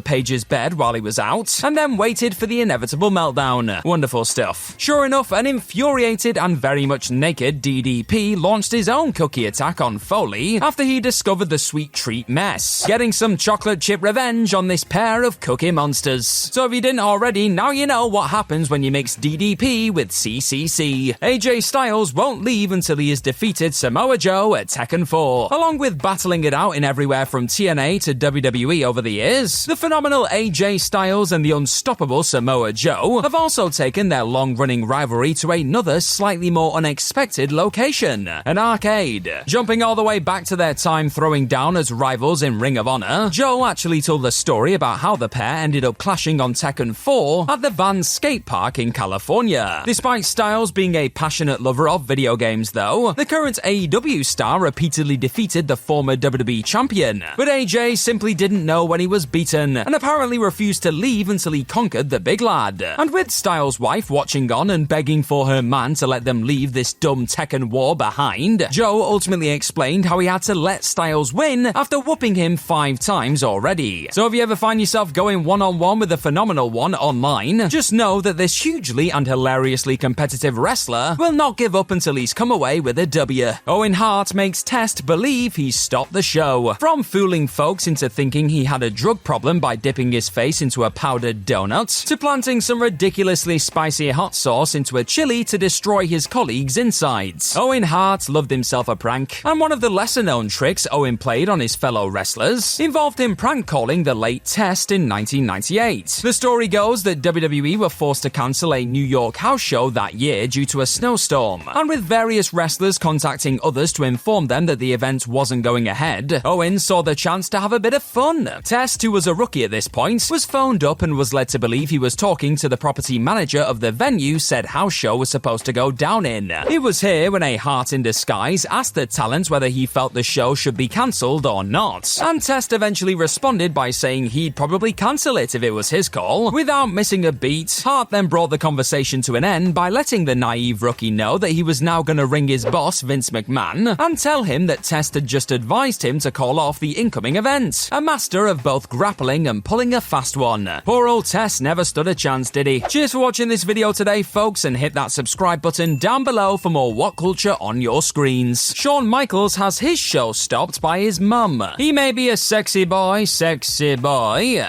Page's bed while he was out, and then waited for the inevitable meltdown. Wonderful stuff. Sure enough, an infuriated and very much naked DDP launched his own cookie attack on Foley after he discovered the sweet treat mess, getting some chocolate chip revenge on this pair of cookie monsters. So if you didn't already, now you know what happens when you mix DDP with CCC. AJ Styles won't leave until he has defeated Samoa Joe at Tekken 4. Along with battling it out in everywhere from TNA to WWE over the years, the phenomenal AJ Styles and the unstoppable Samoa Joe have also taken their long-running rivalry to another slightly more unexpected location, an arcade. Jumping all the way back to their time throwing down as rivals in Ring of Honor, Joe actually told the story about how the pair ended up clashing on Tekken 4 at the Vans skate park in California. Despite Styles being a passionate lover of video games though, the current AEW star repeatedly defeated the former WWE champion, but AJ simply didn't know when he was beaten and apparently refused to leave until he conquered the big lad. And with Styles' wife watching on and begging for her man to let them leave this dumb Tekken war behind, Joe ultimately explained how he had to let Styles win after whooping him 5 times already. So if you ever find yourself going one-on-one with a phenomenal one online, just know that this hugely and hilariously competitive wrestler will not give up until he's come away with a W. Owen Hart makes Test believe he's stopped the show. From fooling folks into thinking he had a drug problem by dipping his face into a powdered donut, to planting some ridiculously spicy hot sauce into a chili to destroy his colleagues' insides. sides. Owen Hart loved himself a prank, and one of the lesser-known tricks Owen played on his fellow wrestlers involved him prank calling the late Test in 1998. The story goes that WWE were forced to cancel a New York house show that year due to a snowstorm, and with various wrestlers contacting others to inform them that the event wasn't going ahead, Owen saw the chance to have a bit of fun. Test, who was a rookie at this point, was phoned up and was led to believe he was talking to the property manager of the venue said house show was supposed to go down in. It was here when a Hart in disguise asked the talent whether he felt the show should be cancelled or not, and Test eventually responded by saying he'd probably cancel it if it was his call. Without missing a beat, Hart then brought the conversation to an end by letting the naive rookie know that he was now going to ring his boss, Vince McMahon, and tell him that Test had just advised him to call off the incoming event. A master of both grappling and pulling a fast one. Poor old Test never stood a chance, did he? Cheers for watching this video today, folks, and hit that subscribe button down below for more WhatCulture on your screens. Shawn Michaels has his show stopped by his mum. He may be a sexy boy,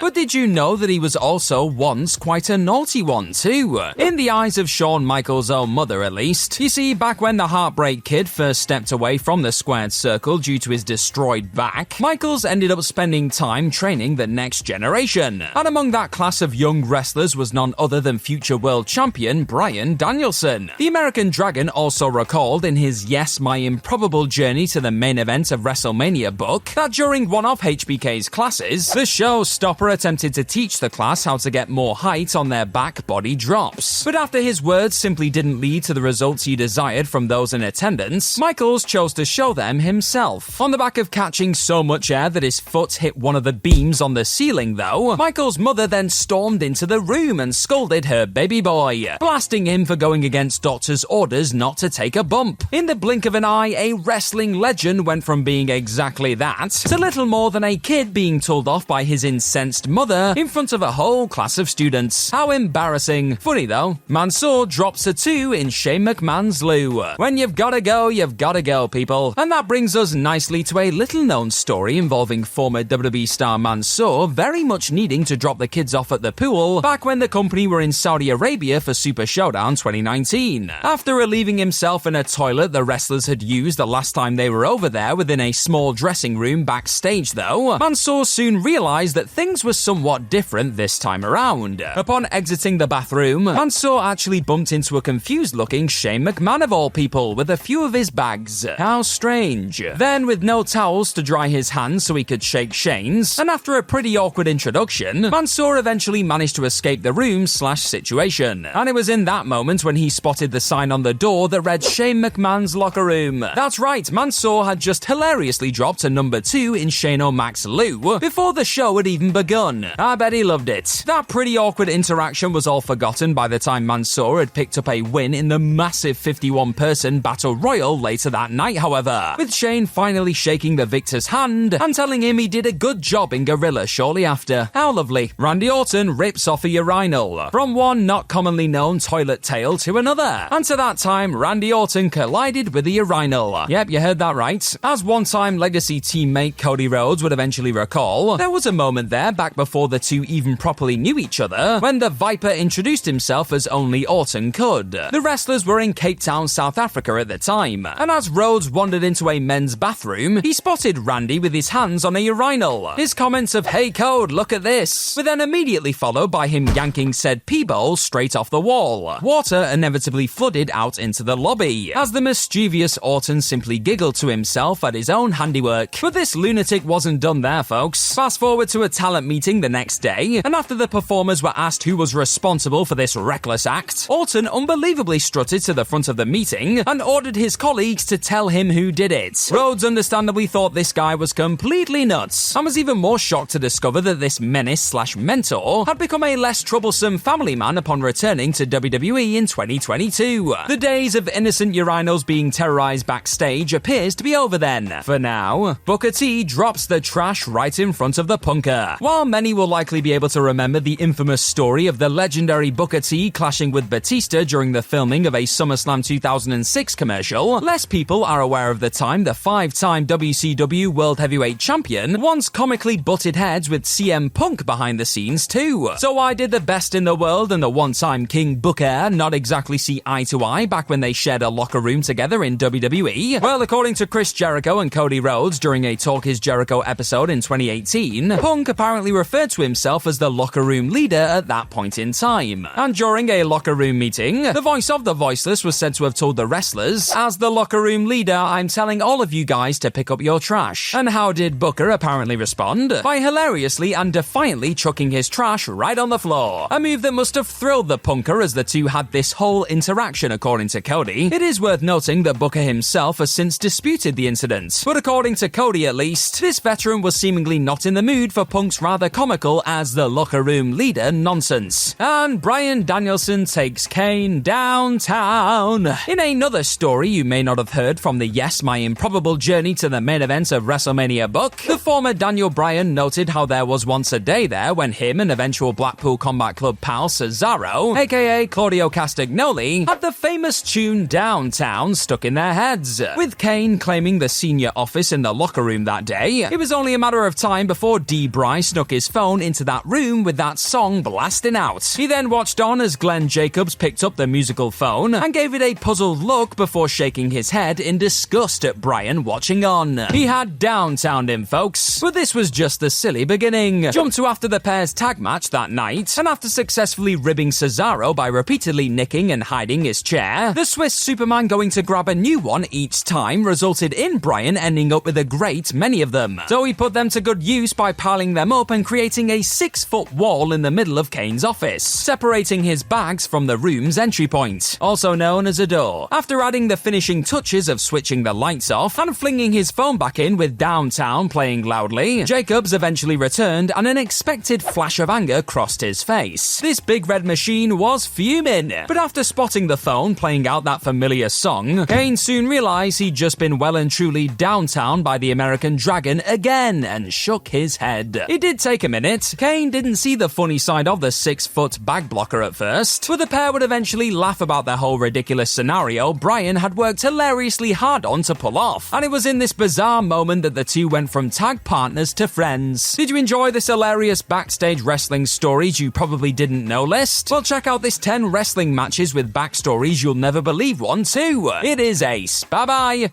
but did you know that he was also once quite a naughty one too? In the eyes of Shawn Michaels' own mother, at least. You see, back when the Heartbreak Kid first stepped away from the squared circle due to his destroyed back, Michaels ended up spending time training the next generation. And among that class of young wrestlers was none other than future world champion Bryan Danielson. The American Dragon also recalled in his Yes, My Improbable Journey to the Main Event of WrestleMania book that during one of HBK's classes, the showstopper attempted to teach the class how to get more height on their back body drops. But after his words simply didn't lead to the results he desired from those in attendance, Michaels chose to show them himself. On the back of catching so much air that his foot hit one of the beams on the ceiling though, Michaels' mother then stormed into the room and scolded her baby boy, blasting him for going against doctor's orders not to take a bump. In the blink of an eye, a wrestling legend went from being exactly that to little more than a kid being told off by his incensed mother in front of a whole class of students. How embarrassing. Funny though, Mansoor drops a 2 in Shane McMahon's loo. When you've gotta go, people. And that brings us nicely to a little known story involving former WWE star Mansoor very much needing to drop the kids off at the pool back when the company were in Saudi Arabia for Super Showdown 2019. After relieving himself in a toilet the wrestlers had used the last time they were over there within a small dressing room backstage though, Mansoor soon realized that things were somewhat different this time around. Upon exiting the bathroom, Mansoor actually bumped into a confused-looking Shane McMahon of all people with a few of his bags. How strange. Then, with no towels to dry his hands so he could shake Shane's, and after a pretty awkward introduction, Mansoor eventually managed to escape the room/situation. And it was in that moment when he spotted the sign on the door that read Shane McMahon's locker room. That's right, Mansoor had just hilariously dropped a number 2 in Shane O'Mac's loo before the show had even begun. I bet he loved it. That pretty awkward interaction was all forgotten by the time Mansoor had picked up a win in the massive 51-person Battle Royal later that night, however, with Shane finally shaking the victor's hand and telling him he did a good job in Gorilla shortly after. How lovely. Randy Orton rips off a urinal from one not commonly known toilet tale to another, and to that time Randy Orton collided with a urinal. Yep, you heard that right. As one-time Legacy teammate Cody Rhodes would eventually recall, there was a moment there back before the two even properly knew each other when the Viper introduced himself as only Orton could. The wrestlers were in Cape Town, South Africa at the time, and as Rhodes wandered into a men's bathroom, he spotted Randy with his hands on a urinal. His comments of "Hey Code, look at this," were then immediately followed by him yanking said pee bowl straight off the wall. Water inevitably flooded out into the lobby, as the mischievous Orton simply giggled to himself at his own handiwork. But this lunatic wasn't done there, folks. Fast forward to a talent meeting the next day, and after the performers were asked who was responsible for this reckless act, Orton unbelievably strutted to the front of the meeting and ordered his colleagues to tell him who did it. Rhodes understandably thought this guy was completely nuts, and was even more shocked to discover that this menace/mentor had become a less troublesome family man upon returning to WWE in 2022. The days of innocent urinals being terrorized backstage appears to be over then. For now, Booker T drops the trash right in front of the punker. While many will likely be able to remember the infamous story of the legendary Booker T clashing with Batista during the filming of a SummerSlam 2006 commercial, less people are aware of the time the 5-time WCW World Heavyweight Champion once comically butted heads with CM Punk behind the scenes too. So why did the best in the world and the one-time King Booker not exactly see eye to eye back when they shared a locker room together in WWE? Well, according to Chris Jericho and Cody Rhodes during a Talk Is Jericho episode in 2018, Punk apparently referred to himself as the locker room leader at that point in time. And during a locker room meeting, the voice of the voiceless was said to have told the wrestlers, "As the locker room leader, I'm telling all of you guys to pick up your trash." And how did Booker apparently respond? By hilariously and defiantly chucking his trash right on the floor. A move that must have thrilled the Punker as the two had this whole interaction, according to Cody. It is worth noting that Booker himself has since disputed the incident. But according to Cody at least, this veteran was seemingly not in the mood for Punk's rather comical as the locker room leader nonsense. And Bryan Danielson takes Kane downtown. In another story you may not have heard from the Yes, My Improbable Journey to the Main Event of WrestleMania book, the former Daniel Bryan noted how there was once a day there when him and eventual Blackpool Combat Club pal Cesaro, aka Claudio Castagnoli, had the famous tune Downtown stuck in their heads. With Kane claiming the senior office in the locker room that day, it was only a matter of time before D. Bry snuck his phone into that room with that song blasting out. He then watched on as Glenn Jacobs picked up the musical phone and gave it a puzzled look before shaking his head in disgust at Bryan watching on. He had downtowned him, folks, but this was just the silly beginning. Jump to after the pair's tag match that night, and after successfully ribbing Cesaro by repeatedly nicking and hiding his chair, the Swiss Superman going to grab a new one each time resulted in Bryan ending up with a great many of them. So he put them to good use by piling them up and creating a 6-foot wall in the middle of Kane's office, separating his bags from the room's entry point, also known as a door. After adding the finishing touches of switching the lights off and flinging his phone back in with Downtown playing loudly, Jacobs eventually returned and an unexpected flash of anger crossed his face. This big red machine was fuming, but after spotting the phone playing out that familiar song, Kane soon realized he'd just been well and truly downtown by the American Dragon again and shook his head. It did take a minute. Kane didn't see the funny side of the 6-foot bag blocker at first, but the pair would eventually laugh about the whole ridiculous scenario Bryan had worked hilariously hard on to pull off, and it was in this bizarre moment that the two went from tag partners to friends. Did you enjoy this hilarious backstage wrestling stories you probably didn't know list? Well, check out this 10 wrestling matches with backstories you'll never believe one too. It is ace. Bye bye.